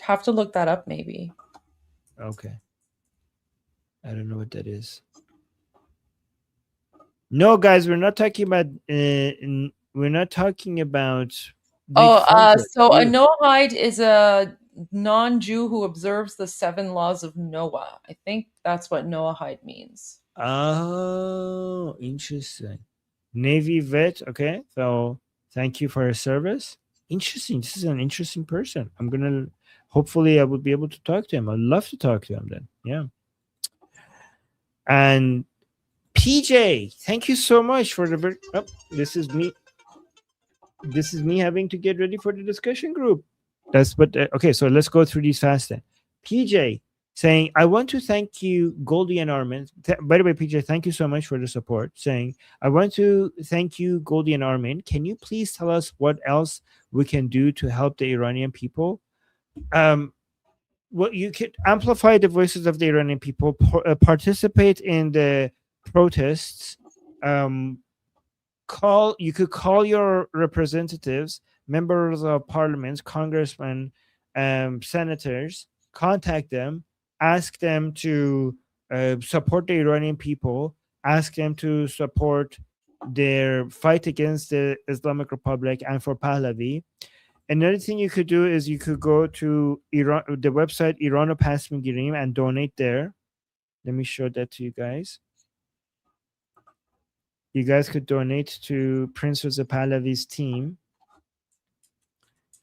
have to look that up, maybe. Okay. I don't know what that is. No, guys, we're not talking about. We're not talking about. So a Noahide is a non-Jew who observes the 7 laws of Noah. I think that's what Noahide means. Oh, interesting. Navy vet. Okay, so thank you for your service. Interesting. This is an interesting person. Hopefully I will be able to talk to him. I'd love to talk to him then. Yeah. And PJ, thank you so much for the this is me. This is me having to get ready for the discussion group. That's what okay, so let's go through these fast then. PJ saying, I want to thank you, Goldie and Armin. By the way, PJ, thank you so much for the support. Saying, I want to thank you, Goldie and Armin. Can you please tell us what else we can do to help the Iranian people? Well, you could amplify the voices of the Iranian people, participate in the protests. You could call your representatives, members of parliament, congressmen, senators, contact them, ask them to support the Iranian people, ask them to support their fight against the Islamic Republic and for Pahlavi. Another thing you could do is you could go to Iran, the website Irano Pasmigirim, and donate there. Let me show that to you guys. You guys could donate to Prince Reza Pahlavi's team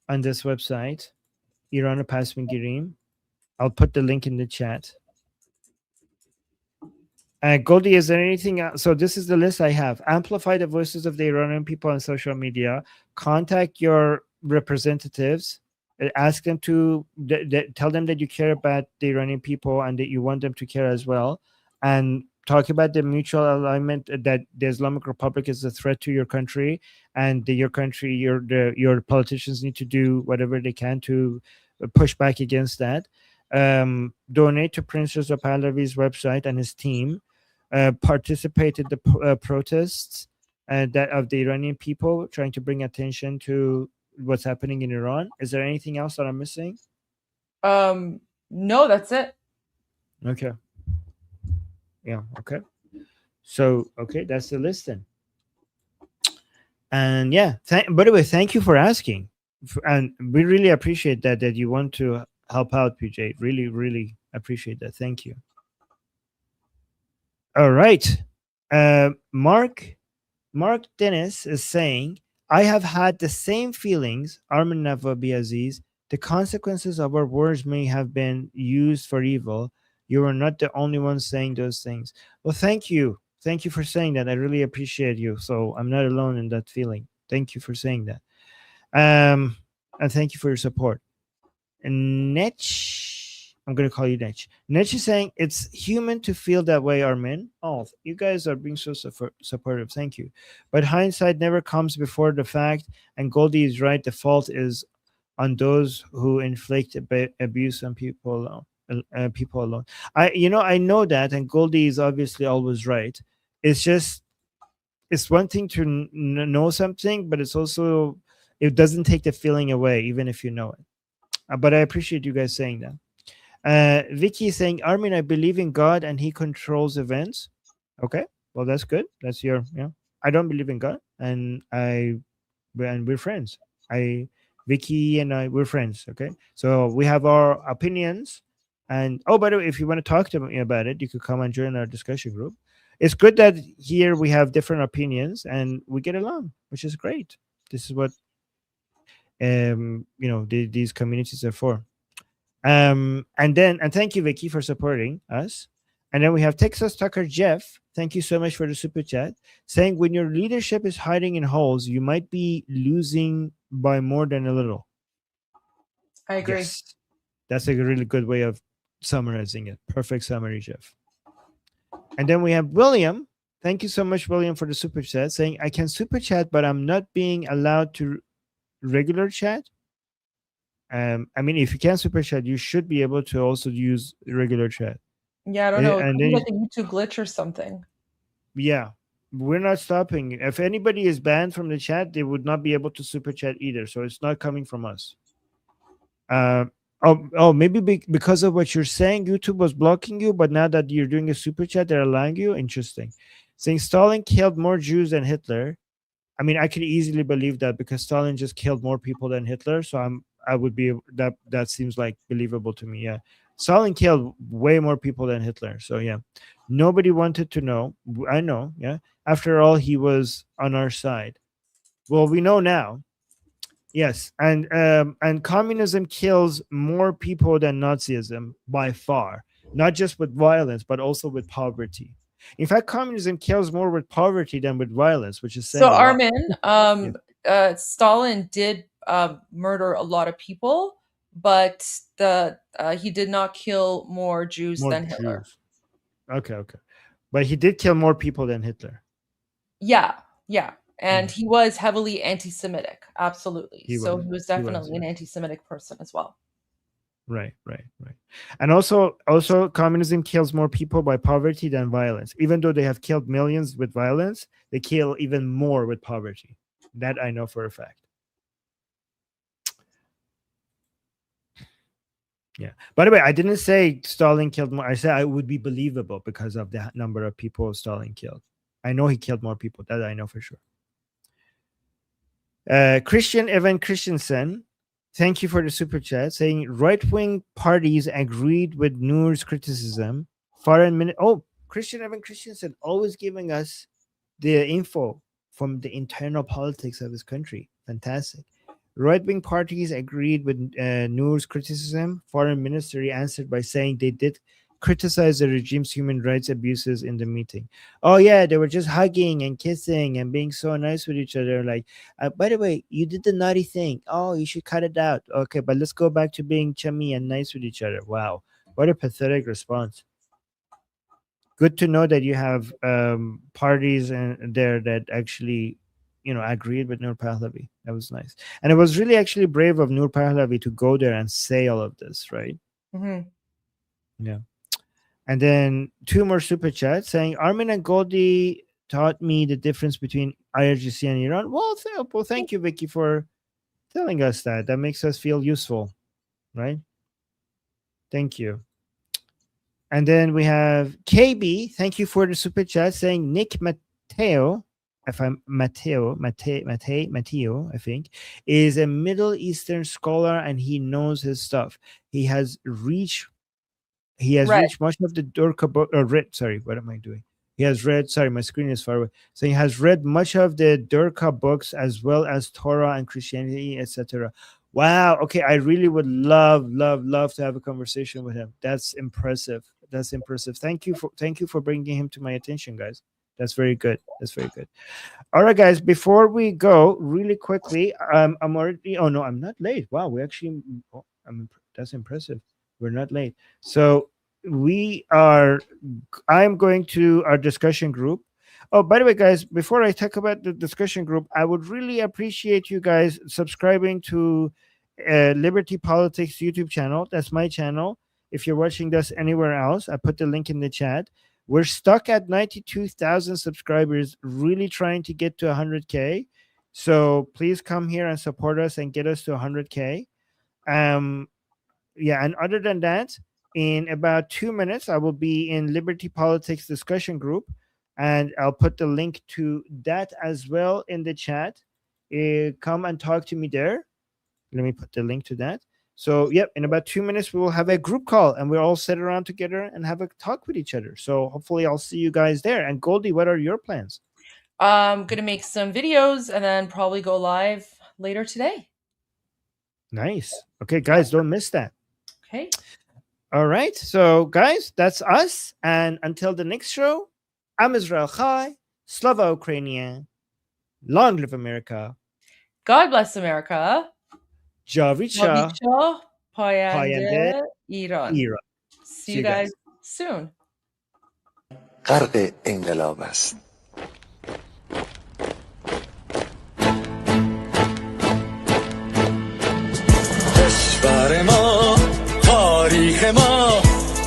on this website, Irano Pasmigirim. I'll put the link in the chat. Goldie, is there anything else? So this is the list I have. Amplify the voices of the Iranian people on social media. Contact your representatives. Ask them to tell them that you care about the Iranian people and that you want them to care as well. And talk about the mutual alignment that the Islamic Republic is a threat to your country, and that your country, your politicians need to do whatever they can to push back against that. donate to Prince Reza Pahlavi's website and his team. Participate in the protests that of the Iranian people, trying to bring attention to what's happening in Iran. Is there anything else that I'm missing? No, that's it. Okay. Yeah. Okay. So, okay, that's the list then. And yeah, by the way, thank you for asking. And we really appreciate that you want to help out, PJ. Really, really appreciate that. Thank you. All right. Mark Dennis is saying, I have had the same feelings, Armin Navabi Aziz. The consequences of our words may have been used for evil. You are not the only one saying those things. Well, thank you. Thank you for saying that. I really appreciate you. So I'm not alone in that feeling. Thank you for saying that. And thank you for your support. And Netch, I'm going to call you Netch. Netch is saying it's human to feel that way, Armin. Oh, you guys are being so supportive. Thank you. But hindsight never comes before the fact. And Goldie is right. The fault is on those who inflict abuse on people alone. I know that, and Goldie is obviously always right. It's just, it's one thing to know something, but it's also, it doesn't take the feeling away, even if you know it. But I appreciate you guys saying that. Vicky is saying, Armin, I believe in God and he controls events. Okay, well, that's good. That's your, I don't believe in God, and we're friends. Vicky and I, we're friends. Okay, so we have our opinions. And oh, by the way, if you want to talk to me about it, you could come and join our discussion group. It's good that here we have different opinions and we get along, which is great. This is what these communities are for. And thank you, Vicky, for supporting us. And then we have Texas Tucker Jeff. Thank you so much for the super chat, saying when your leadership is hiding in holes, you might be losing by more than a little. I agree. Yes. That's a really good way of summarizing it. Perfect summary, Jeff. And then we have William. Thank you so much, William, for the super chat, saying I can super chat, but I'm not being allowed to regular chat. I mean, if you can super chat, you should be able to also use regular chat. Yeah, I don't know. And It's then, like a YouTube glitch or something. yeah, we're not stopping. If anybody is banned from the chat, they would not be able to super chat either. So it's not coming from us. Maybe because of what you're saying, YouTube was blocking you, but now that you're doing a super chat, they're allowing you. Interesting. Saying Stalin killed more Jews than Hitler. I mean, I could easily believe that because Stalin just killed more people than Hitler. So I would be that seems like believable to me. Yeah, Stalin killed way more people than Hitler. So yeah, nobody wanted to know. I know. Yeah. After all, he was on our side. Well, we know now. Yes, and communism kills more people than Nazism by far, not just with violence, but also with poverty. In fact, communism kills more with poverty than with violence, which is saying So, a lot. Armin, Stalin did murder a lot of people, but he did not kill more Jews than Hitler. Okay. But he did kill more people than Hitler. Yeah. And he was heavily anti-Semitic. Absolutely. He was definitely an anti-Semitic person as well. Right. And also communism kills more people by poverty than violence. Even though they have killed millions with violence, they kill even more with poverty. That I know for a fact. Yeah. By the way, I didn't say Stalin killed more. I said it would be believable because of the number of people Stalin killed. I know he killed more people. That I know for sure. Christian Evan Christensen, thank you for the super chat, saying right-wing parties agreed with Noor's criticism. Christian Evan Christensen always giving us the info from the internal politics of his country. Fantastic. Right-wing parties agreed with Noor's criticism. Foreign Ministry answered by saying they did criticize the regime's human rights abuses in the meeting. Oh yeah, they were just hugging and kissing and being so nice with each other. Like, by the way, you did the naughty thing. Oh, you should cut it out. Okay, but let's go back to being chummy and nice with each other. Wow, what a pathetic response. Good to know that you have parties there that actually, agreed with Noor Pahlavi. That was nice, and it was really actually brave of Noor Pahlavi to go there and say all of this, right? Mm-hmm. Yeah. And then 2 more super chats saying Armin and Goldie taught me the difference between IRGC and Iran. Well, thank you, Vicky, for telling us that. That makes us feel useful, right? Thank you. And then we have KB. Thank you for the super chat saying Nick Mateo, if I'm Mateo, I think, is a Middle Eastern scholar and he knows his stuff. He has reached much of the Durkha book, or read, sorry, what am I doing? He has read, sorry, my screen is far away. So he has read much of the Durkha books as well as Torah and Christianity, etc. Wow. Okay. I really would love to have a conversation with him. That's impressive. That's impressive. Thank you for bringing him to my attention, guys. That's very good. That's very good. All right, guys, before we go really quickly, I'm already, oh no, I'm not late. Wow. We actually, that's impressive. We're not late. So I'm going to our discussion group. Oh, by the way, guys, before I talk about the discussion group, I would really appreciate you guys subscribing to Liberty Politics YouTube channel. That's my channel. If you're watching this anywhere else, I put the link in the chat. We're stuck at 92,000 subscribers, really trying to get to 100K. So please come here and support us and get us to 100K. Yeah, and other than that, in about 2 minutes, I will be in Liberty Politics discussion group, and I'll put the link to that as well in the chat. Come and talk to me there. Let me put the link to that. So, yep, in about 2 minutes, we will have a group call, and we'll all sit around together and have a talk with each other. So hopefully I'll see you guys there. And Goldie, what are your plans? I'm going to make some videos and then probably go live later today. Nice. Okay, guys, don't miss that. Okay. All right. So, guys, that's us. And until the next show, I'm Israel Chai, Slava Ukrainian. Long live America. God bless America. Javicha. Payande Iran. See you guys soon. غرق انقلاب است. کشور ما، تاریخ ما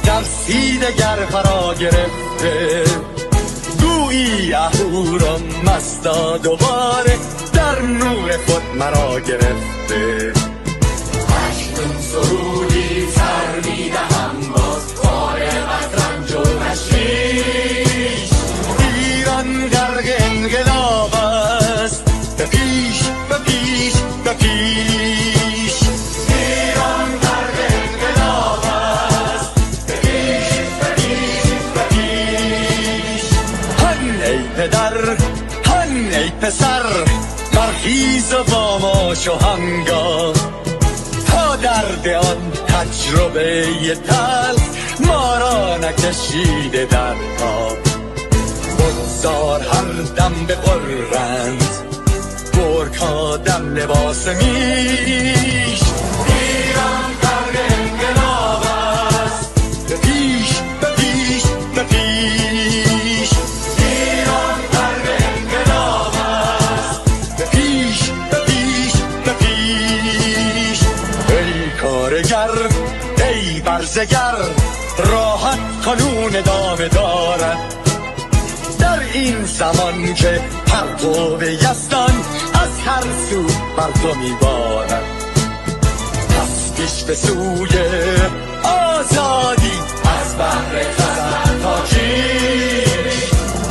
ترسید گر فرا گرفته، گویی اهورا مستا دوباره در نور خود مرا گرفته. اشکم سرودی سر میدهم باز فارغ از رنج و تشویش، ایران غرق انقلاب است، به پیش به پیش به پیش. ایران غرق انقلاب است، به پیش به پیش به پیش. هن ای پدر، هن ای پسر، برخیز و با ما شهنگاه، تا درد آن تجربه تلخ ما را نکشیده در آب. بگذار هر دم بغرند گرگ‌ها دم لباس میش. ایران غرق انقلاب است، به پیش به پیش به پیش. ایران غرق انقلاب است، به پیش به پیش به پیش. ای کارگر، ای برزگر، راحت قانون ادامه دارد در این زمان که پرتو یزدان از هر سو بر تو میبارد. پس پیش به سوی آزادی از بحر خزر تا چین.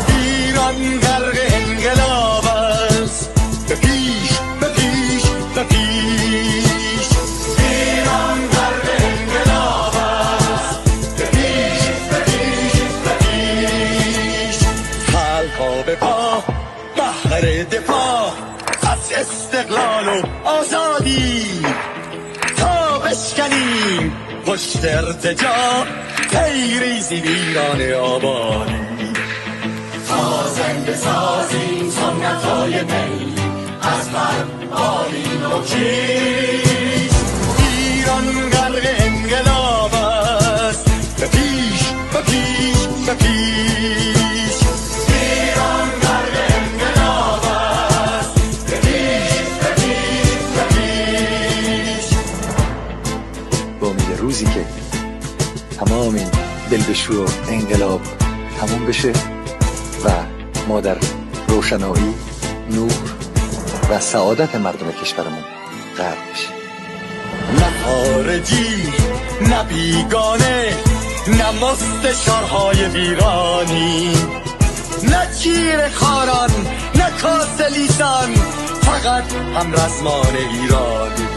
ایران غرق انقلاب است، به پیش به پیش به پیش. ایران غرق انقلاب است، به پیش به پیش به پیش. خلقا به پا بهر دفاع از استقلال و آزادی، تا بشکنیم پشت ارتجاع تیریزی ویران آبادی. تا زنده سازیم سنت‌های ملی از من آیین و کیش. ایران غرق انقلاب است، به پیش به پیش به پیش. ایران غرق انقلاب است، به پیش به پیش به پیش. به امید روزی که تمام این دلبشو انقلاب تموم بشه و ما در روشنایی، نور و سعادت مردم کشورمون غرق بشیم. نه خارجی، نه بیگانه، نه مستشارهای ویرانی، نه چیر خاران، نه کاسلیسان، فقط هم رزمان ایرانی.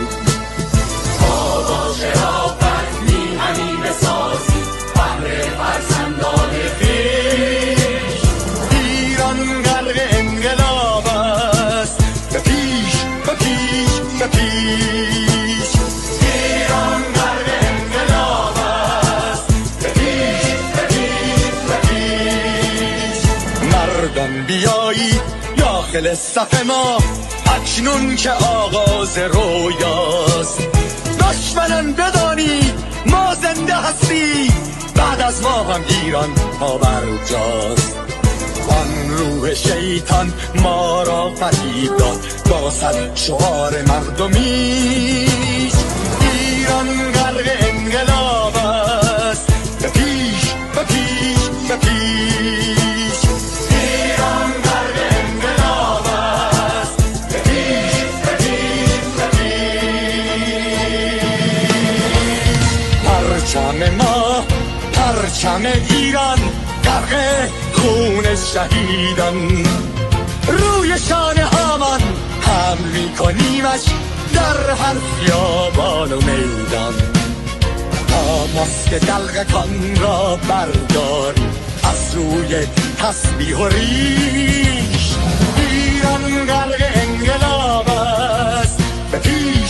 با شرافت میهنی بسازی بهر فرزندان خویش. ایران غرق انقلاب است، به پیش، به پیش، به پیش. ایران غرق انقلاب است، به پیش، به پیش، به پیش. مردم بیایید داخل صف ما، اکنون که آغاز رویاست. دشمنان بدانید ما زنده هستیم، بعد از ما هم ایران پابرجاست. آن روح شیطان ما را فریب داد با صد شعار مردمیش. ایران غرق انقلاب است، به پیش، به پیش، به پیش. ایران غرق انقلاب است، به پیش، به پیش، به پیش. پرچم ما، پرچم ایران، غرق خون شهیدان. روی شانه هامان حمل میکنیمش در هر خیابان و میدان. تا ماسک دلقکان را برداریم از روی تسبیح و ریش. ایران غرق انقلاب است، به پیش،